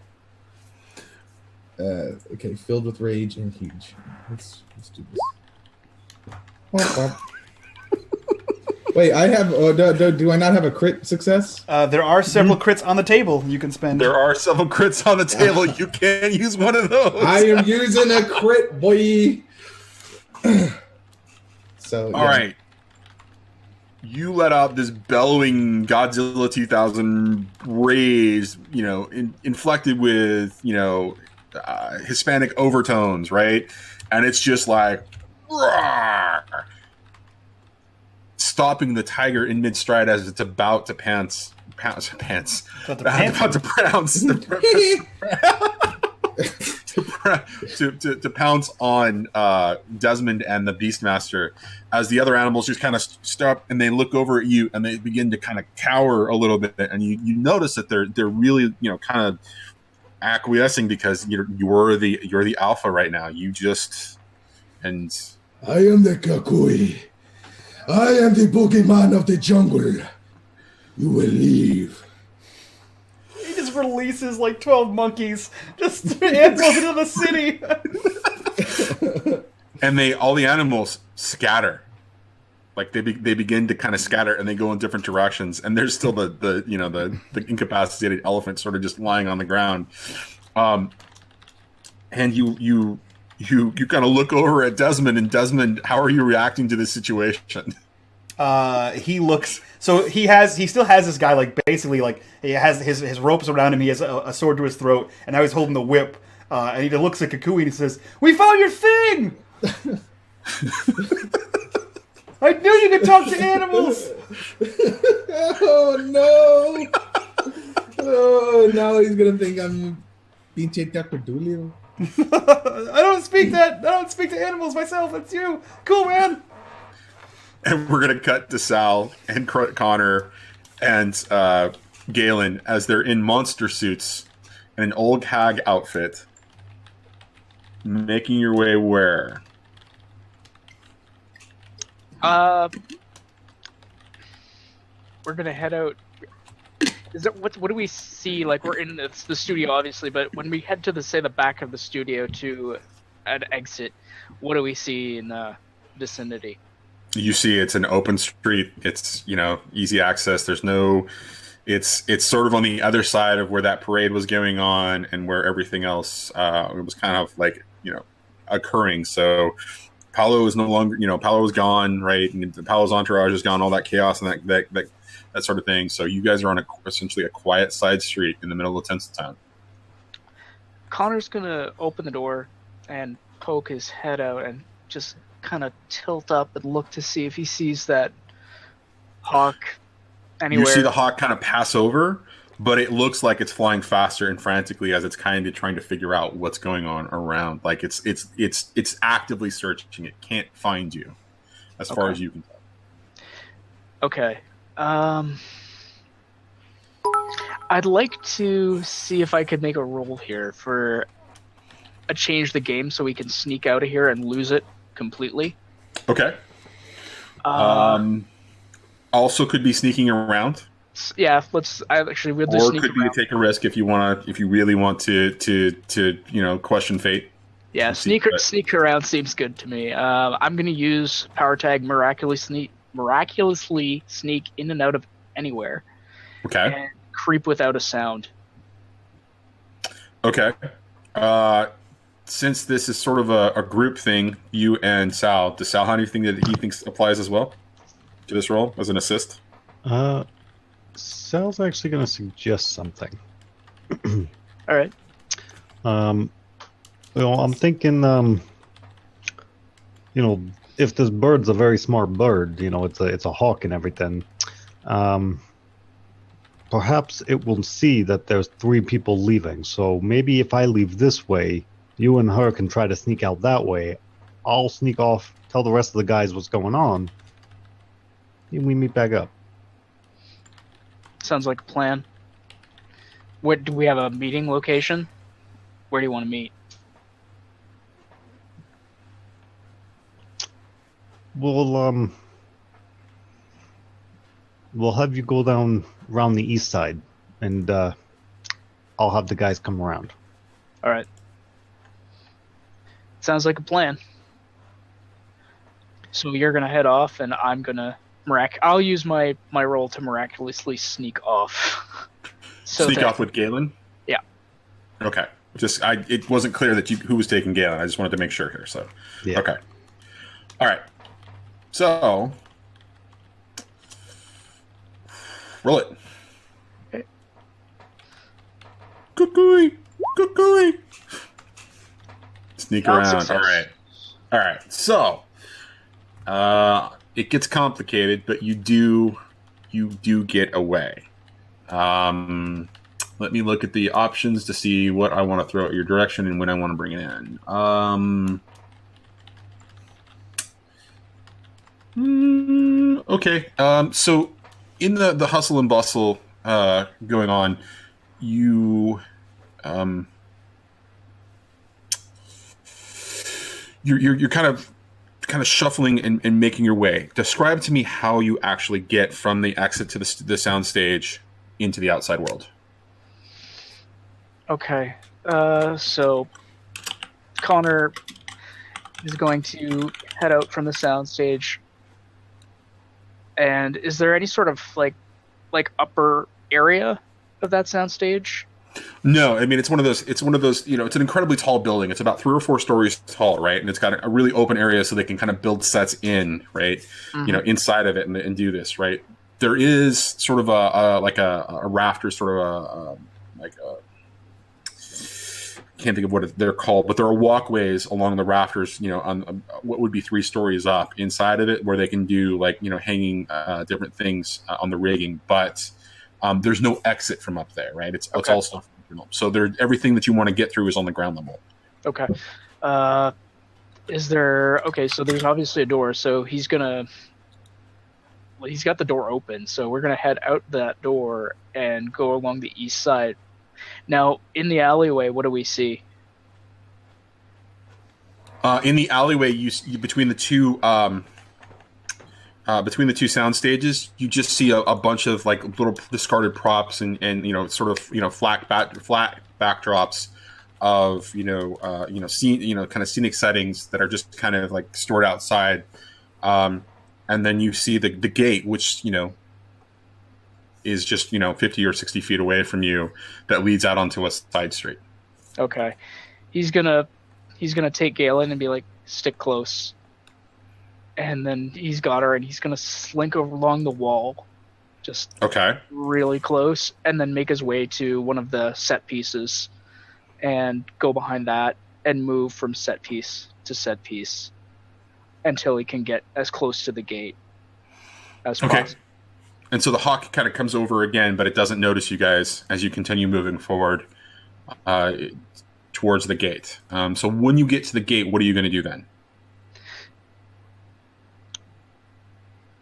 Okay, filled with rage and huge. Let's do this. Womp. Wait, I have. Do I not have a crit success? There are several crits on the table you can spend. There are several crits on the table. You can use one of those. I am using a crit, boy. So all right, you let out this bellowing Godzilla 2000 rays, inflected with Hispanic overtones, right? And it's just like. Roar! stopping the tiger in mid-stride as it's about to pounce. About to to pounce on Desmond and the Beastmaster, as the other animals just kind of stop and they look over at you and they begin to kind of cower a little bit, and you notice that they're really kind of acquiescing because you're the alpha right now. I am the Kakui. I am the Pokemon of the jungle. You will leave. He just releases like 12 monkeys, just animals into the city. And all the animals scatter. Like they begin to kind of scatter and they go in different directions. And there's still the incapacitated elephant sort of just lying on the ground. And you kind of look over at Desmond, and Desmond, how are you reacting to this situation? He looks. So he still has this guy like basically like he has his ropes around him. He has a sword to his throat, and now he's holding the whip. And he looks at Kakui and he says, "We found your thing! I knew you could talk to animals." Oh no! Oh, now he's gonna think I'm Pinche Dr. Doolittle. I don't speak to animals myself. That's you. Cool, man. And we're going to cut to Sal and Connor and Galen as they're in monster suits and an old hag outfit, making your way where? We're going to head out. What do we see? Like, we're in the studio, obviously, but when we head to the back of the studio to an exit, what do we see in the vicinity? You see it's an open street. It's, easy access. There's no... It's sort of on the other side of where that parade was going on and where everything else it was kind of like, occurring. So Paolo is no longer... Paolo was gone, right? And Paolo's entourage is gone, all that chaos and that sort of thing. So you guys are on essentially a quiet side street in the middle of Tinseltown. Connor's going to open the door and poke his head out and just kind of tilt up and look to see if he sees that hawk anywhere. You see the hawk kind of pass over, but it looks like it's flying faster and frantically as it's kind of trying to figure out what's going on around. Like it's actively searching. It can't find you, as far as you can tell. Okay. I'd like to see if I could make a roll here for a change the game so we can sneak out of here and lose it completely. Okay. Also could be sneaking around. Yeah, we'll just or could be to take a risk if you really want to question fate. Yeah, sneak around seems good to me. I'm gonna use power tag miraculously sneak in and out of anywhere. Okay. And creep without a sound. Okay. Since this is sort of a group thing, you and Sal, does Sal have anything that he thinks applies as well to this role as an assist? Sal's actually going to suggest something. All right. I'm thinking, if this bird's a very smart bird, it's a hawk and everything, perhaps it will see that there's 3 people leaving. So maybe if I leave this way, you and her can try to sneak out that way. I'll sneak off, tell the rest of the guys what's going on, and we meet back up. Sounds like a plan. Where do we have a meeting location? Where do you want to meet? We'll have you go down around the east side, and I'll have the guys come around. All right. Sounds like a plan. So you're gonna head off, and I'm gonna I'll use my roll to miraculously sneak off. Sneak off with Galen? Yeah. Okay. It wasn't clear that who was taking Galen. I just wanted to make sure here. So yeah. Okay. All right. So roll it. Okay. Cuckoo. Sneak around. Success. All right. So, it gets complicated, but you do get away. Let me look at the options to see what I want to throw at your direction and when I want to bring it in. Okay. So in the hustle and bustle going on, you're kind of shuffling and making your way. Describe to me how you actually get from the exit to the sound stage into the outside world. Okay. So Connor is going to head out from the soundstage. And is there any sort of like upper area of that soundstage? No, I mean it's one of those. It's an incredibly tall building. It's about 3 or 4 stories tall, right? And it's got a really open area so they can kind of build sets in, right? Mm-hmm. Inside of it and do this, right? There is sort of a rafter, sort of can't think of what they're called, but there are walkways along the rafters, on what would be 3 stories up inside of it, where they can do hanging different things on the rigging, but there's no exit from up there, right? It's all stuff. So everything that you want to get through is on the ground level. Okay. Is there? Okay, so there's obviously a door. So he's got the door open. So we're gonna head out that door and go along the east side. Now, in the alleyway, what do we see? In the alleyway, you between the two sound stages, you just see a bunch of little discarded props and flat backdrops of kind of scenic settings that are just kind of stored outside, and then you see the gate, which is just 50 or 60 feet away from you, that leads out onto a side street. Okay, he's gonna take Galen and be like, stick close. And then he's got her, and he's going to slink over along the wall, just really close, and then make his way to one of the set pieces and go behind that and move from set piece to set piece until he can get as close to the gate as possible. And so the hawk kind of comes over again, but it doesn't notice you guys as you continue moving forward towards the gate. So when you get to the gate, what are you going to do then?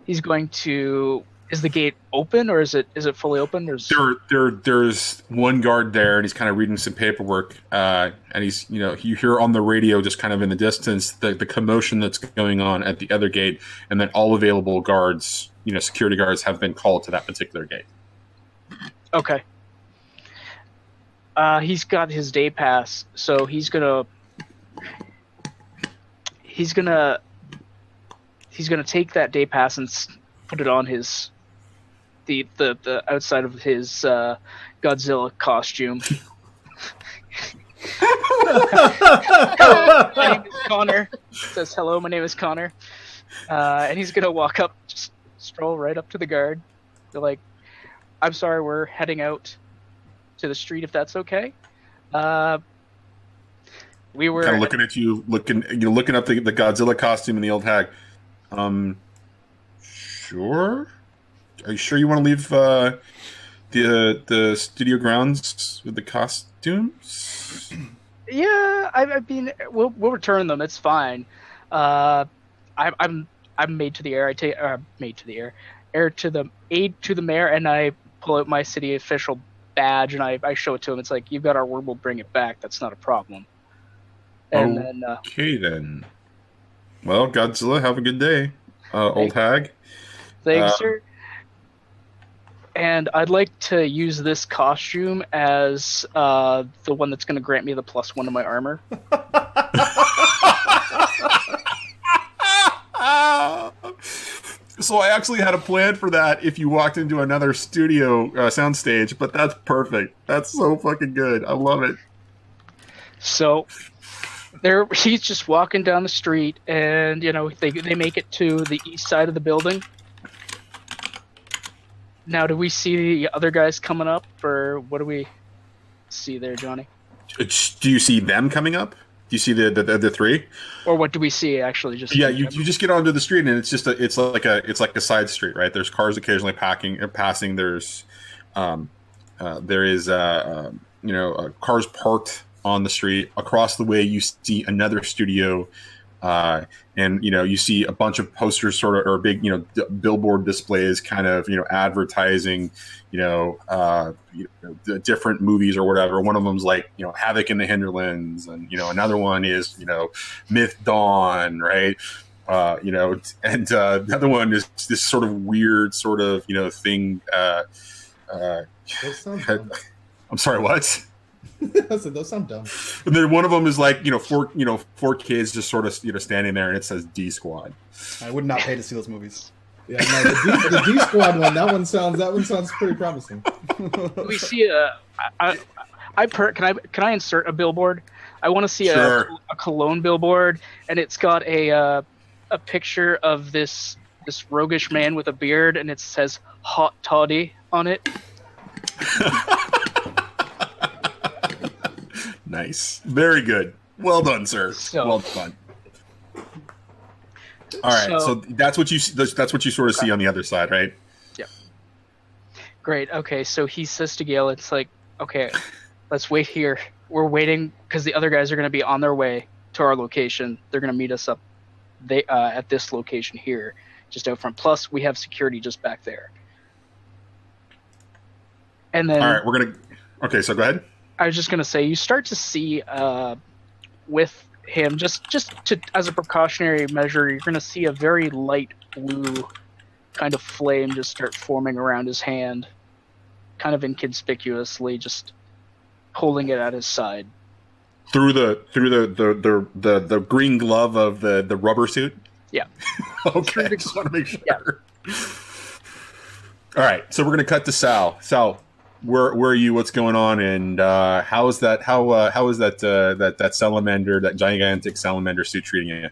He's going to. Is the gate open, or is it fully open? There's one guard there, and he's kind of reading some paperwork. And he's you hear on the radio just kind of in the distance the commotion that's going on at the other gate, and then all available guards, security guards, have been called to that particular gate. Okay. He's got his day pass, so he's gonna take that day pass and put it on the outside of his Godzilla costume. Hello, my name is Connor. Says hello, my name is Connor. And he's gonna walk up, just stroll right up to the guard. They're like, "I'm sorry, we're heading out to the street. If that's okay." We were kind of looking at you, looking up the Godzilla costume and the old hag. Sure. Are you sure you want to leave the studio grounds with the costumes? Yeah, I mean, we'll return them. It's fine. I'm made to the air. I take made to the air, aid to the mayor, and I pull out my city official badge and I show it to him. It's like, you've got our word. We'll bring it back. That's not a problem. And then. Well, Godzilla, have a good day, old hag. Thanks, sir. And I'd like to use this costume as the one that's going to grant me the +1 to my armor. So I actually had a plan for that if you walked into another studio soundstage, but that's perfect. That's so fucking good. I love it. So he's just walking down the street, and they make it to the east side of the building. Now, do we see the other guys coming up, or what do we see there, Johnny? Do you see them coming up? Do you see the three? Or what do we see actually? Just Yeah, you just get onto the street and it's like a side street, right? There's cars occasionally passing. There's cars parked on the street. Across the way, you see another studio, and you see a bunch of posters, sort of, or big billboard displays, kind of advertising, different movies or whatever. One of them's like Havoc in the Hinterlands, and another one is Myth Dawn, right? And the other one is this sort of weird sort of thing. I'm sorry, what? I said those sound dumb. And then one of them is like four kids just sort of standing there, and it says D Squad. I would not pay to see those movies. Yeah, no, the D Squad one. That one sounds pretty promising. We see can I insert a billboard? I want to see Sure. a Cologne billboard, and it's got a picture of this roguish man with a beard, and it says "Hot Toddy" on it. Nice, very good, well done, sir. Well done. All right, so that's what you sort of see on the other side, right? Yeah. Great. Okay, so he says to Gale, it's like, okay, let's wait here. We're waiting because the other guys are going to be on their way to our location. They're going to meet us up at this location here, just out front. Plus, we have security just back there. And then, all right, okay, so go ahead. I was just going to say, you start to see with him, just as a precautionary measure, you're going to see a very light blue kind of flame just start forming around his hand, kind of inconspicuously, just holding it at his side. Through the green glove of the rubber suit? Yeah. Okay, I just want to make sure. Yeah. All right, so we're going to cut to Sal. Sal, where are you? What's going on? And how is that salamander, that gigantic salamander suit treating you?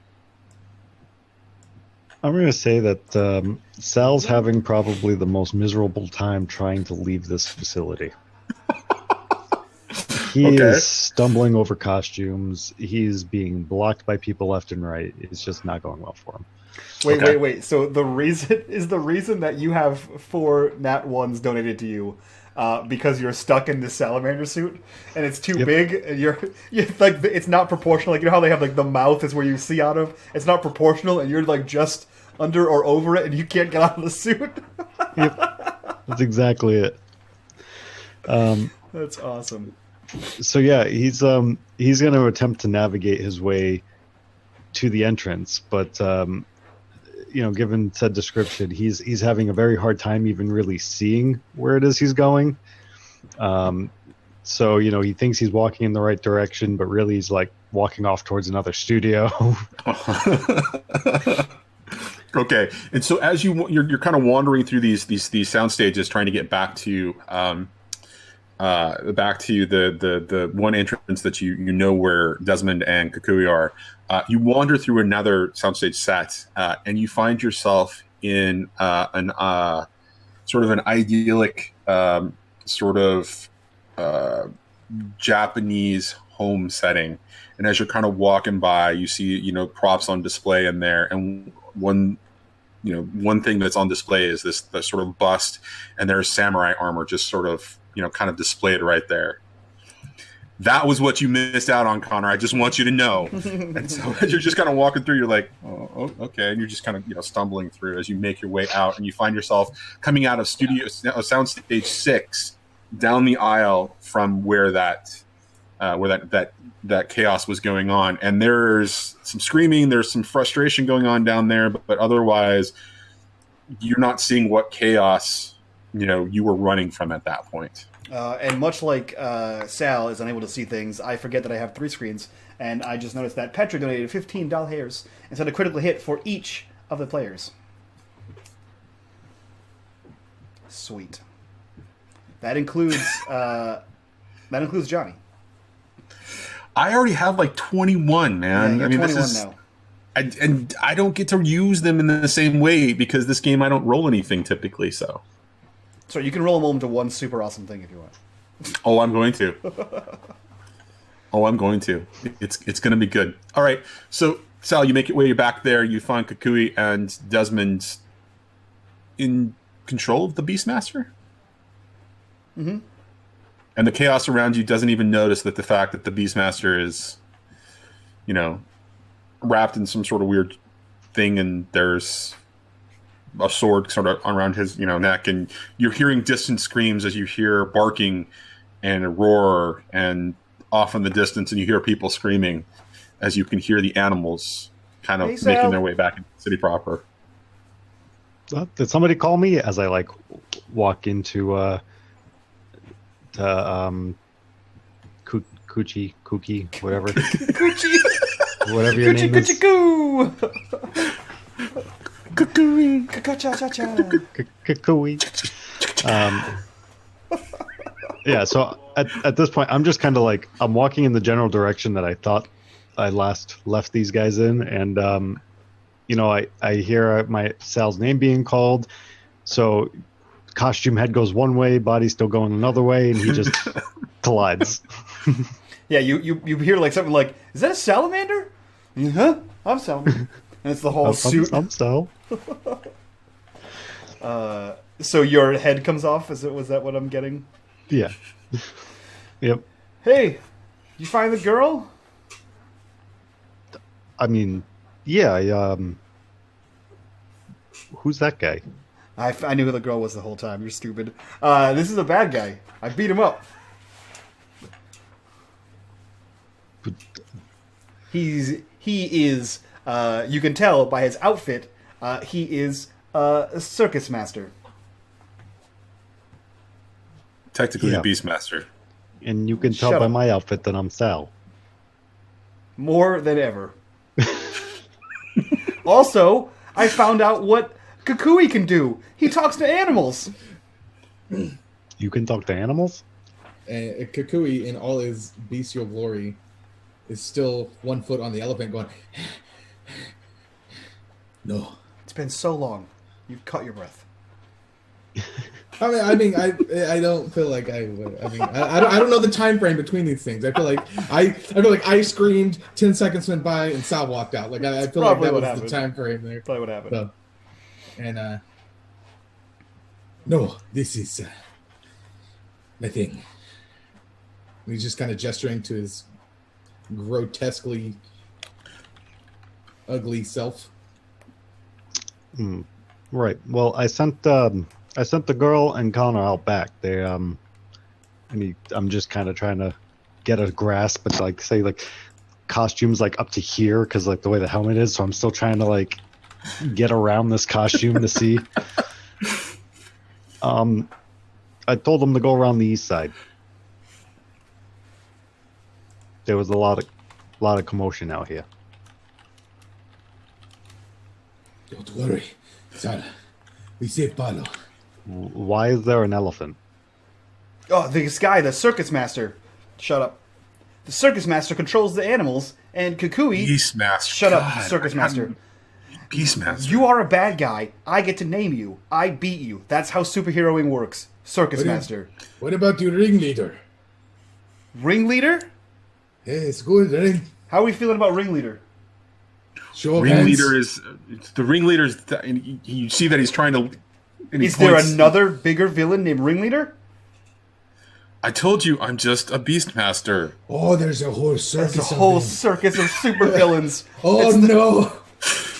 I'm going to say that Sal's having probably the most miserable time trying to leave this facility. He is stumbling over costumes. He's being blocked by people left and right. It's just not going well for him. Wait. So the reason that you have 4 Nat 1s donated to you because you're stuck in this salamander suit and it's too big and you're like, it's not proportional. Like, how they have like the mouth is where you see out of. It's not proportional and you're like just under or over it and you can't get out of the suit. Yep, that's exactly it. That's awesome. So yeah, he's going to attempt to navigate his way to the entrance, but given said description, he's having a very hard time even really seeing where it is he's going. So he thinks he's walking in the right direction, but really he's like walking off towards another studio. Okay, and so as you're kind of wandering through these sound stages, trying to get back to the one entrance that you know where Desmond and Kukui are. You wander through another soundstage set, and you find yourself in an sort of an idyllic Japanese home setting. And as you're kind of walking by, you see props on display in there, and one thing that's on display is this sort of bust, and there's samurai armor just sort of kind of displayed right there. That was what you missed out on, Connor. I just want you to know. And so as you're just kind of walking through, you're like, oh, okay. And you're just kind of, stumbling through as you make your way out, and you find yourself coming out of soundstage 6 down the aisle from where that chaos was going on. And there's some screaming, there's some frustration going on down there, but otherwise you're not seeing what chaos, you were running from at that point. And much like Sal is unable to see things, I forget that I have 3 screens, and I just noticed that Petra donated 15 doll hairs and sent a critical hit for each of the players. Sweet. That includes Johnny. I already have like 21, man. Yeah, I mean, 21 this is now. and I don't get to use them in the same way because this game I don't roll anything typically. So you can roll them to one super awesome thing if you want. Oh, I'm going to. Oh, I'm going to. It's going to be good. All right. So, Sal, you make your way back there. You find Kukui and Desmond in control of the Beastmaster. Mm-hmm. And the chaos around you doesn't even notice that the fact that the Beastmaster is, wrapped in some sort of weird thing, and there's a sword sort of around his, neck, and you're hearing distant screams as you hear barking and a roar, and off in the distance, and you hear people screaming as you can hear the animals kind of making their way back into the city proper. Did somebody call me as I walk into Cookie, whatever. Coochie. Whatever your name is. Coo. Kukui. Cha-cha-cha-cha. Kukui. Yeah, so at this point, I'm just kind of I'm walking in the general direction that I thought I last left these guys in, and I hear my Sal's name being called, so costume head goes one way, body's still going another way, and he just collides. Yeah, you hear something like, "Is that a salamander?" Huh? I'm salamander. And it's the whole suit. I'm Sal. So your head comes off. Was that what I'm getting? Yeah. Yep. Hey, you find the girl? I mean, yeah. Who's that guy? I knew who the girl was the whole time. You're stupid. This is a bad guy. I beat him up. He is. You can tell by his outfit. He is a circus master. Technically Yeah. a Beastmaster. And you can tell Shut by up. my outfit that I'm Sal. More than ever. Also, I found out what Kukui can do. He talks to animals. You can talk to animals? And Kukui, in all his bestial glory, is still 1 foot on the elephant going, no. It's been so long. You've caught your breath. I don't feel like I would. I don't know the time frame between these things. I feel like I screamed, 10 seconds went by, and Sal walked out. I feel like Probably that what was happened. the time frame there. Probably what happened. So, and no, this is my thing. And he's just kind of gesturing to his grotesquely ugly self. Right. Well, I sent the girl and Connor out back. They I'm just kind of trying to get a grasp, but say costumes up to here because the way the helmet is. So I'm still trying to get around this costume to see. I told them to go around the east side. There was a lot of commotion out here. Don't worry, Sal. We saved Palo. Why is there an elephant? Oh, this guy, the circus master. Shut up. The circus master controls the animals, and Kukui... Beastmaster. Shut up, God, circus master. Beastmaster. You are a bad guy. I get to name you. I beat you. That's how superheroing works. Circus master. What about your ringleader? Ringleader? Yes, good ring. How are we feeling about ringleader? Show of Ringleader hands. is the ringleader. You see that he's trying to. And he Is there points. another bigger villain named Ringleader? I told you, I'm just a Beastmaster. Oh, there's a whole circus. There's a of whole them. circus of supervillains. Oh no!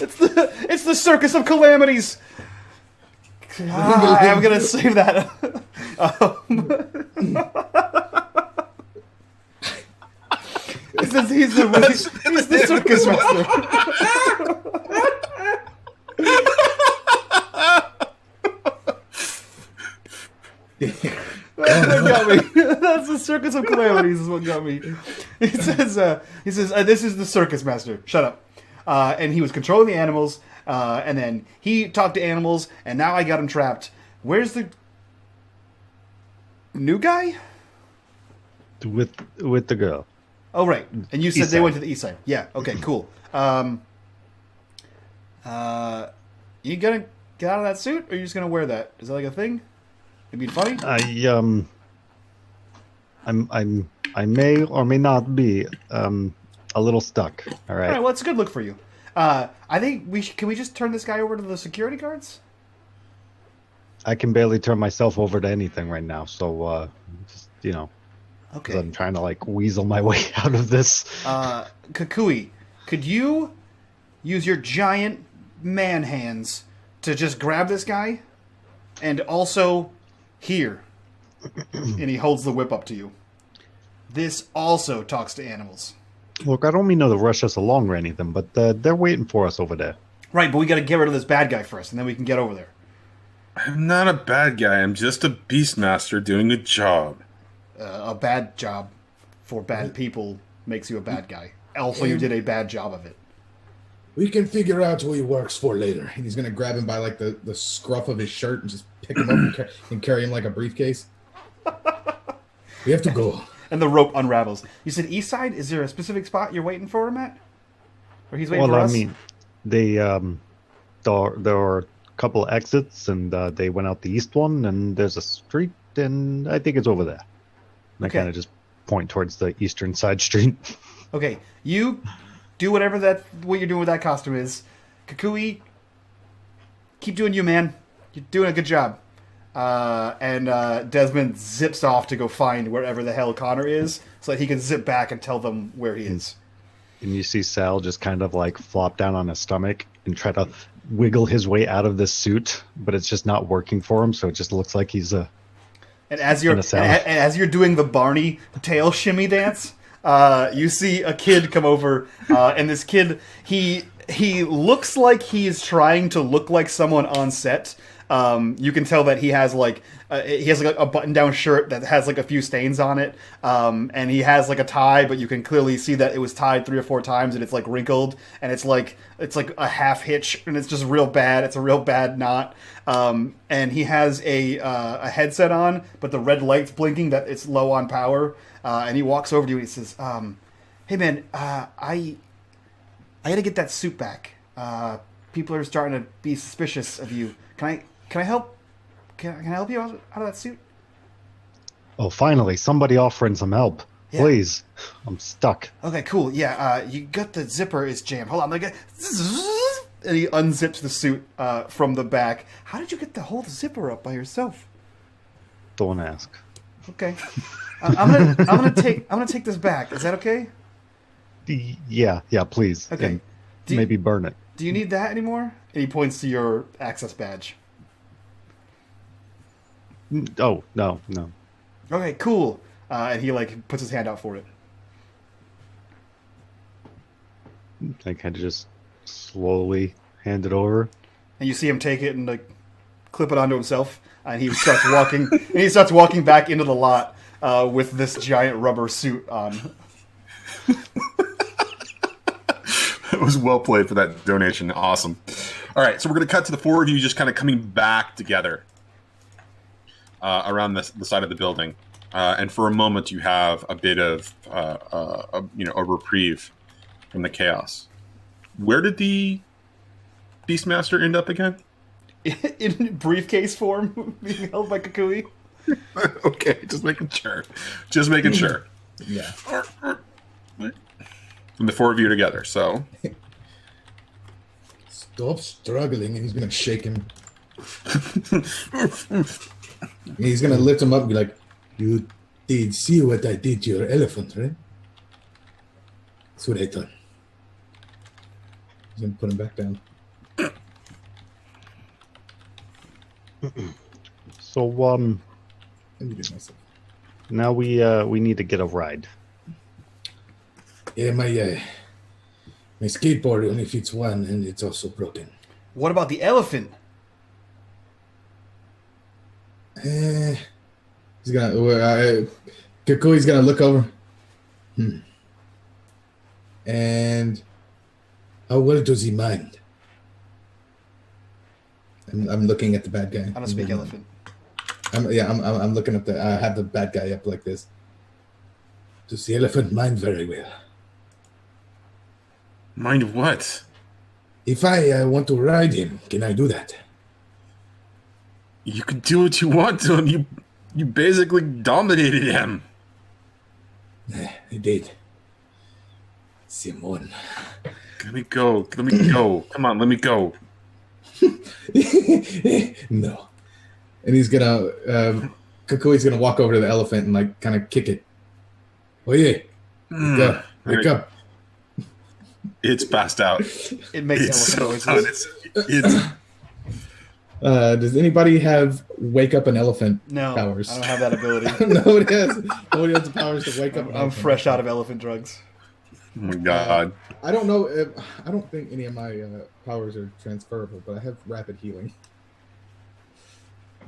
It's the circus of calamities. I'm gonna save that. He's the circus master. That's what got me. That's the circus of calamities. Is what got me. He says, "This is the circus master." Shut up. And he was controlling the animals, and then he talked to animals, and now I got him trapped. Where's the new guy? With the girl. Oh, right. And you said East they side. went to the east side. Yeah. Okay. Cool. You gonna get out of that suit, or are you just gonna wear that? Is that a thing? It'd be funny. I'm I may or may not be a little stuck. All right. All right, well, it's a good look for you. I think can we just turn this guy over to the security guards? I can barely turn myself over to anything right now, so just, you know, 'cause Okay. I'm trying to like weasel my way out of this. Kukui, could you use your giant man hands to just grab this guy? And also, here. And he holds the whip up to you. This also talks to animals. Look, I don't mean to rush us along or anything, but they're waiting for us over there. Right, but we gotta get rid of this bad guy first, and then we can get over there. I'm not a bad guy. I'm just a beastmaster doing a job. A bad job for bad people makes you a bad guy. Also, you did a bad job of it. We can figure out who he works for later. And he's gonna grab him by like the scruff of his shirt and just pick him up and carry him like a briefcase. We have to go. And the rope unravels. You said east side? Is there a specific spot you're waiting for him at? Or he's waiting for us? I mean, they there are a couple exits, and they went out the east one, and there's a street, and I think it's over there. And Okay. I kind of just point towards the eastern side street. Okay, you do what you're doing with that costume is. Kukui, keep doing you, man. You're doing a good job. And Desmond zips off to go find wherever the hell Connor is, so that he can zip back and tell them where he is. And you see Sal just kind of like flop down on his stomach and try to wiggle his way out of this suit, but it's just not working for him, so it just looks like he's And as you're doing the Barney tail shimmy dance, you see a kid come over, and this kid he looks like he is trying to look like someone on set. You can tell that he has like a button-down shirt that has like a few stains on it, and he has like a tie, but you can clearly see that it was tied 3 or 4 times, and it's like wrinkled, and it's like a half hitch, and it's just real bad. It's a real bad knot, and he has a headset on, but the red light's blinking that it's low on power, and he walks over to you and he says, "Hey man, I gotta get that suit back. People are starting to be suspicious of you. Can I help? Can I help you out of that suit?" Oh, finally, somebody offering some help. Yeah. Please. I'm stuck. Okay, cool. Yeah, you got the zipper is jammed. Hold on, I'm gonna get... And he unzips the suit from the back. How did you get the whole zipper up by yourself? Don't ask. Okay, I'm gonna take this back. Is that okay? Yeah, please. Okay. And maybe burn it. Do you need that anymore? And he points to your access badge. Oh, no. Okay, cool. And he like puts his hand out for it. I kind of just slowly hand it over. And you see him take it and like clip it onto himself, and he starts walking. And he starts walking back into the lot with this giant rubber suit on. It was well played for that donation. Awesome. All right, so we're going to cut to the 4 of you just kind of coming back together around the side of the building. And for a moment, you have a bit of a reprieve from the chaos. Where did the Beastmaster end up again? In briefcase form, being held by Kukui. Okay, just making sure. Yeah. And the 4 of you are together, so... Stop struggling, and he's gonna shake him. He's gonna lift him up and be like, "You did see what I did to your elephant, right? That's what I done." He's gonna put him back down. So, Let me do myself. now we need to get a ride. Yeah, my skateboard only fits one, and it's also broken. What about the elephant? He's gonna. Kukui's gonna look over. And how well does he mind? I'm looking at the bad guy. I don't speak elephant. I'm looking at I have the bad guy up like this. Does the elephant mind very well? Mind what? If I want to ride him, can I do that? You can do what you want to him. You basically dominated him. He did. Simon. Let me go. Let me go. Come on, let me go. No. And he's gonna Kukui's gonna walk over to the elephant and like kind of kick it. Oh yeah. Wake up. It's passed out. It makes It's elephant so noises. it's Does anybody have wake up an elephant No, powers? I don't have that ability. Nobody has the powers to wake up an I'm elephant. fresh out of elephant drugs. oh my god. I don't know if I don't think any of my powers are transferable, but I have rapid healing.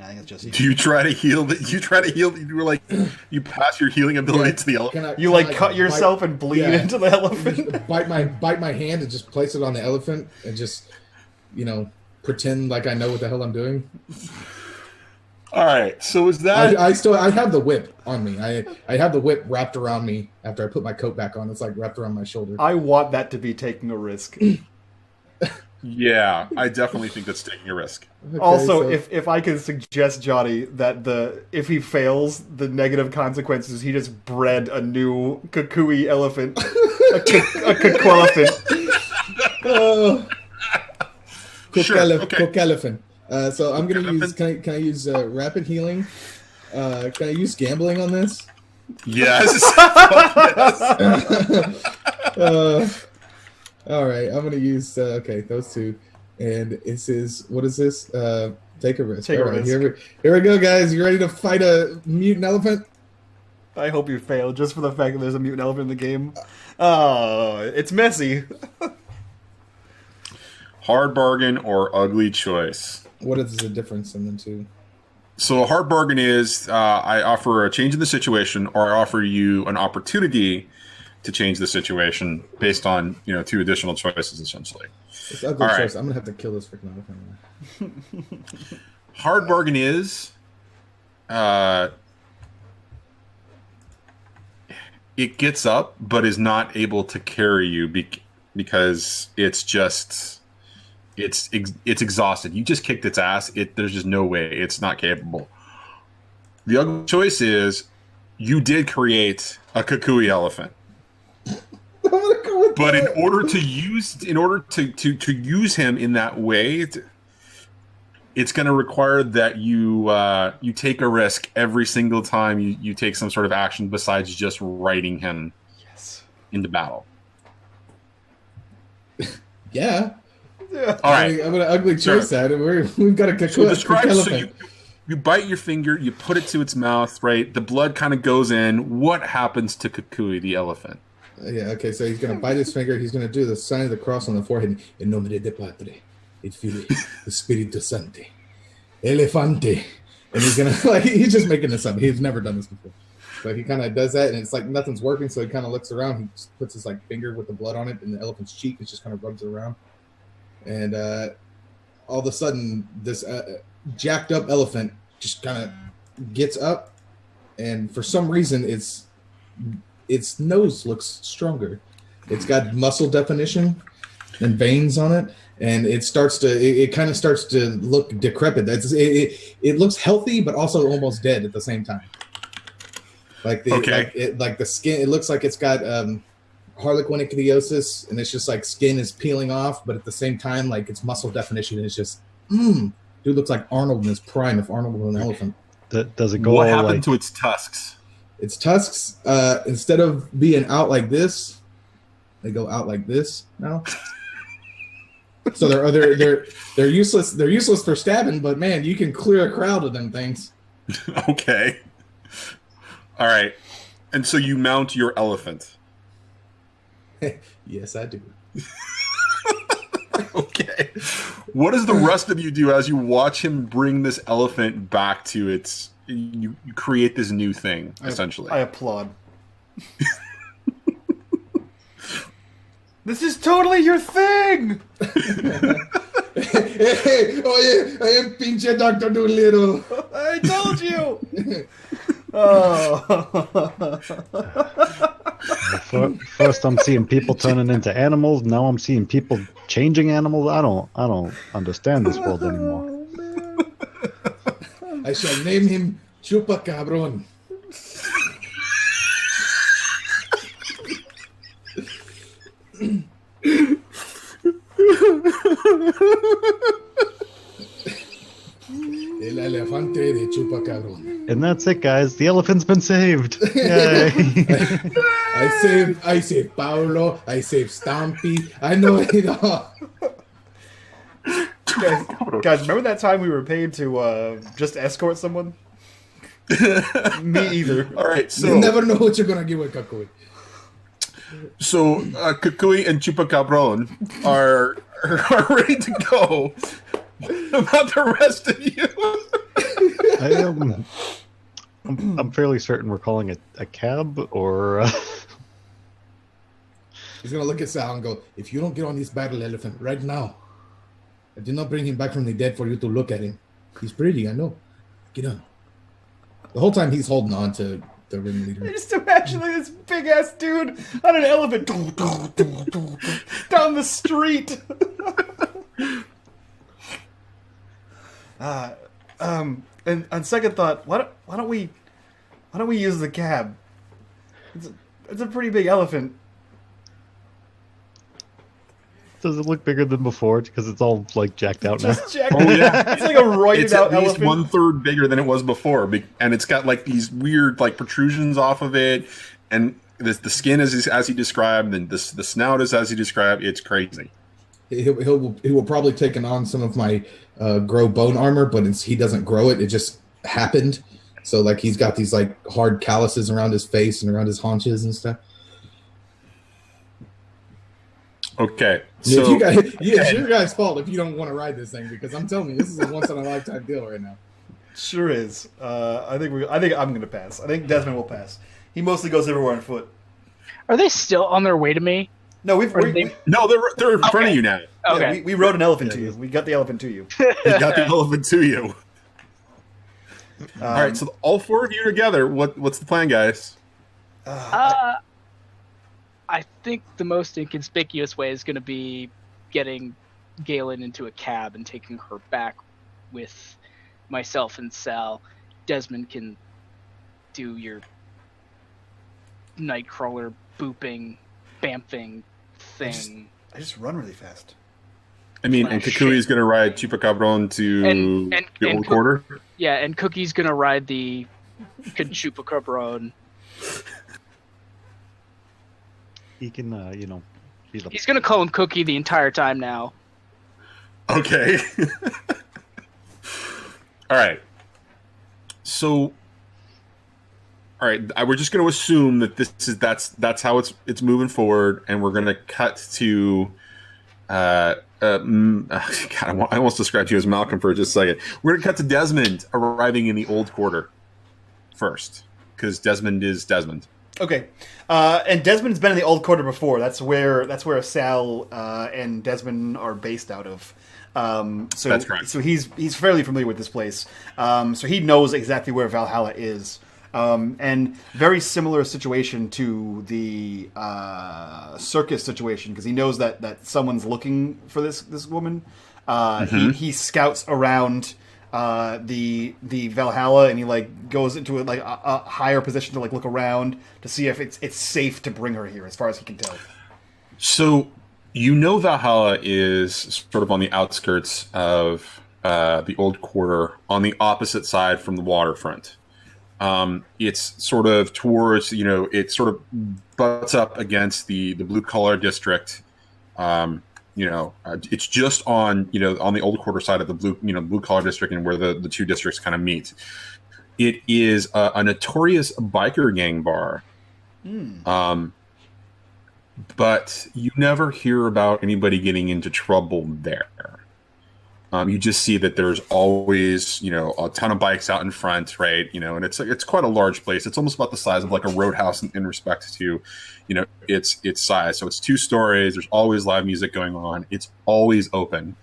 I think it's just Do you try to heal? You were like, you pass your healing ability to the elephant. You like cut yourself and bleed into the elephant. bite my hand and just place it on the elephant and just pretend like I know what the hell I'm doing. All right. So is that? I have the whip on me. I have the whip wrapped around me after I put my coat back on. It's like wrapped around my shoulder. I want that to be taking a risk. Yeah, I definitely think that's taking a risk. Okay, Also, so- if I could suggest Johnny that if he fails, the negative consequences, he just bred a new Kukui elephant, a Kukwelephant. Sure, okay. Cook elephant. So I'm gonna use. Can I use rapid healing? Can I use gambling on this? Yes. All right, I'm gonna use. Those two, and it says, what is this? Take a risk. Take a All right, risk. Here we go, guys. You ready to fight a mutant elephant? I hope you fail, just for the fact that there's a mutant elephant in the game. Oh, it's messy. Hard bargain or ugly choice. What is the difference in the two? So a hard bargain is I offer a change in the situation, or I offer you an opportunity to change the situation based on two additional choices, essentially. It's ugly All right. choice. I'm gonna have to kill this freaking elephant. Hard bargain is it gets up but is not able to carry you because it's exhausted. You just kicked its ass. There's just no way. It's not capable. The ugly choice is you did create a Kukui elephant. But in order to use him in that way, it's going to require that you take a risk every single time you take some sort of action besides just riding him into battle. Yeah. All right. I'm gonna ugly choice that. We've got a Kukui So describe. So elephant. you bite your finger, you put it to its mouth, right? The blood kind of goes in. What happens to Kukui the elephant? Yeah, okay, so he's going to bite his finger. He's going to do the sign of the cross on the forehead. In nomine de Patre, et Filii, Spiritu Sancti, Elefante. And he's going to, he's just making this up. He's never done this before. But he kind of does that, and it's like nothing's working, so he kind of looks around. He just puts his, finger with the blood on it in the elephant's cheek. It just kind of rubs it around. And all of a sudden, this jacked up elephant just kind of gets up, and for some reason, its nose looks stronger. It's got muscle definition and veins on it, and it kind of starts to look decrepit. It looks healthy, but also almost dead at the same time. The skin, it looks like it's got harlequin ichthyosis, and it's just like skin is peeling off, but at the same time, like its muscle definition is just, dude looks like Arnold in his prime if Arnold was an elephant. Does it go What all happened to its tusks? Its tusks, instead of being out like this, they go out like this now. So they're useless. They're useless for stabbing, but man, you can clear a crowd with them things. Okay. All right. And so you mount your elephant. Yes, I do. Okay. What does the rest of you do as you watch him bring this elephant back to its... You create this new thing, essentially. I applaud. This is totally your thing! Hey, oh yeah, I am pinche Dr. Doolittle. I told you! Oh. First, I'm seeing people turning into animals. Now I'm seeing people changing animals. I don't understand this world anymore. I shall name him Chupacabron. elefante de chupacabron. And that's it, guys. The elephant's been saved. Yay. I saved Paolo. I saved Stampy. I know it all. Guys, remember that time we were paid to just escort someone? Me either. All right, so You never know what you're gonna get with Kakui. So Kukui and Chupacabron are ready to go. About the rest of you. I'm fairly certain we're calling it a cab or. He's gonna look at Sal and go, "If you don't get on this battle elephant right now, I did not bring him back from the dead for you to look at him. He's pretty, I know. Get on." The whole time he's holding on to the ring leader. Just imagine like this big ass dude on an elephant down the street. And on second thought, why don't we use the cab? It's a pretty big elephant. Does it look bigger than before? Because it's all like jacked out now. Just check. Oh yeah, it's like a roided It's out at least elephant. 1/3 bigger than it was before, and it's got like these weird like protrusions off of it, and the skin is as he described, and the snout is as he described. It's crazy. He will probably take on some of my grow bone armor, but he doesn't grow it. It just happened. So like he's got these like hard calluses around his face and around his haunches and stuff. Okay, Yeah, so it's your guys' fault if you don't want to ride this thing, because I'm telling you, this is a once in a lifetime deal right now. Sure is. I think I'm going to pass. I think Desmond will pass. He mostly goes everywhere on foot. Are they still on their way to me? No, no, they're in front of you now. Okay. we rode an elephant to you. We got the elephant to you. He got the elephant to you. All right, so all four of you together. What's the plan, guys? I think the most inconspicuous way is going to be getting Galen into a cab and taking her back with myself and Sal. Desmond can do your Nightcrawler booping, bamfing thing. I just run really fast. I mean, and Kukui is going to ride Chupacabron to the old quarter. Yeah, and Cookie's going to ride the Chupacabron. He can, be the. He's going to call him Cookie the entire time now. Okay. All right. So, all right, we're just going to assume that that's how it's moving forward, and we're going to cut to. God, I almost described you as Malcolm for just a second. We're going to cut to Desmond arriving in the old quarter first, because Desmond is Desmond. Okay, and Desmond's been in the old quarter before. That's where Sal and Desmond are based out of. So that's correct. So he's fairly familiar with this place. So he knows exactly where Valhalla is. And very similar situation to the circus situation, because he knows that someone's looking for this woman. He scouts around the Valhalla, and he like goes into a higher position to like look around to see if it's safe to bring her here, as far as he can tell. So Valhalla is sort of on the outskirts of the old quarter, on the opposite side from the waterfront. It's sort of towards, it sort of butts up against the blue collar district. It's just on the old quarter side of the blue collar district, and where the two districts kind of meet. It is a notorious biker gang bar. But you never hear about anybody getting into trouble there. You just see that there's always, a ton of bikes out in front, right? And it's quite a large place. It's almost about the size of like a roadhouse in respect to, its size. So it's 2 stories. There's always live music going on. It's always open.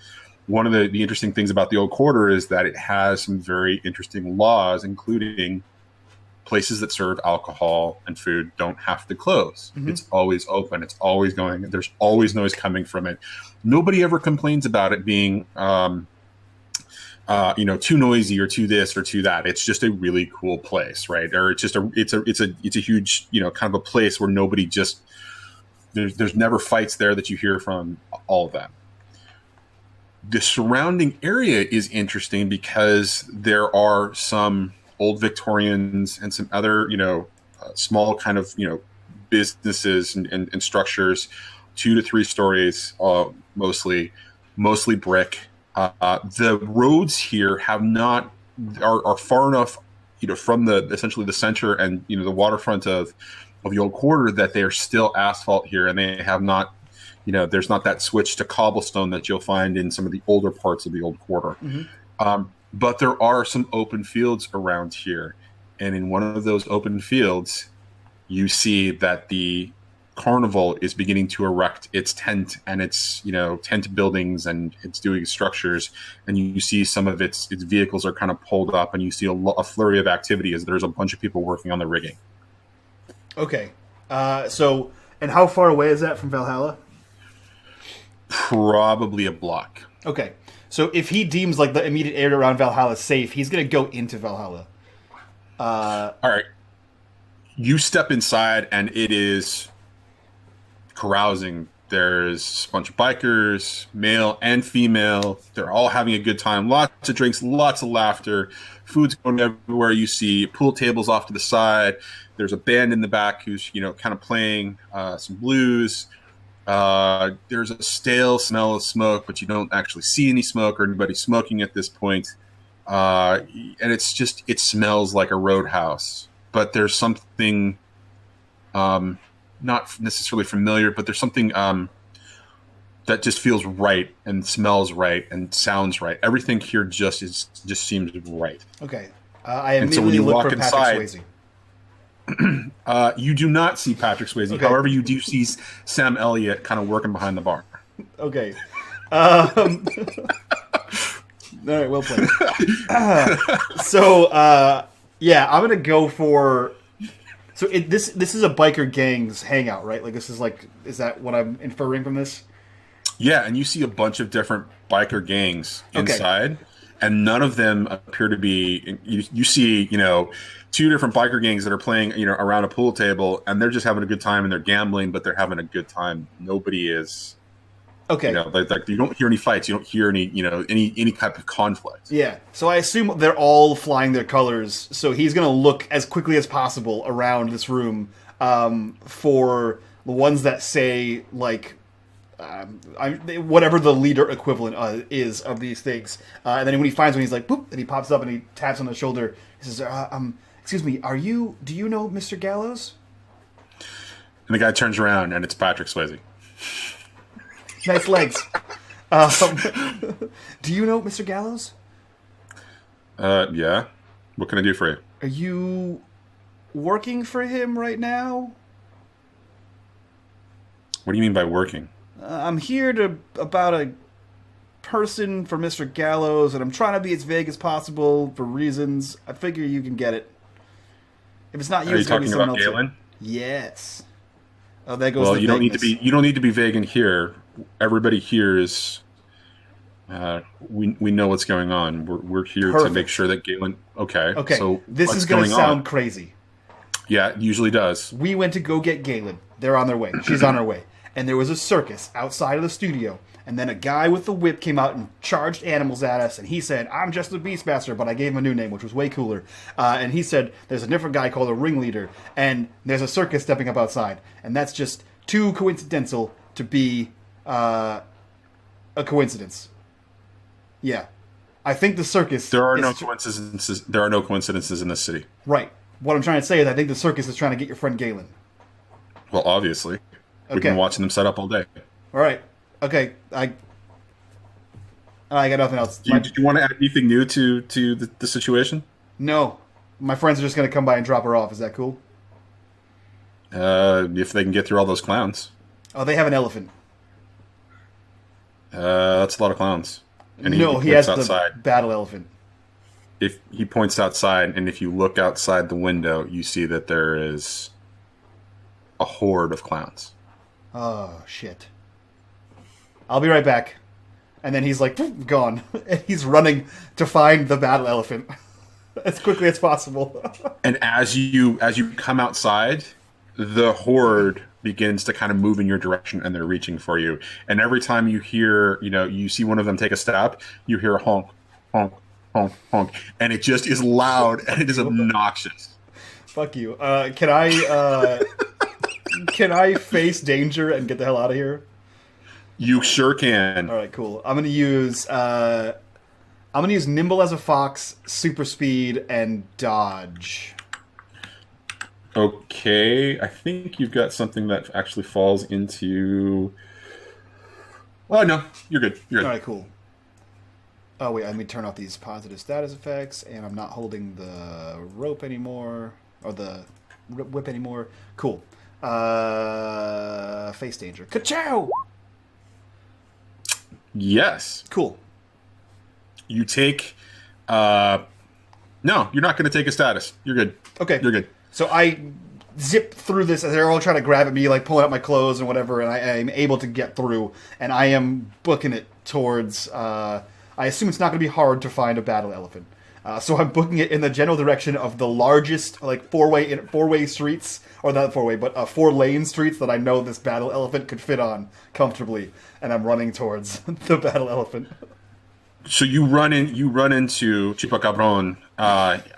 One of the interesting things about the old quarter is that it has some very interesting laws, including places that serve alcohol and food don't have to close. It's always open. It's always going. There's always noise coming from it. Nobody ever complains about it being, too noisy or too this or too that. It's just a really cool place, right? Or it's a huge, kind of a place where nobody just there's never fights there that you hear from. All of that. The surrounding area is interesting because there are some old Victorians and some other, small kind of, businesses and structures, 2 to 3 stories, mostly brick. The roads here are far enough, from essentially the center and the waterfront of the old quarter that they are still asphalt here, and they have not. There's not that switch to cobblestone that you'll find in some of the older parts of the old quarter. Mm-hmm. But there are some open fields around here. And in one of those open fields, you see that the carnival is beginning to erect its tent and its, tent buildings, and it's doing structures. And you see some of its vehicles are kind of pulled up, and you see a flurry of activity as there's a bunch of people working on the rigging. Okay. And how far away is that from Valhalla? Probably a block. Okay. So if he deems like the immediate area around Valhalla safe, he's going to go into Valhalla. All right. You step inside and it is carousing. There's a bunch of bikers, male and female. They're all having a good time. Lots of drinks, lots of laughter. Food's going everywhere. You see pool tables off to the side. There's a band in the back who's, kind of playing some blues. There's a stale smell of smoke, but you don't actually see any smoke or anybody smoking at this point. And it smells like a roadhouse, but there's something, not necessarily familiar, but there's something, that just feels right and smells right and sounds right. Everything here just seems right. Okay. I immediately look for Patrick Swayze. You do not see Patrick Swayze. Okay. However, you do see Sam Elliott kind of working behind the bar. Okay. All right, well played. I'm gonna go for. So this is a biker gang's hangout, right? Like is that what I'm inferring from this? Yeah, and you see a bunch of different biker gangs inside, and none of them appear to be. You see, 2 different biker gangs that are playing, around a pool table, and they're just having a good time, and they're gambling, but they're having a good time. Nobody is. Okay. You don't hear any fights. You don't hear any, any type of conflict. Yeah. So I assume they're all flying their colors. So he's going to look as quickly as possible around this room for the ones that say, like, whatever the leader equivalent is of these things. And then when he finds one, he's like, boop, and he pops up and he taps on the shoulder. He says, excuse me, do you know Mr. Gallows? And the guy turns around and it's Patrick Swayze. Nice legs. Do you know Mr. Gallows? Yeah. What can I do for you? Are you working for him right now? What do you mean by working? I'm here about a person for Mr. Gallows, and I'm trying to be as vague as possible for reasons. I figure you can get it. If it's not you, it's going to be someone else. Are you talking about Galen? Yes. Oh, that goes. Well, you don't need to be vague in here. Everybody here is. We know what's going on. We're here to make sure that Galen. Okay. Okay. So this is going to sound crazy. Yeah, it usually does. We went to go get Galen. They're on their way. She's on her way. And there was a circus outside of the studio. And then a guy with the whip came out and charged animals at us. And he said, I'm just the Beastmaster, but I gave him a new name, which was way cooler. And he said, there's a different guy called a ringleader. And there's a circus stepping up outside. And that's just too coincidental to be a coincidence. Yeah. I think the circus... There are no coincidences. There are no coincidences in this city. Right. What I'm trying to say is I think the circus is trying to get your friend Galen. Well, obviously. We've been watching them set up all day. All right. Okay. I got nothing else. Did you want to add anything new to the situation? No. My friends are just going to come by and drop her off. Is that cool? If they can get through all those clowns. Oh, they have an elephant. That's a lot of clowns. And he has outside. The battle elephant. If he points outside, and if you look outside the window, you see that there is a horde of clowns. Oh, shit. I'll be right back. And then he's like, gone. And he's running to find the battle elephant as quickly as possible. And as you come outside, the horde begins to kind of move in your direction, and they're reaching for you. And every time you hear, you see one of them take a step, you hear a honk, honk, honk, honk, and it just is loud and it is obnoxious. Fuck you. Can I face danger and get the hell out of here? You sure can. All right, cool. I'm gonna use nimble as a fox, super speed, and dodge. Okay, I think you've got something that actually falls into. Oh no, you're good. You're good. All right, cool. Oh wait, let me turn off these positive status effects, and I'm not holding the rope anymore, or the whip anymore. Cool. Face danger. Ka-chow! Yes. Cool. You take. No, you're not going to take a status. You're good. Okay. You're good. So I zip through this as they're all trying to grab at me, like pulling out my clothes and whatever, and I am able to get through, and I am booking it towards. I assume it's not going to be hard to find a battle elephant. So I'm booking it in the general direction of the largest, like four-way streets, or not four-way, but 4-lane streets that I know this battle elephant could fit on comfortably, and I'm running towards the battle elephant. So you run into Chupacabron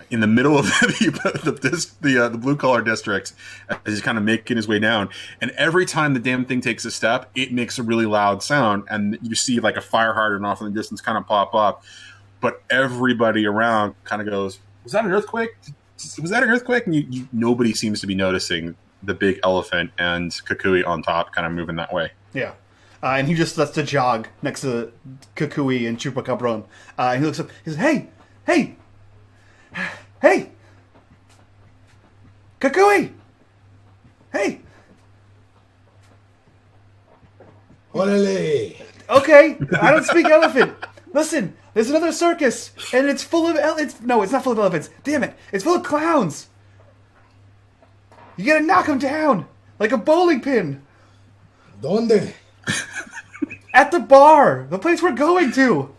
in the middle of the blue collar district as he's kind of making his way down, and every time the damn thing takes a step, it makes a really loud sound, and you see like a fire hydrant off in the distance kind of pop up. But everybody around kind of goes, "Was that an earthquake? Was that an earthquake?" And nobody seems to be noticing the big elephant and Kukui on top kind of moving that way. Yeah. And he just starts to jog next to Kukui and Chupacabron. And he looks up. He says, Hey! Kukui! Hey! Orale. Okay, I don't speak elephant. Listen, there's another circus, and it's full of no, it's not full of elephants. Damn it, it's full of clowns. You gotta knock them down like a bowling pin. ¿Dónde? At the bar, the place we're going to.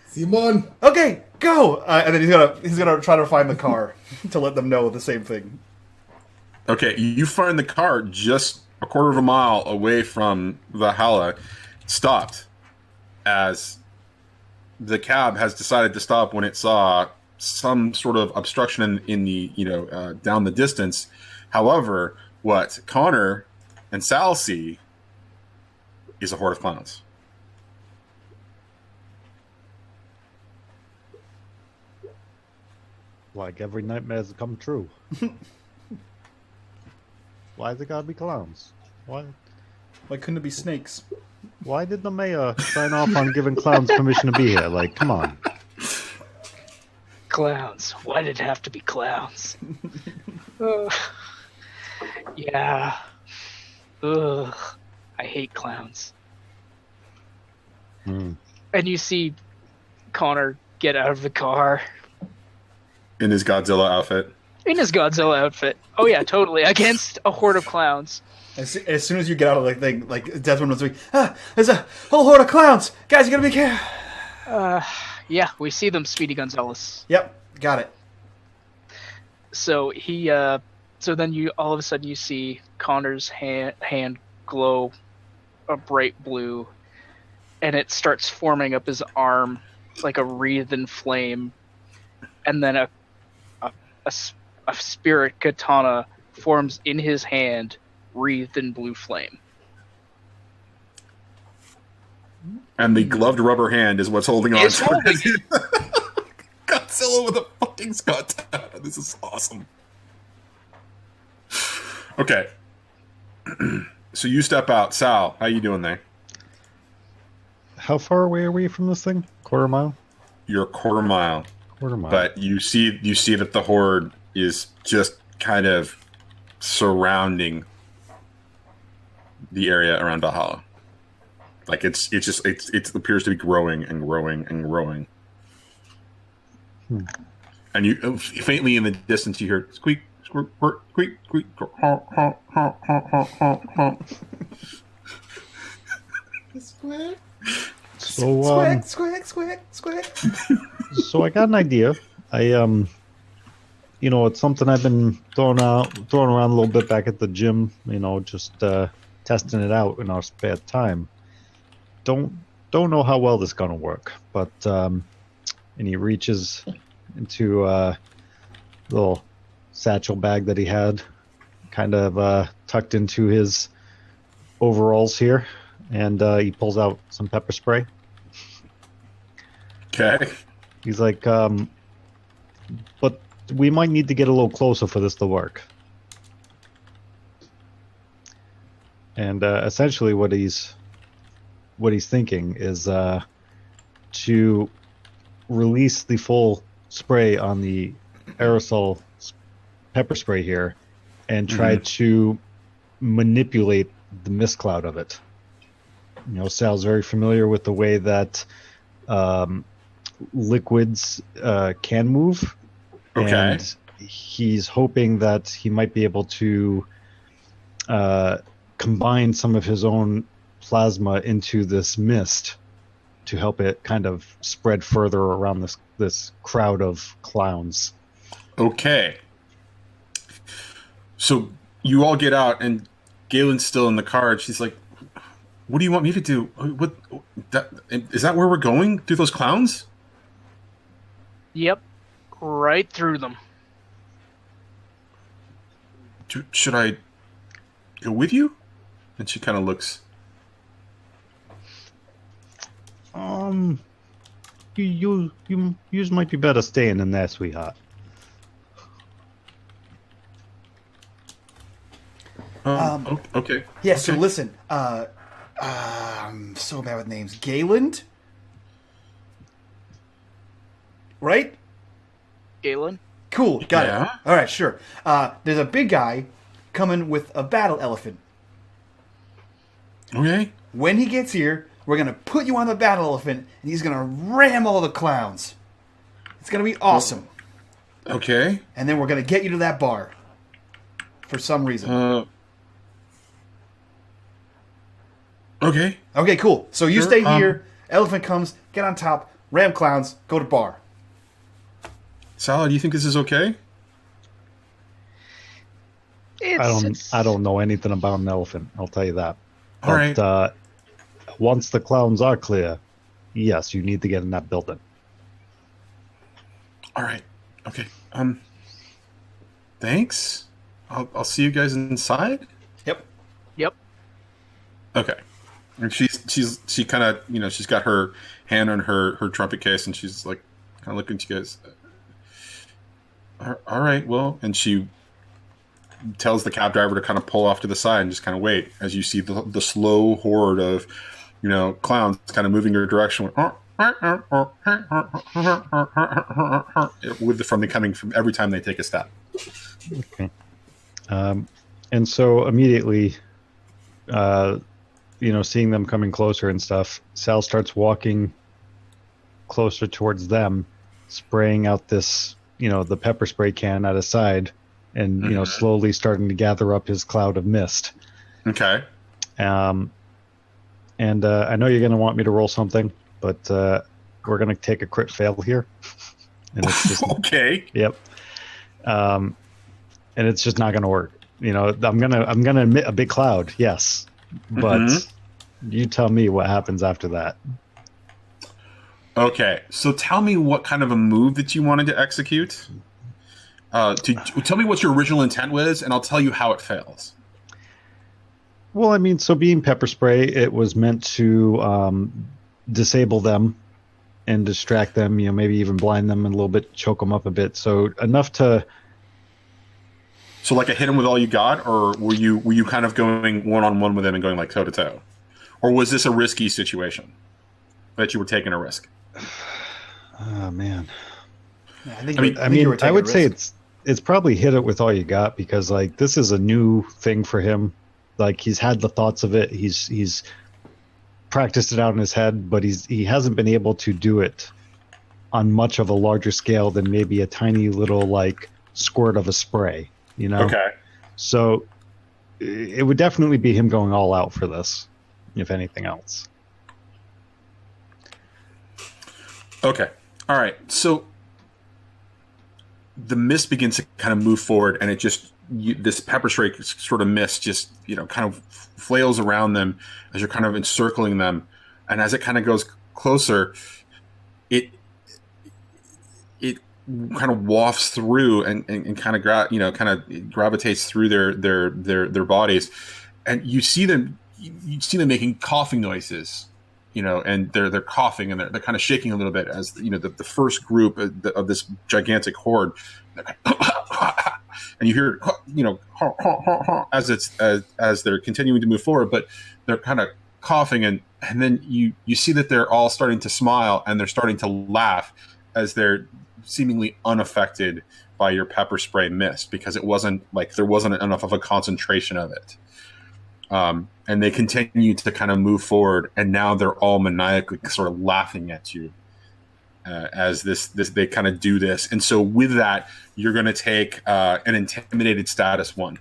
Simon. Okay, go. And then he's gonna try to find the car to let them know the same thing. Okay, you find the car just a quarter of a mile away from Valhalla, stopped, as the cab has decided to stop when it saw some sort of obstruction in the down the distance. However, what Connor and Sal see is a horde of clowns. Like every nightmare's come true. Why has it gotta be clowns? Why couldn't it be snakes? Why did the mayor sign off on giving clowns permission to be here? Like, come on. Clowns. Why did it have to be clowns? Yeah. Ugh. I hate clowns. And you see Connor get out of the car. In his Godzilla outfit. In his Godzilla outfit. Oh yeah, totally. Against a horde of clowns. As soon as you get out of the thing, like Desmond was like, there's a whole horde of clowns. Guys, you gotta be careful. Yeah, we see them, Speedy Gonzales. Yep, got it. So then you all of a sudden you see Connor's hand glow a bright blue, and it starts forming up his arm like a wreathen flame, and then a spirit katana forms in his hand, wreathed in blue flame. And the gloved rubber hand is what's holding on It's to holding it. Godzilla with a fucking katana. This is awesome. Okay. So you step out. Sal, how you doing there? How far away are we from this thing? Quarter mile? You're a quarter mile. Quarter mile. But you see that the horde is just kind of surrounding the area around Valhalla. Like it appears to be growing and growing and growing. And you faintly in the distance you hear squeak, squeak, squeak, squeak, squeak, honk, honk, honk, honk, honk, honk, honk. Square. So Squick. so I got an idea. it's something I've been throwing around a little bit back at the gym. Just testing it out in our spare time. Don't know how well this is gonna work, but and he reaches into a little satchel bag that he had, kind of tucked into his overalls here, and he pulls out some pepper spray. Okay. He's like, but we might need to get a little closer for this to work. And essentially what he's thinking is to release the full spray on the aerosol pepper spray here and try to manipulate the mist cloud of it. Sal's very familiar with the way that liquids can move. Okay. And he's hoping that he might be able to combine some of his own plasma into this mist to help it kind of spread further around this crowd of clowns. Okay. So you all get out, and Galen's still in the car, and she's like, "What do you want me to do? What? Is that where we're going? Through those clowns?" Yep. Right through them. Should I go with you? And she kind of looks. You might be better staying in there, sweetheart. Okay. Yeah, Okay. so listen, I'm so bad with names. Galen? Right? Galen? Cool, got Yeah. it. All right, sure. There's a big guy coming with a battle elephant. Okay. When he gets here, we're going to put you on the battle elephant, and he's going to ram all the clowns. It's going to be awesome. Okay. And then we're going to get you to that bar. For some reason. Okay. Okay, cool. So you Sure, stay here, elephant comes, get on top, ram clowns, go to bar. Sal, do you think this is okay? I don't know anything about an elephant, I'll tell you that. All right. Once the clowns are clear, yes, you need to get in that building. All right. Okay. Thanks. I'll see you guys inside. Yep. Okay. And she kind of, she's got her hand on her trumpet case, and she's like kind of looking at you guys. All right, well, and she tells the cab driver to kind of pull off to the side and just kind of wait as you see the slow horde of, clowns kind of moving your direction. With the from coming from every time they take a step. Okay. And so immediately, seeing them coming closer and stuff, Sal starts walking closer towards them, spraying out this, the pepper spray can at his side, and, slowly starting to gather up his cloud of mist. Okay. And I know you're going to want me to roll something, but we're going to take a crit fail here. And it's just, okay. Yep. And it's just not going to work. I'm gonna emit a big cloud, yes, but you tell me what happens after that. Okay, so tell me what kind of a move that you wanted to execute. Tell me what your original intent was, and I'll tell you how it fails. Well, I mean, so being pepper spray, it was meant to disable them and distract them, maybe even blind them and a little bit, choke them up a bit. So enough to... So like a hit him with all you got, or were you kind of going one-on-one with him and going like toe-to-toe? Or was this a risky situation that you were taking a risk? Oh, man. I would say it's probably hit it with all you got, because like this is a new thing for him. Like he's had the thoughts of it. He's practiced it out in his head, but he hasn't been able to do it on much of a larger scale than maybe a tiny little like squirt of a spray, Okay. So it would definitely be him going all out for this, if anything else. Okay. All right. So the mist begins to kind of move forward, and it just this pepper spray sort of mist just kind of flails around them as you're kind of encircling them, and as it kind of goes closer, it kind of wafts through and kind of gravitates through their bodies, and you see them making coughing noises, and they're coughing and they're kind of shaking a little bit as the first group of this gigantic horde, and you hear as they're continuing to move forward, but they're kind of coughing, and then you see that they're all starting to smile and they're starting to laugh as they're seemingly unaffected by your pepper spray mist, because there wasn't enough of a concentration of it. And they continue to kind of move forward, and now they're all maniacally sort of laughing at you as they kind of do this. And so with that, you're going to take an intimidated status 1.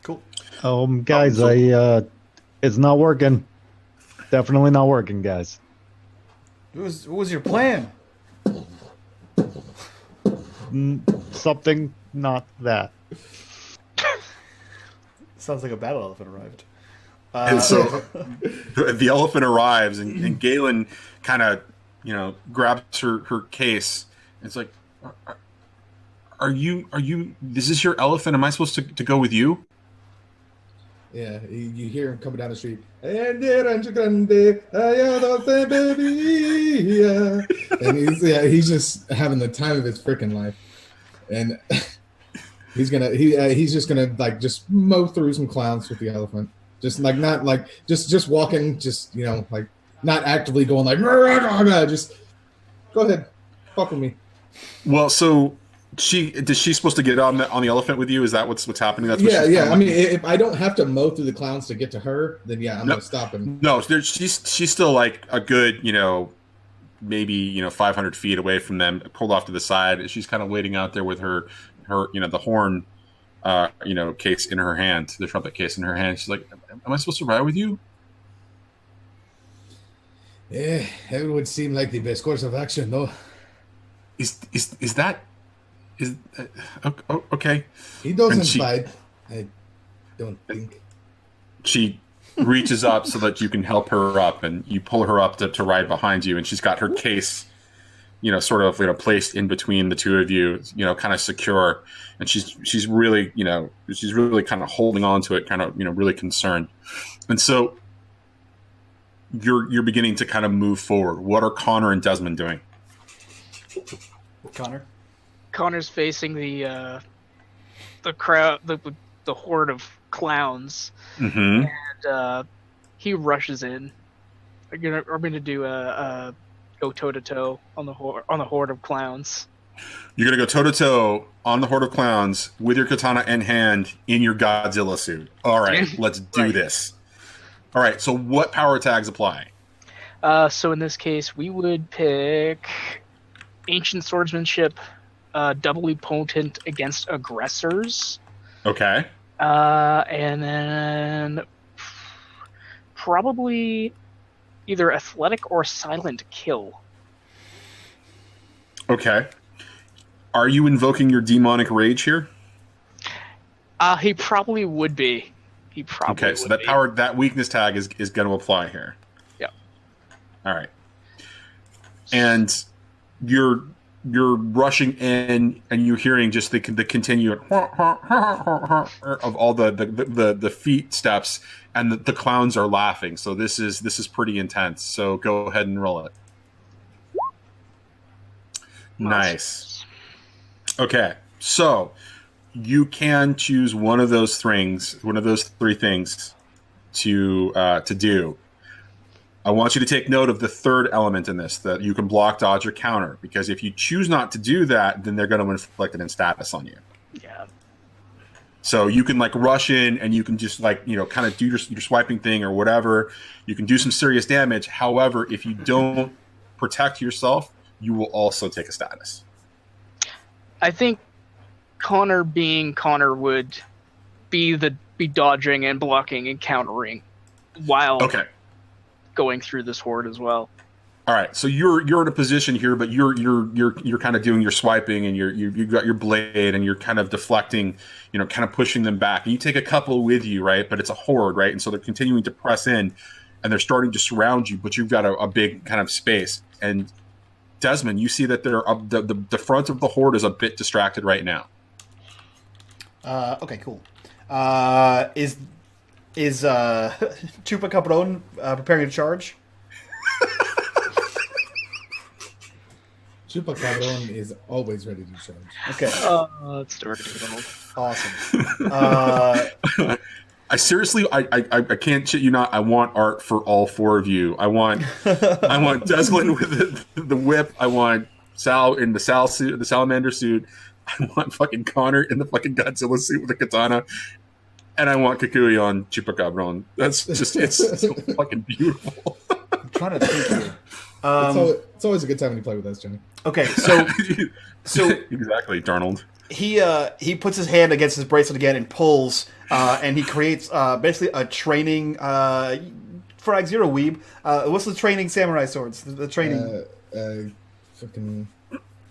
Cool. Guys, it's not working. Definitely not working, guys. What was your plan? Something not that. Sounds like a battle elephant arrived. And so the elephant arrives, and Galen kind of, grabs her case. And it's like, are you? Is this your elephant? Am I supposed to go with you? Yeah, you hear him coming down the street. And he's just having the time of his freaking life, and he's just gonna like just mow through some clowns with the elephant, just like not like just walking, just like not actively going like just go ahead, fuck with me. Well, so. Is she supposed to get on the elephant with you? Is that what's happening? That's what yeah. I mean, if I don't have to mow through the clowns to get to her, then I'm gonna stop him. No, she's still like a good maybe 500 feet away from them, pulled off to the side. She's kind of waiting out there with her the horn case in her hand, the trumpet case in her hand. She's like, "Am I supposed to ride with you?" Yeah, it would seem like the best course of action, though. Is that? Okay. He doesn't fight. I don't think. She reaches up so that you can help her up, and you pull her up to ride behind you, and she's got her case, sort of placed in between the two of you, kind of secure, and she's really kind of holding on to it, kind of really concerned, and so you're beginning to kind of move forward. What are Connor and Desmond doing? Connor's facing the crowd, the horde of clowns, mm-hmm. and he rushes in. We're gonna do a go toe to toe on the horde of clowns. You're gonna go toe to toe on the horde of clowns with your katana in hand in your Godzilla suit. All right, let's do this. All right, so what power tags apply? So in this case, we would pick ancient swordsmanship. Doubly potent against aggressors. Okay. And then probably either athletic or silent kill. Okay. Are you invoking your demonic rage here? He probably would be. Okay, so that weakness tag is going to apply here. Yeah. All right. And you're rushing in, and you're hearing just the continued of all the feet steps, and the clowns are laughing. So this is pretty intense. So go ahead and roll it. Nice. Okay, so you can choose one of those three things to do. I want you to take note of the third element in this, that you can block, dodge, or counter. Because if you choose not to do that, then they're going to inflict an status on you. Yeah. So you can rush in, and you can just kind of do your swiping thing or whatever. You can do some serious damage. However, if you don't protect yourself, you will also take a status. I think Connor being Connor would be dodging and blocking and countering while. Okay. going through this horde as well. All right, so you're in a position here, but you're kind of doing your swiping, and you've got your blade, and you're kind of deflecting, kind of pushing them back. And you take a couple with you, right? But it's a horde, right? And so they're continuing to press in, and they're starting to surround you. But you've got a big kind of space. And Desmond, you see that the front of the horde is a bit distracted right now. Okay, cool. Is Chupa Cabron preparing to charge? Chupa Cabron is always ready to charge. Okay. That's directed. Awesome. I seriously, I can't shit you not. I want art for all four of you. I want Desmond with the whip. I want Sal in the Sal suit, the salamander suit. I want fucking Connor in the fucking Godzilla suit with the katana. And I want Kukui on Chupacabron. That's just, it's so fucking beautiful. I'm trying to think here. It's always a good time when you play with us, Johnny. Okay, so exactly, Darnold. He puts his hand against his bracelet again and pulls, and he creates basically a training Frag Zero weeb. What's the training samurai swords? The training. Fucking.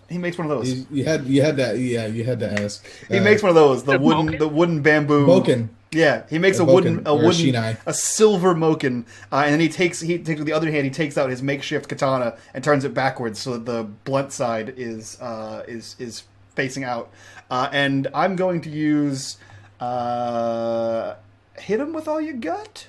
He makes one of those. You had that. Yeah, you had to ask. He makes one of those. The wooden bamboo. Moken. Yeah, he makes a Moken, silver moken, and then he takes with the other hand, he takes out his makeshift katana and turns it backwards so that the blunt side is facing out. And I'm going to use hit him with all you got,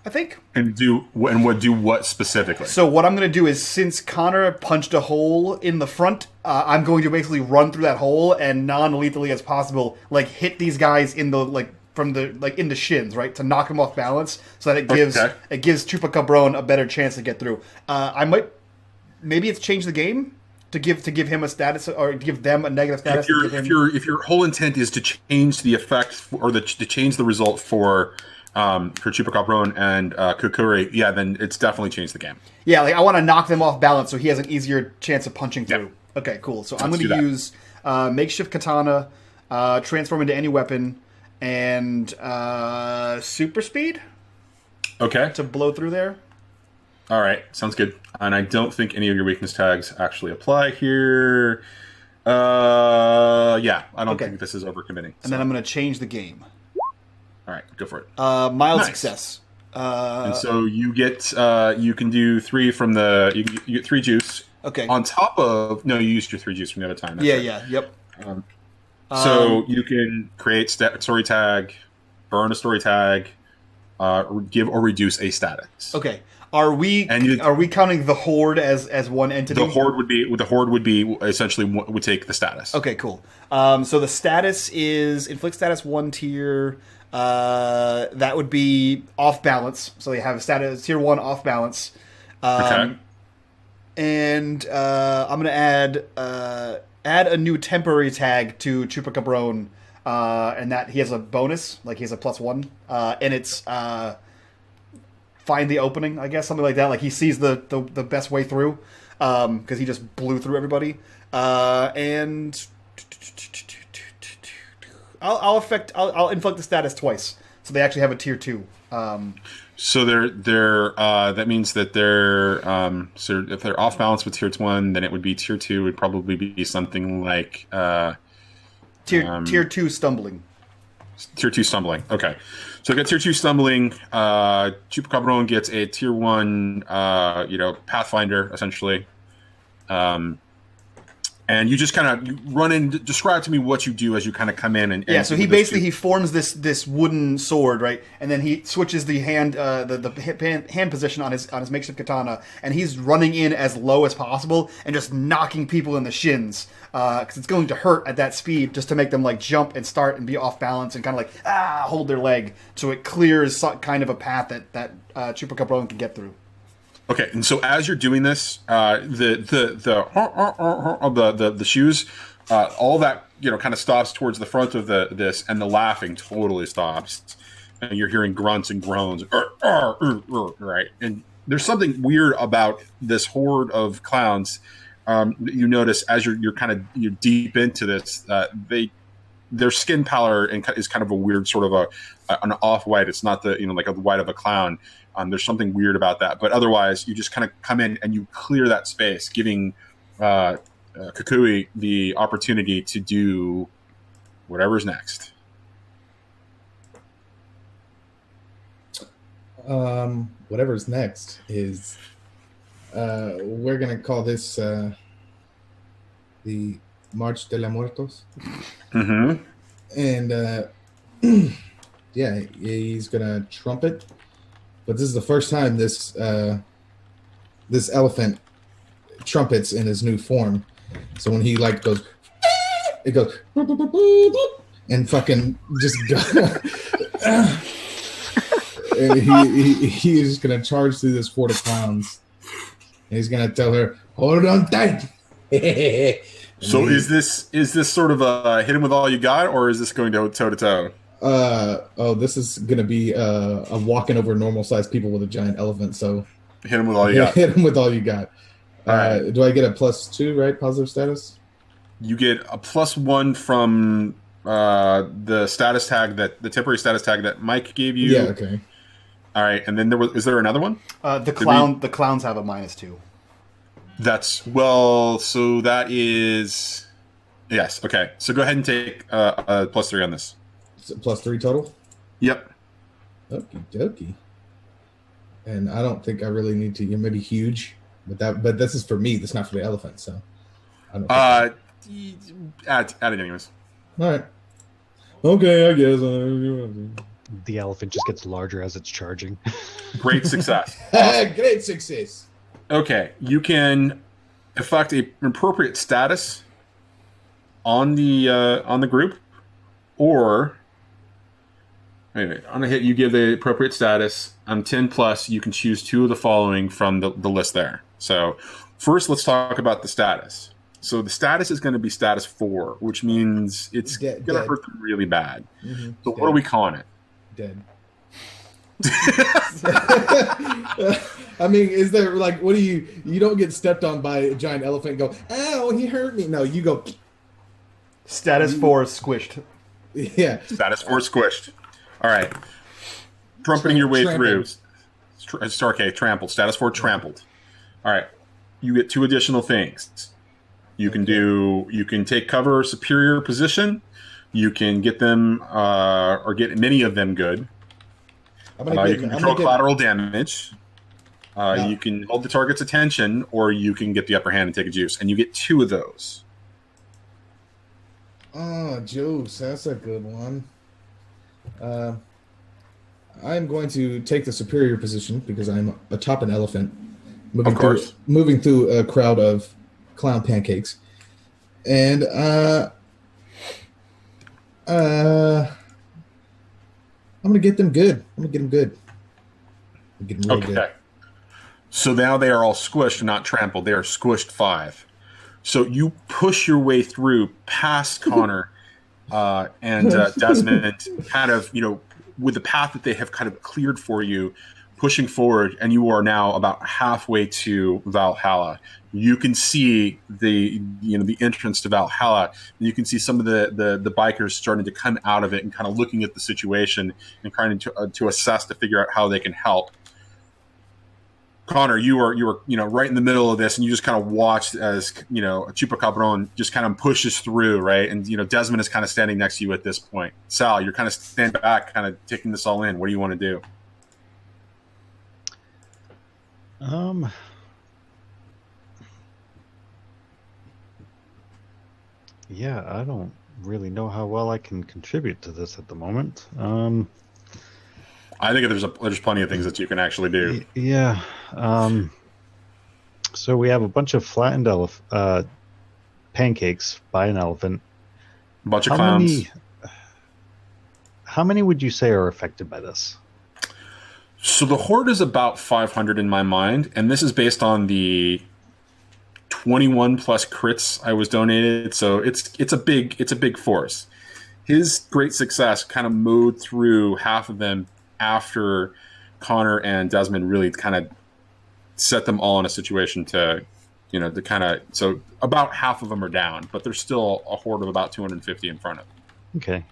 I think. And do what specifically? So what I'm going to do is, since Connor punched a hole in the front, I'm going to basically run through that hole and non-lethally as possible, hit these guys in the from the in the shins, right, to knock them off balance, so that it gives Chupa Cabron a better chance to get through. Maybe it's changed the game to give him a status, or give them a negative status. If your whole intent is to change the effect or to change the result for Chupa Cabron and Kukuri, yeah, then it's definitely changed the game. Yeah, I want to knock them off balance so he has an easier chance of punching through. Yep. Okay, cool. So I'm going to use makeshift katana, transform into any weapon, and super speed. Okay. To blow through there. All right, sounds good. And I don't think any of your weakness tags actually apply here. Yeah, I don't think this is overcommitting. And then I'm going to change the game. All right, go for it. Mild success. And so you get you can do 3 from the you get 3 juice. Okay. On top of you used your 3 juice from the other time. Yep. So you can create story tag, burn a story tag, give or reduce a status. Okay. Are we counting the horde as one entity? The horde would be essentially would take the status. Okay, cool. So the status is inflict status 1 tier. That would be off balance. So they have a status tier 1 off balance. Okay. And I'm gonna add a new temporary tag to Chupa Cabron, and that he has a bonus, he has a +1, and it's find the opening, I guess, something like that. He sees the best way through, because he just blew through everybody. And I'll inflict the status twice, so they actually have a tier 2. So they're that means that they're so if they're off balance with tier 1, then it would be tier 2 would probably be something like tier 2 stumbling. Tier 2 stumbling. Okay. So I got tier 2 stumbling. Chupa Cabron gets a tier 1 Pathfinder, essentially. And you just kind of run in. Describe to me what you do as you kind of come in and so he basically he forms this wooden sword, right, and then he switches the hand hand position on his makeshift katana, and he's running in as low as possible and just knocking people in the shins, because it's going to hurt at that speed, just to make them jump and start and be off balance and kind of hold their leg, so it clears kind of a path that Chupa Cabron can get through. Okay, and so as you're doing this, the shoes, all that kind of stops towards the front of this, and the laughing totally stops, and you're hearing grunts and groans, right? And there's something weird about this horde of clowns. You notice as you're deep into this, their skin pallor is kind of a weird sort of an off white. It's not the like a white of a clown. There's something weird about that, but otherwise, you just kind of come in and you clear that space, giving Kukui the opportunity to do whatever's next. Whatever's next is we're gonna call this the March de la Muertos. Mm-hmm. And yeah, he's gonna trumpet. But this is the first time this elephant trumpets in his new form. So when he like goes, it goes and fucking just go. And he is just gonna charge through this fort of clowns. And he's gonna tell her, "Hold on tight." So is this sort of a hit him with all you got, or is this going toe to toe? This is gonna be a walking over normal sized people with a giant elephant. So hit him with all you got. Hit him with all you got. Right. Do I get a +2? Right, positive status. You get a +1 from the status tag the temporary status tag that Mike gave you. Yeah. Okay. All right, and then is there another one? The clowns have a -2. So that is yes. Okay, so go ahead and take a +3 on this. So +3 total. Yep. Okie dokie. And I don't think I really need to. Maybe huge, but this is for me. That's not for the elephant. So I don't. Add it anyways. All right. Okay, I guess. The elephant just gets larger as it's charging. Great success. Great success. Okay, you can effect an appropriate status on the group, or wait, on a hit you give the appropriate status. On 10+, you can choose 2 of the following from the list there. So first, let's talk about the status. So the status is going to be status 4, which means it's going to hurt them really bad. Mm-hmm. So what are we calling it? Dead. I mean, is there like, what do you don't get stepped on by a giant elephant and go, ow, he hurt me. No, you go. Status 4 squished. Yeah. Status 4 squished. All right. Trumpeting your way Trampled. through. Trampled. Status 4 trampled. All right. You get 2 additional things. You can take cover superior position. You can get them, or get many of them good. You can control collateral damage. You can hold the target's attention, or you can get the upper hand and take a juice. And you get 2 of those. Oh, juice. That's a good one. I'm going to take the superior position because I'm atop an elephant. Moving through a crowd of clown pancakes. And I'm gonna get them good. I'm gonna get them good. Get them really good. So now they are all squished, not trampled. They are squished 5. So you push your way through past Connor and Desmond, kind of, with the path that they have kind of cleared for you, pushing forward, and you are now about halfway to Valhalla. You can see the entrance to Valhalla. And you can see some of the bikers starting to come out of it and kind of looking at the situation and trying to assess to figure out how they can help. Connor, you were right in the middle of this, and you just kind of watched as a Chupacabron just kind of pushes through, right? And Desmond is kind of standing next to you at this point. Sal, you're kind of standing back, kind of taking this all in. What do you want to do? Yeah, I don't really know how well I can contribute to this at the moment. I think there's plenty of things that you can actually do. Yeah. So we have a bunch of flattened pancakes by an elephant. A bunch of clowns. How many would you say are affected by this? So the horde is about 500 in my mind, and this is based on the 21 plus crits I was donated. So it's a big force. His great success kind of mowed through half of them after Connor and Desmond really kind of set them all in a situation to kind of, so about half of them are down, but there's still a horde of about 250 in front of them. Okay.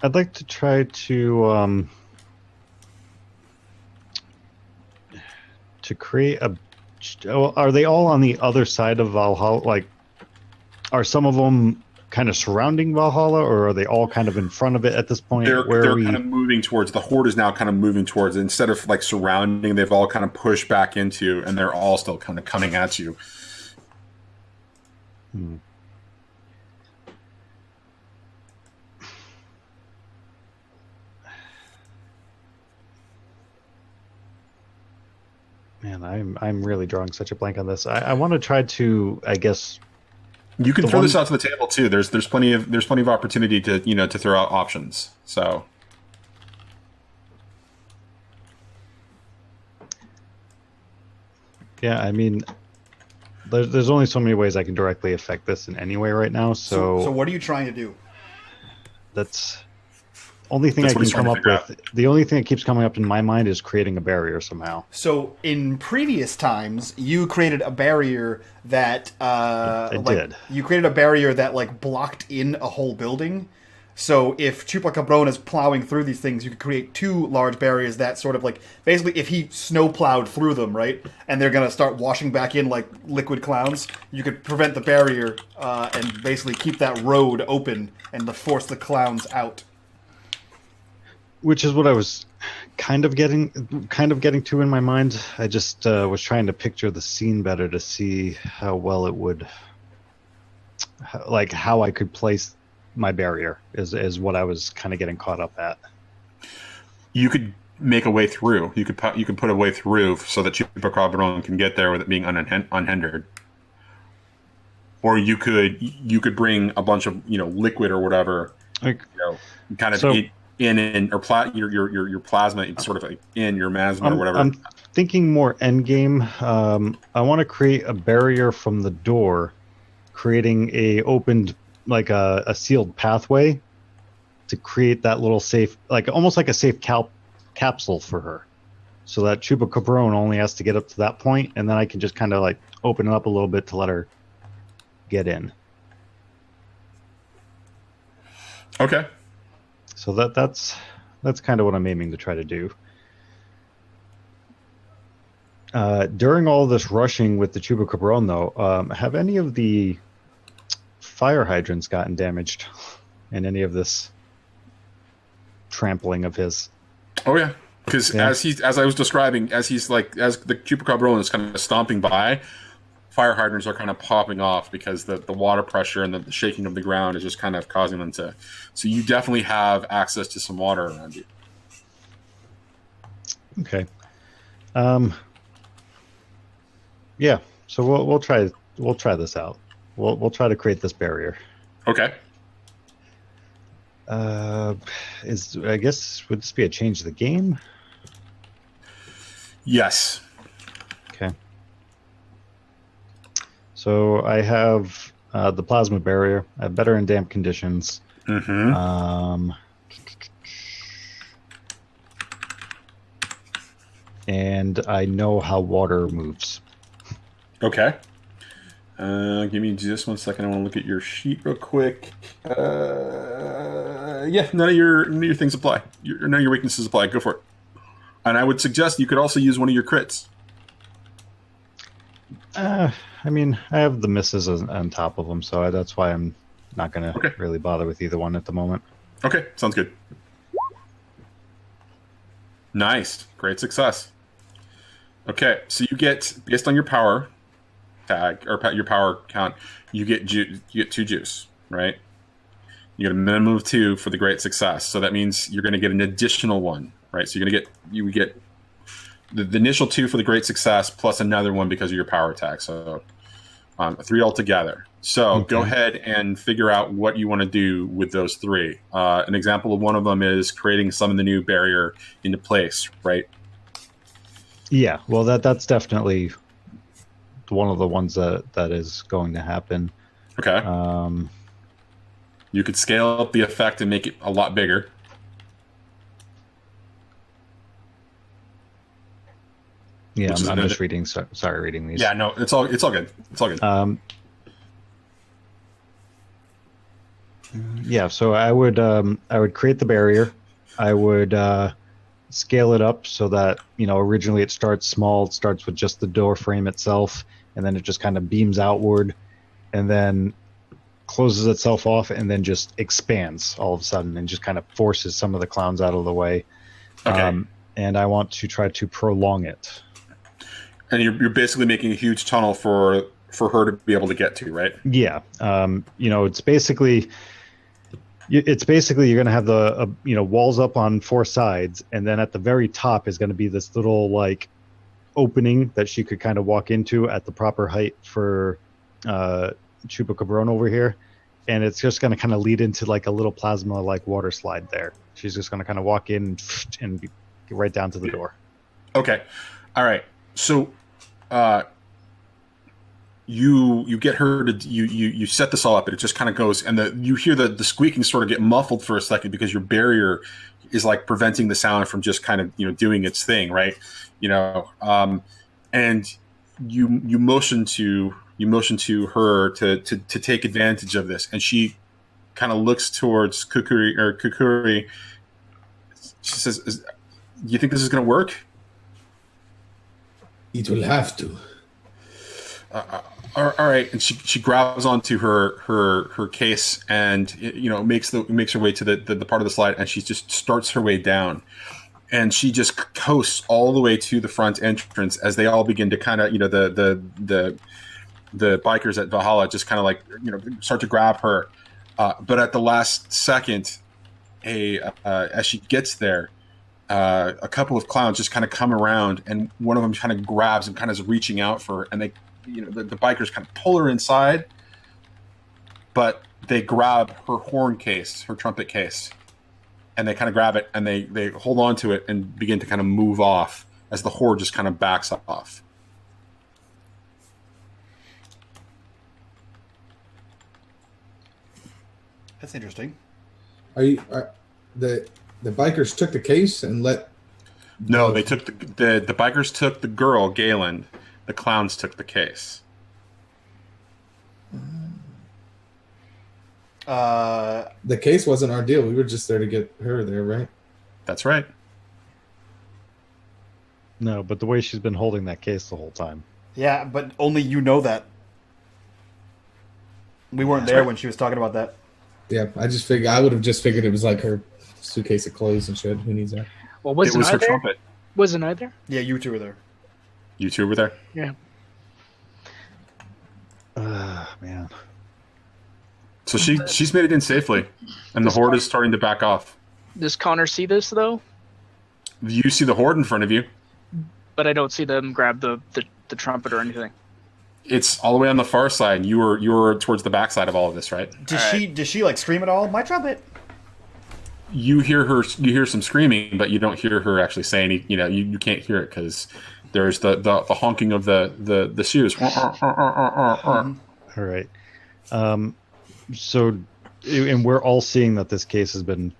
I'd like to try to to create a... Are they all on the other side of Valhalla? Like, are some of them kind of surrounding Valhalla, or are they all kind of in front of it at this point? They're kind of moving towards, the horde is now kind of moving towards, instead of like surrounding, they've all kind of pushed back into, and they're all still kind of coming at you. Man, I'm really drawing such a blank on this. I want to try to, I guess... You can throw this out to the table too. There's plenty of opportunity to to throw out options. So yeah, I mean, there's only so many ways I can directly affect this in any way right now. So what are you trying to do? That's only thing I can come up with. The only thing that keeps coming up in my mind is creating a barrier somehow. So in previous times, you created a barrier that you created a barrier that like blocked in a whole building. So if Chupacabron is plowing through these things, you could create two large barriers that sort of like basically if he snow plowed through them, right, and they're gonna start washing back in like liquid clowns, you could prevent the barrier and basically keep that road open and to force the clowns out. Which is what I was kind of getting to in my mind. I just was trying to picture the scene better to see how well it would, like how I could place my barrier is what I was kind of getting caught up at. You could make a way through. You could put a way through so that Chupacabron can get there with it being unhindered. Or you could bring a bunch of liquid or whatever, kind of. So, your plasma sort of like in your masma or whatever. I'm thinking more end game. I want to create a barrier from the door, creating a opened like a sealed pathway to create that little safe, like almost like a safe capsule for her, so that Chupacabron only has to get up to that point, and then I can just kind of like open it up a little bit to let her get in. Okay. So that's kind of what I'm aiming to try to do. During all this rushing with the Chupacabron, though, have any of the fire hydrants gotten damaged in any of this trampling of his? Oh yeah, because as I was describing, as the Chupacabron is kind of stomping by, fire hydrants are kind of popping off because the water pressure and the shaking of the ground is just kind of causing them to. So you definitely have access to some water around you. Okay. Yeah. So we'll try this out. We'll try to create this barrier. Okay. I guess would this be a change of the game? Yes. Okay. So I have the plasma barrier. I have better in damp conditions. Mm-hmm. And I know how water moves. Okay. Give me just 1 second. I want to look at your sheet real quick. Yeah, none of your things apply. None of your weaknesses apply. Go for it. And I would suggest you could also use one of your crits. I mean, I have the misses on top of them, so that's why I'm not going to really bother with either one at the moment. Okay, sounds good. Nice. Great success. Okay, so you get, based on your power tag, or your power count, you get 2 juice, right? You get a minimum of 2 for the great success. So that means you're going to get an additional 1, right? So you would get the initial 2 for the great success plus another 1 because of your power tag. So 3 altogether. So go ahead and figure out what you want to do with those 3. An example of one of them is creating some of the new barrier into place, right? Yeah, well, that's definitely one of the ones that is going to happen. Okay. You could scale up the effect and make it a lot bigger. Yeah, I'm just reading. Sorry, reading these. Yeah, no, it's all good. It's all good. Yeah, so I would create the barrier. I would scale it up so that, originally it starts small. It starts with just the door frame itself, and then it just kind of beams outward, and then closes itself off, and then just expands all of a sudden and just kind of forces some of the clowns out of the way. Okay. And I want to try to prolong it. And you're basically making a huge tunnel for her to be able to get to, right? Yeah. It's basically you're going to have the walls up on 4 sides, and then at the very top is going to be this little like opening that she could kind of walk into at the proper height for Chupacabron over here, and it's just going to kind of lead into like a little plasma like water slide there. She's just going to kind of walk in and get right down to the door. Okay. All right. So you get her to you set this all up, and it just kind of goes, and you hear the squeaking sort of get muffled for a second because your barrier is like preventing the sound from just kind of doing its thing, right? And you motion to her to take advantage of this, and she kind of looks towards Kukuri. She says, "Do you think this is going to work?" It will have to. All right, and she grabs onto her case and makes her way to the part of the slide, and she just starts her way down, and she just coasts all the way to the front entrance as they all begin to kind of the bikers at Valhalla just kind of like start to grab her, but at the last second, as she gets there, a couple of clowns just kind of come around, and one of them kind of grabs and kind of is reaching out for her, and they. The bikers kind of pull her inside, but they grab her horn case, her trumpet case, and they kind of grab it and they hold on to it and begin to kind of move off as the horde just kind of backs off. That's interesting. Are the bikers took the case and let? No, they took the bikers took the girl Galen. The clowns took the case. The case wasn't our deal. We were just there to get her there, right? That's right. No, but the way she's been holding that case the whole time. Yeah, but only you know that. We weren't there when she was talking about that. Yeah, I would have just figured it was like her suitcase of clothes and shit. Who needs that? Well, It was her trumpet. Wasn't I there? Yeah, you two were there. You two were there? Yeah. Man. So she's made it in safely, and the horde is starting to back off. Does Connor see this though? You see the horde in front of you. But I don't see them grab the trumpet or anything. It's all the way on the far side. You were towards the backside of all of this, right? Does she like scream at all? My trumpet. You hear some screaming, but you don't hear her actually say any. You can't hear it because there's the honking of the shoes. All right. So, and we're all seeing that this case has been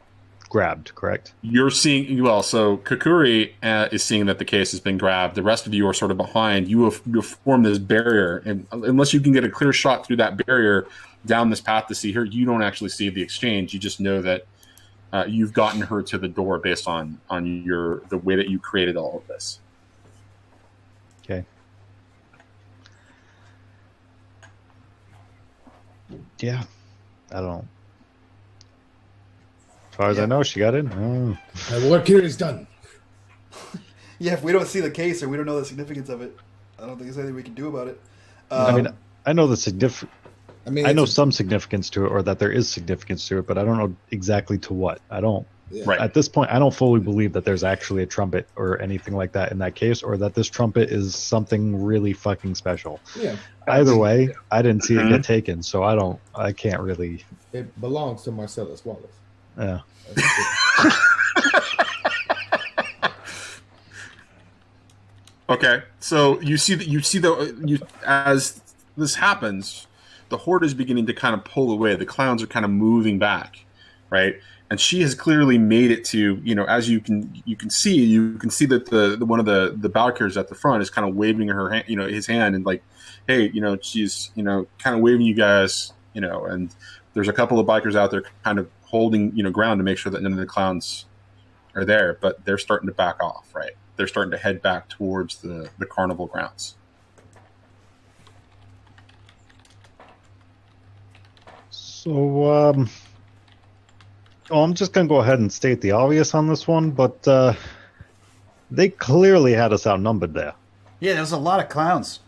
grabbed, correct? You're seeing, so Kukuri is seeing that the case has been grabbed. The rest of you are sort of behind. You have formed this barrier, and unless you can get a clear shot through that barrier down this path to see her, you don't actually see the exchange. You just know that you've gotten her to the door based on the way that you created all of this. Okay. Yeah, I don't know. As far as I know, she got in. Oh. Our work here is done. Yeah, if we don't see the case or we don't know the significance of it, I don't think there's anything we can do about it. I mean, I know the significance. I know some significance to it, or that there is significance to it, but I don't know exactly to what. I don't. Yeah. Right. At this point, I don't fully believe that there's actually a trumpet or anything like that in that case, or that this trumpet is something really fucking special. Yeah. Either way, I didn't see it get taken, so I can't really. It belongs to Marcellus Wallace. Yeah. Okay, so as this happens, the horde is beginning to kind of pull away. The clowns are kind of moving back, right? And she has clearly made it to, as you can see that the one of the Valkyrs at the front is kind of waving her hand, his hand, and like, hey, she's kind of waving you guys, and there's a couple of bikers out there kind of holding ground to make sure that none of the clowns are there, but they're starting to back off. Right, they're starting to head back towards the carnival grounds. So, I'm just going to go ahead and state the obvious on this one, but they clearly had us outnumbered there. Yeah, there was a lot of clowns.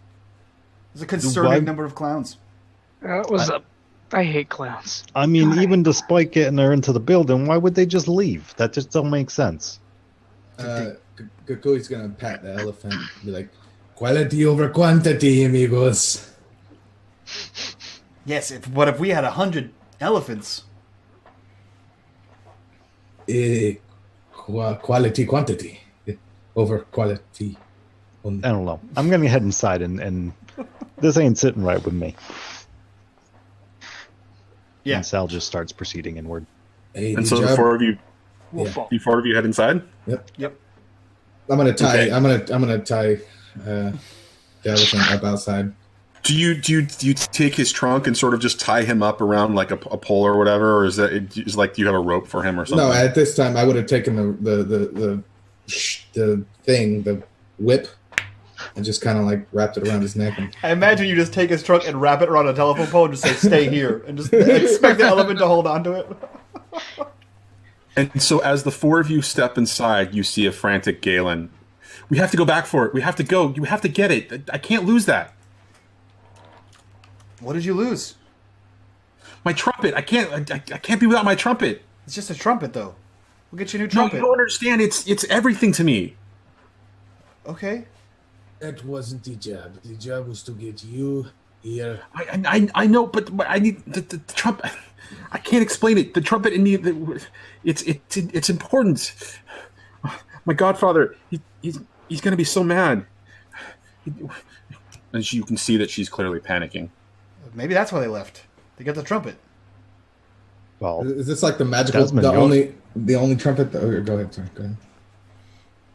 There's a concerning number of clowns. I hate clowns. I mean, even despite getting her into the building, why would they just leave? That just don't make sense. Kukui's gonna pat the elephant and be like, quality over quantity, amigos. Yes, but if we had 100 elephants... Quality quantity over quality. I don't know. I'm going to head inside, and this ain't sitting right with me. Yeah. And Sal just starts proceeding inward. Hey, And so the four of you, Wolf. the four of you head inside. Yep. I'm gonna tie. Okay. I'm gonna tie the elephant up outside. Do you take his trunk and sort of just tie him up around like a pole or whatever, or is like do you have a rope for him or something? No, at this time I would have taken the thing, the whip, and just kind of like wrapped it around his neck. And I imagine you just take his trunk and wrap it around a telephone pole and just say, stay here, and just expect the elephant to hold on to it. And so as the four of you step inside, you see a frantic Galen. We have to go back for it. We have to go. You have to get it. I can't lose that. What did you lose? My trumpet. I can't be without my trumpet. It's just a trumpet, though. We'll get you a new No, trumpet. you don't understand. It's everything to me. Okay. that wasn't the job. The job was to get you here. I know, but I need the trumpet. I can't explain it. The trumpet in the it's important. My godfather, he's going to be so mad. And you can see that she's clearly panicking. Maybe that's why they left. They got the trumpet. Well, Is this like the magical, Desmond, the only trumpet? Go ahead, sorry. Go ahead.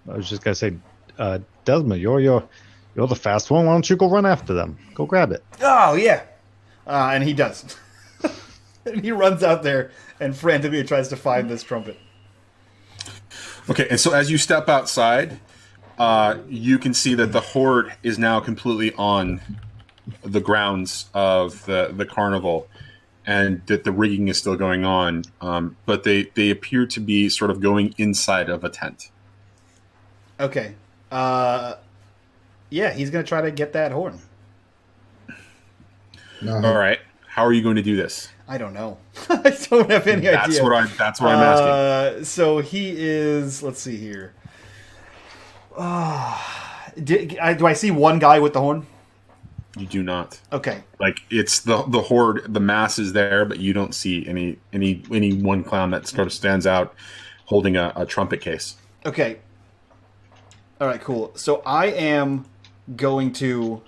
I was just gonna say, Desmond, you're the fast one. Why don't you go run after them? Go grab it. Oh, yeah. And he does. And he runs out there and frantically tries to find this trumpet. Okay, and so as you step outside, you can see that the horde is now completely on the grounds of the carnival, and that the rigging is still going on, but they appear to be sort of going inside of a tent. Okay. Yeah, he's going to try to get that horn. All right, how are you going to do this? I don't know. I don't have any idea. That's what I'm asking. So he is... Let's see here. Do I see one guy with the horn? You do not. Okay. Like, it's the horde, the mass is there, but you don't see any one clown that sort of stands out holding a trumpet case. Okay. All right, cool. So I am going to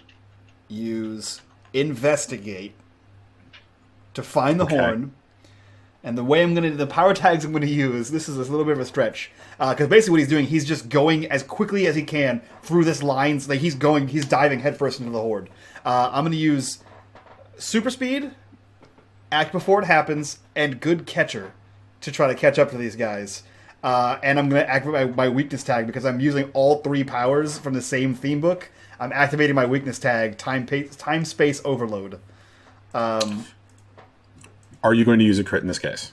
use investigate to find the horn. And the way the power tags I'm going to use, this is a little bit of a stretch. Because basically what he's doing, he's just going as quickly as he can through this lines. Like he's diving headfirst into the horde. I'm going to use super speed, act before it happens, and good catcher to try to catch up to these guys. And I'm going to activate my weakness tag because I'm using all three powers from the same theme book. I'm activating my weakness tag, time space overload. Are you going to use a crit in this case?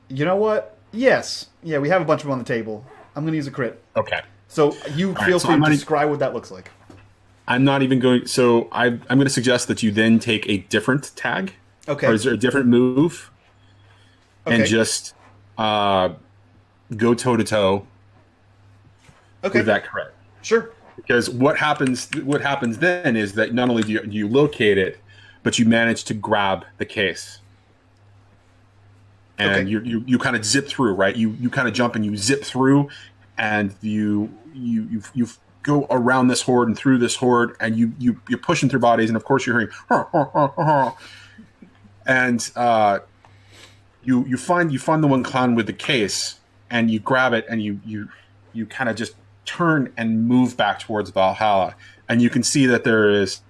You know what? Yes. Yeah, we have a bunch of them on the table. I'm going to use a crit. Okay. So you feel free to describe what that looks like. I'm not even going... So I'm going to suggest that you then take a different tag. Okay. Or is there a different move? Okay. And just go toe-to-toe with that crit. Sure. Because what happens then is that not only do you locate it, but you manage to grab the case. And you kind of zip through, right? You kind of jump and you zip through, and you go around this horde and through this horde, and you're pushing through bodies, and of course you're hearing, and you find the one clown with the case, and you grab it, and you kind of just turn and move back towards Valhalla, and you can see that there is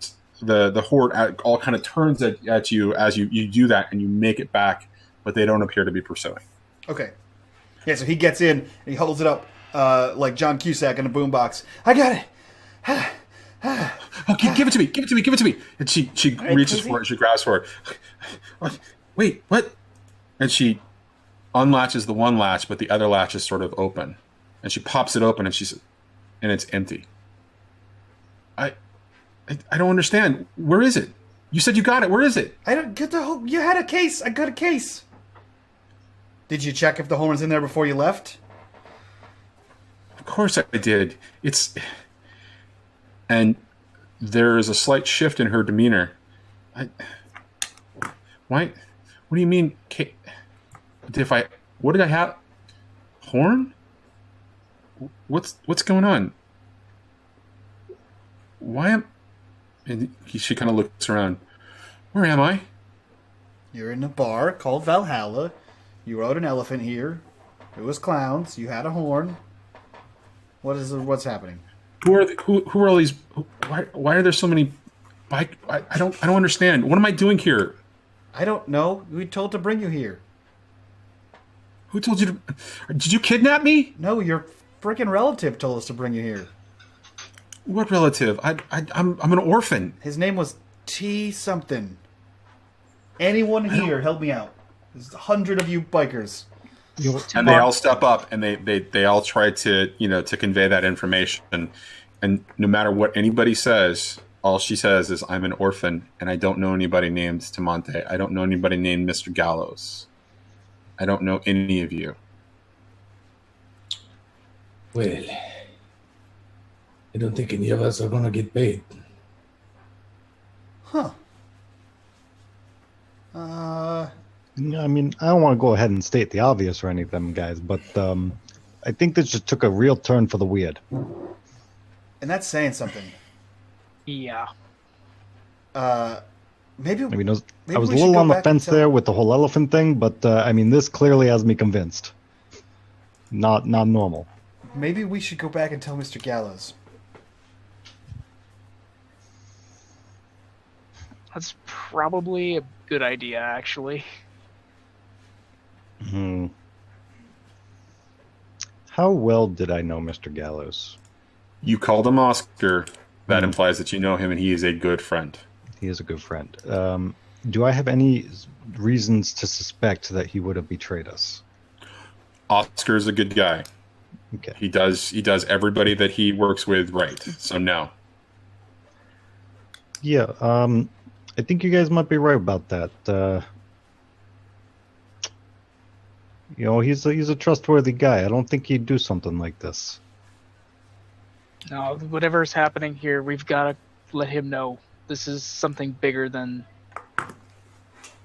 the horde all kind of turns at you as you do that, and you make it back. But they don't appear to be pursuing. Okay. Yeah, so he gets in and he holds it up like John Cusack in a boombox. I got it. Okay, give it to me, give it to me, give it to me. And she reaches for it, she grabs for it. What? Wait, what? And she unlatches the one latch, but the other latch is sort of open. And she pops it open, and it's empty. I don't understand. Where is it? You said you got it. Where is it? I don't get the whole. You had a case. I got a case. Did you check if the horn's in there before you left? Of course I did. And there is a slight shift in her demeanor. Why? What do you mean? What did I have? Horn? What's going on? Why am? And she kind of looks around. Where am I? You're in a bar called Valhalla. You rode an elephant here. It was clowns. You had a horn. What's happening? Who are all these? Why are there so many? I don't understand. What am I doing here? I don't know. We were told to bring you here. Who told you to? Did you kidnap me? No, your freaking relative told us to bring you here. What relative? I'm an orphan. His name was T something. Anyone here, help me out. There's 100 of you bikers. And they all step up and they all try to to convey that information. And no matter what anybody says, all she says is, "I'm an orphan, and I don't know anybody named Tamonte. I don't know anybody named Mr. Gallows. I don't know any of you." Well, I don't think any of us are gonna get paid. Huh. I mean, I don't want to go ahead and state the obvious or anything, guys, but I think this just took a real turn for the weird. And that's saying something. Yeah. Maybe. I mean, I was we a should little go on the back fence and tell- there with the whole elephant thing, but I mean, this clearly has me convinced. Not normal. Maybe we should go back and tell Mr. Gallows. That's probably a good idea, actually. How well did I know Mr. Gallows? You called him Oscar. That implies that you know him, and he is a good friend. He is a good friend. Do I have any reasons to suspect that he would have betrayed us? Oscar is a good guy. Okay. He does everybody that he works with right. So no. Yeah, I think you guys might be right about that. He's a trustworthy guy. I don't think he'd do something like this. No, whatever's happening here, we've got to let him know. This is something bigger than.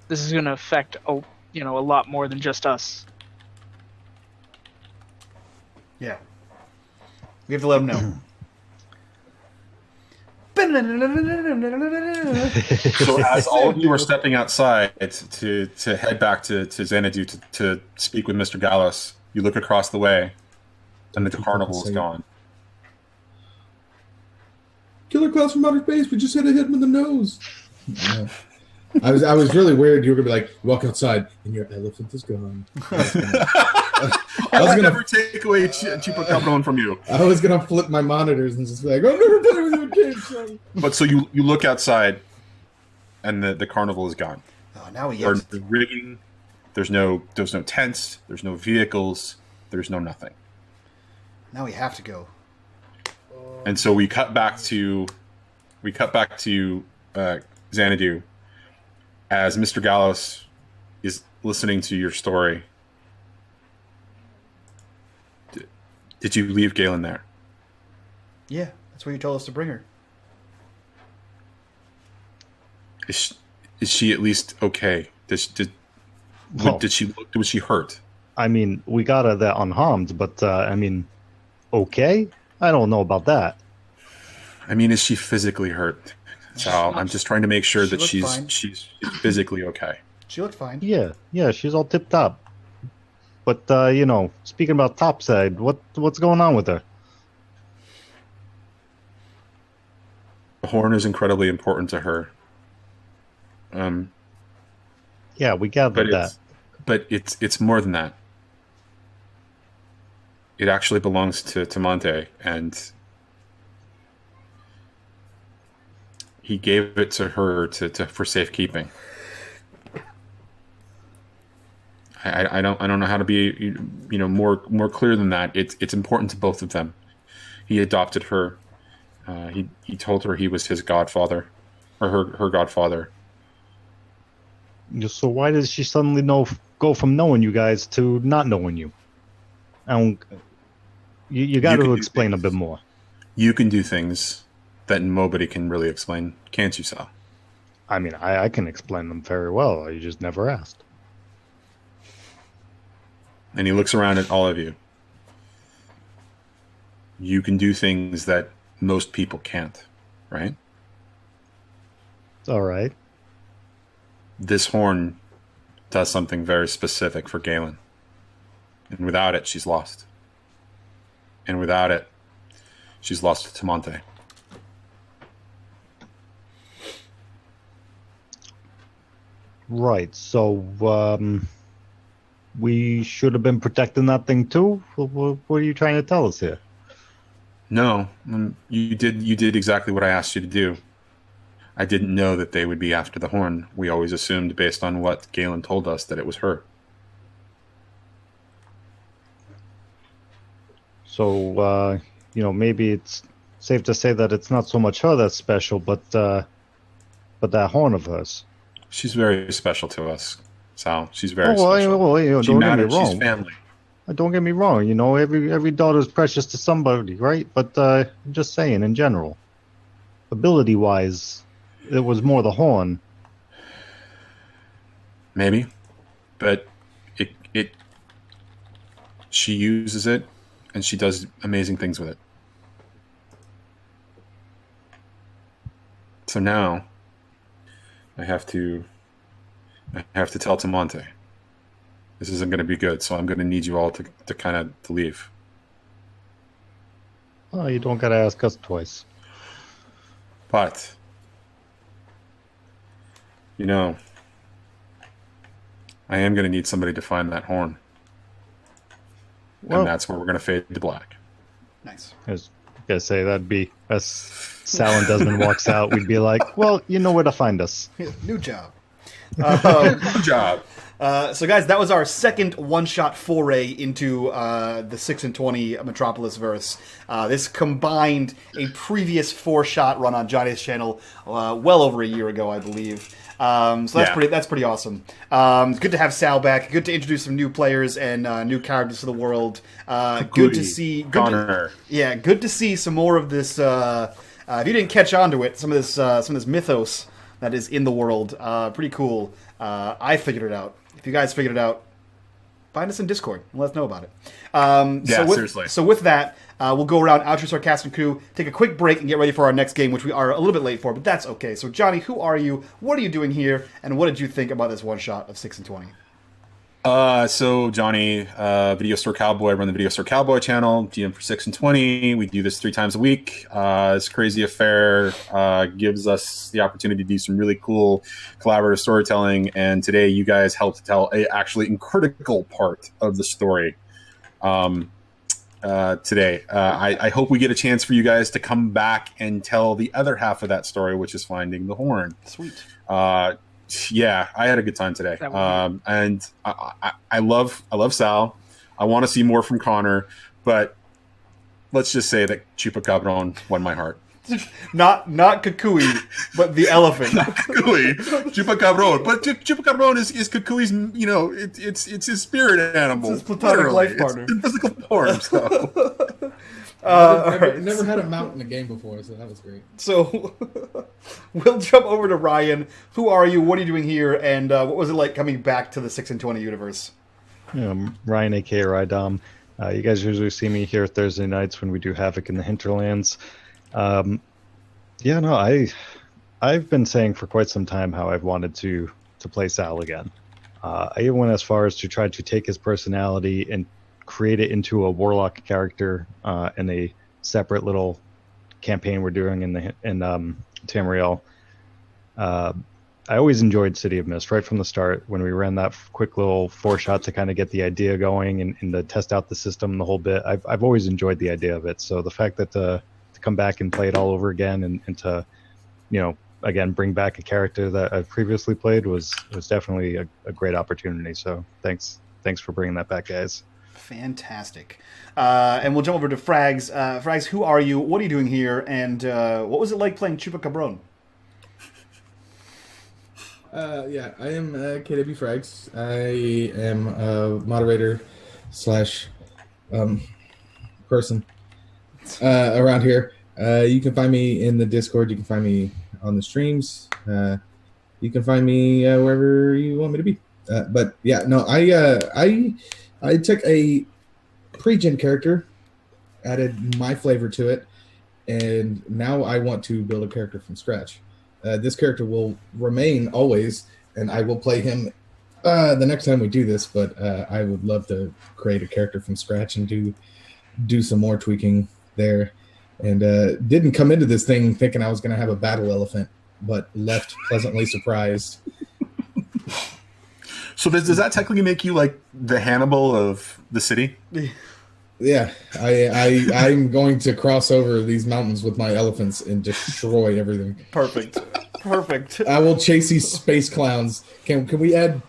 This is going to affect a lot more than just us. Yeah. We have to let him know. So as all of you are stepping outside to head back to Xanadu to speak with Mr. Gallows, you look across the way, and the carnival is gone. Killer clouds from outer space. We just had to hit him in the nose. I was really worried you were gonna be like, walk outside and your elephant is gone. I would never take away Chupacabron from you. I was gonna flip my monitors and just be like, I'm never playing with your kids. Son. But so you look outside, and the carnival is gone. Oh, now we There's get. no rigging. There's no tents. There's no vehicles. There's no nothing. Now we have to go. And so we cut back to Xanadu as Mr. Gallows is listening to your story. Did you leave Galen there? Yeah, that's where you told us to bring her. Is she at least okay? Was she hurt? I mean, we got her there unharmed, but I mean, okay? I don't know about that. I mean, is she physically hurt? So I'm just trying to make sure that fine. she's physically okay. She looked fine. Yeah, she's all tip top. But speaking about topside, what's going on with her? The horn is incredibly important to her. Yeah, we gathered that. But it's more than that. it actually belongs to Monte, and he gave it to her for safekeeping. I don't know how to be more clear than that. It's important to both of them. He adopted her. He told her he was his godfather, or her godfather. So why does she suddenly go from knowing you guys to not knowing you? You got to explain a bit more. You can do things that nobody can really explain, can't you, Sal? I mean, I can explain them very well. You just never asked. And he looks around at all of you. You can do things that most people can't, right? It's all right. This horn does something very specific for Galen. And without it, she's lost. And without it, she's lost to Monte. Right, so we should have been protecting that thing too? What are you trying to tell us here? No, you did exactly what I asked you to do. I didn't know that they would be after the horn. We always assumed, based on what Galen told us, that it was her. So, maybe it's safe to say that it's not so much her that's special, but that horn of hers. She's very special to us, Sal. She's very special. She don't matters. get me wrong. She's family. Don't get me wrong. Every daughter is precious to somebody, right? But I'm just saying, in general, ability-wise, it was more the horn. Maybe, but she uses it, and she does amazing things with it. So now, I have to tell Tamonte. This isn't going to be good, so I'm going to need you all to kind of leave. Oh, you don't got to ask us twice. But, I am going to need somebody to find that horn. And that's where we're going to fade to black. Nice. I was going to say, that'd be, as Sal and Desmond walks out, we'd be like, well, you know where to find us. New job. Good job. So, guys, that was our second one-shot foray into the 6 and 20 Metropolis verse. This combined a previous 4-shot run on Johnny's channel well over a year ago, I believe. So that's pretty awesome. Good to have Sal back. Good to introduce some new players and new characters to the world. Good to see Connor. Good to see some more of this. If you didn't catch on to it, some of this mythos that is in the world. Pretty cool. I figured it out. If you guys figured it out, find us in Discord and let us know about it. Seriously. So with that, we'll go around Outro Sarcastic Crew, take a quick break, and get ready for our next game, which we are a little bit late for, but that's okay. So Johnny, who are you? What are you doing here? And what did you think about this one shot of 6 and 20? So Johnny, Video Store Cowboy, I run the Video Store Cowboy channel, GM for 6 and 20. We do this 3 times a week. This crazy affair gives us the opportunity to do some really cool collaborative storytelling. And today you guys helped to tell a actually critical part of the story. Today, I hope we get a chance for you guys to come back and tell the other half of that story, which is finding the horn. Sweet. Yeah, I had a good time today. And I love Sal. I want to see more from Connor, but let's just say that Chupacabron won my heart. Not Kukui, but the elephant. Not Kukui, Chupacabron. But Chupacabron is Kukui's, it's his spirit animal. It's his platonic life partner. It's in physical form, so. Never had a mount in a game before, so that was great. So we'll jump over to Ryan. Who are you? What are you doing here? And what was it like coming back to the 6 and 20 universe? Ryan, aka Rydom. You guys usually see me here Thursday nights when we do Havoc in the Hinterlands. I've been saying for quite some time how I've wanted to play Sal again. I even went as far as to try to take his personality and create it into a warlock character in a separate little campaign we're doing in Tamriel. I always enjoyed City of Mist right from the start when we ran that quick little 4-shot to kind of get the idea going and to test out the system and the whole bit. I've always enjoyed the idea of it. So the fact that to come back and play it all over again and to, again, bring back a character that I've previously played was definitely a great opportunity. So thanks for bringing that back, guys. Fantastic. And we'll jump over to Frags. Frags, who are you? What are you doing here? And what was it like playing Chupa Cabron? Yeah, I am KWFrags. I am a moderator slash person around here. You can find me in the Discord. You can find me on the streams. You can find me wherever you want me to be. But yeah, no, I took a pre-gen character, added my flavor to it, and now I want to build a character from scratch. This character will remain always, and I will play him the next time we do this, but I would love to create a character from scratch and do some more tweaking there. And didn't come into this thing thinking I was going to have a battle elephant, but left pleasantly surprised. So does that technically make you like the Hannibal of the city? Yeah, I'm going to cross over these mountains with my elephants and destroy everything. Perfect. I will chase these space clowns. Can we add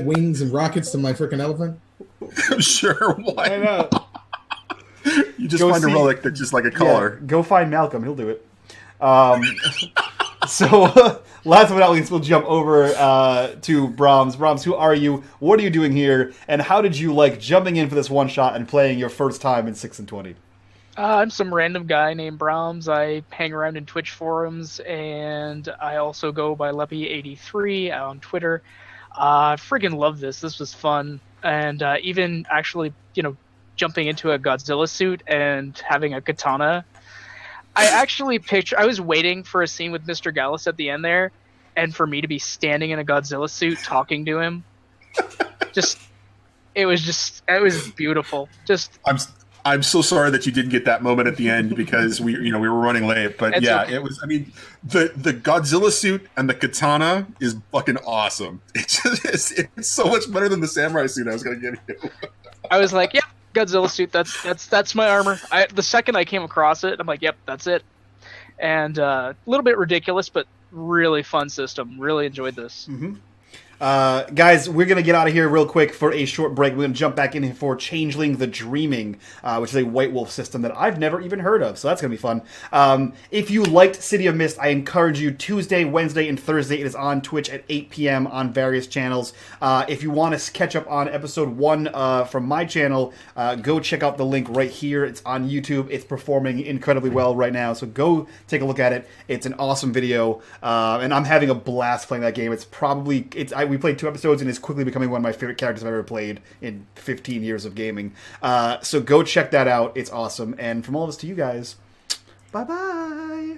wings and rockets to my freaking elephant? Sure, why not? You just Go find see- a relic that's just like a collar. Yeah, go find Malcolm. He'll do it. So, last but not least, we'll jump over to Brahms. Brahms, who are you? What are you doing here? And how did you like jumping in for this one shot and playing your first time in 6 and 20? I'm some random guy named Brahms. I hang around in Twitch forums, and I also go by Leppy83 on Twitter. I friggin' love this. This was fun. And even actually, jumping into a Godzilla suit and having a katana. I was waiting for a scene with Mr. Gallus at the end there, and for me to be standing in a Godzilla suit talking to him. It was beautiful. I'm so sorry that you didn't get that moment at the end because we were running late. But It's yeah, okay. it was. I mean, the Godzilla suit and the katana is fucking awesome. It's so much better than the samurai suit I was gonna give you. I was like, yep, Godzilla suit. That's my armor. The second I came across it, I'm like, yep, that's it. And a little bit ridiculous, but really fun system. Really enjoyed this. Mm-hmm. Guys, we're going to get out of here real quick for a short break. We're going to jump back in for Changeling the Dreaming, which is a White Wolf system that I've never even heard of, so that's going to be fun. If you liked City of Mist, I encourage you, Tuesday, Wednesday, and Thursday, it is on Twitch at 8 p.m. on various channels. If you want to catch up on episode 1 from my channel, go check out the link right here. It's on YouTube. It's performing incredibly well right now, so go take a look at it. It's an awesome video, and I'm having a blast playing that game. We played 2 episodes, and it's quickly becoming one of my favorite characters I've ever played in 15 years of gaming. So go check that out. It's awesome. And from all of us to you guys, bye-bye.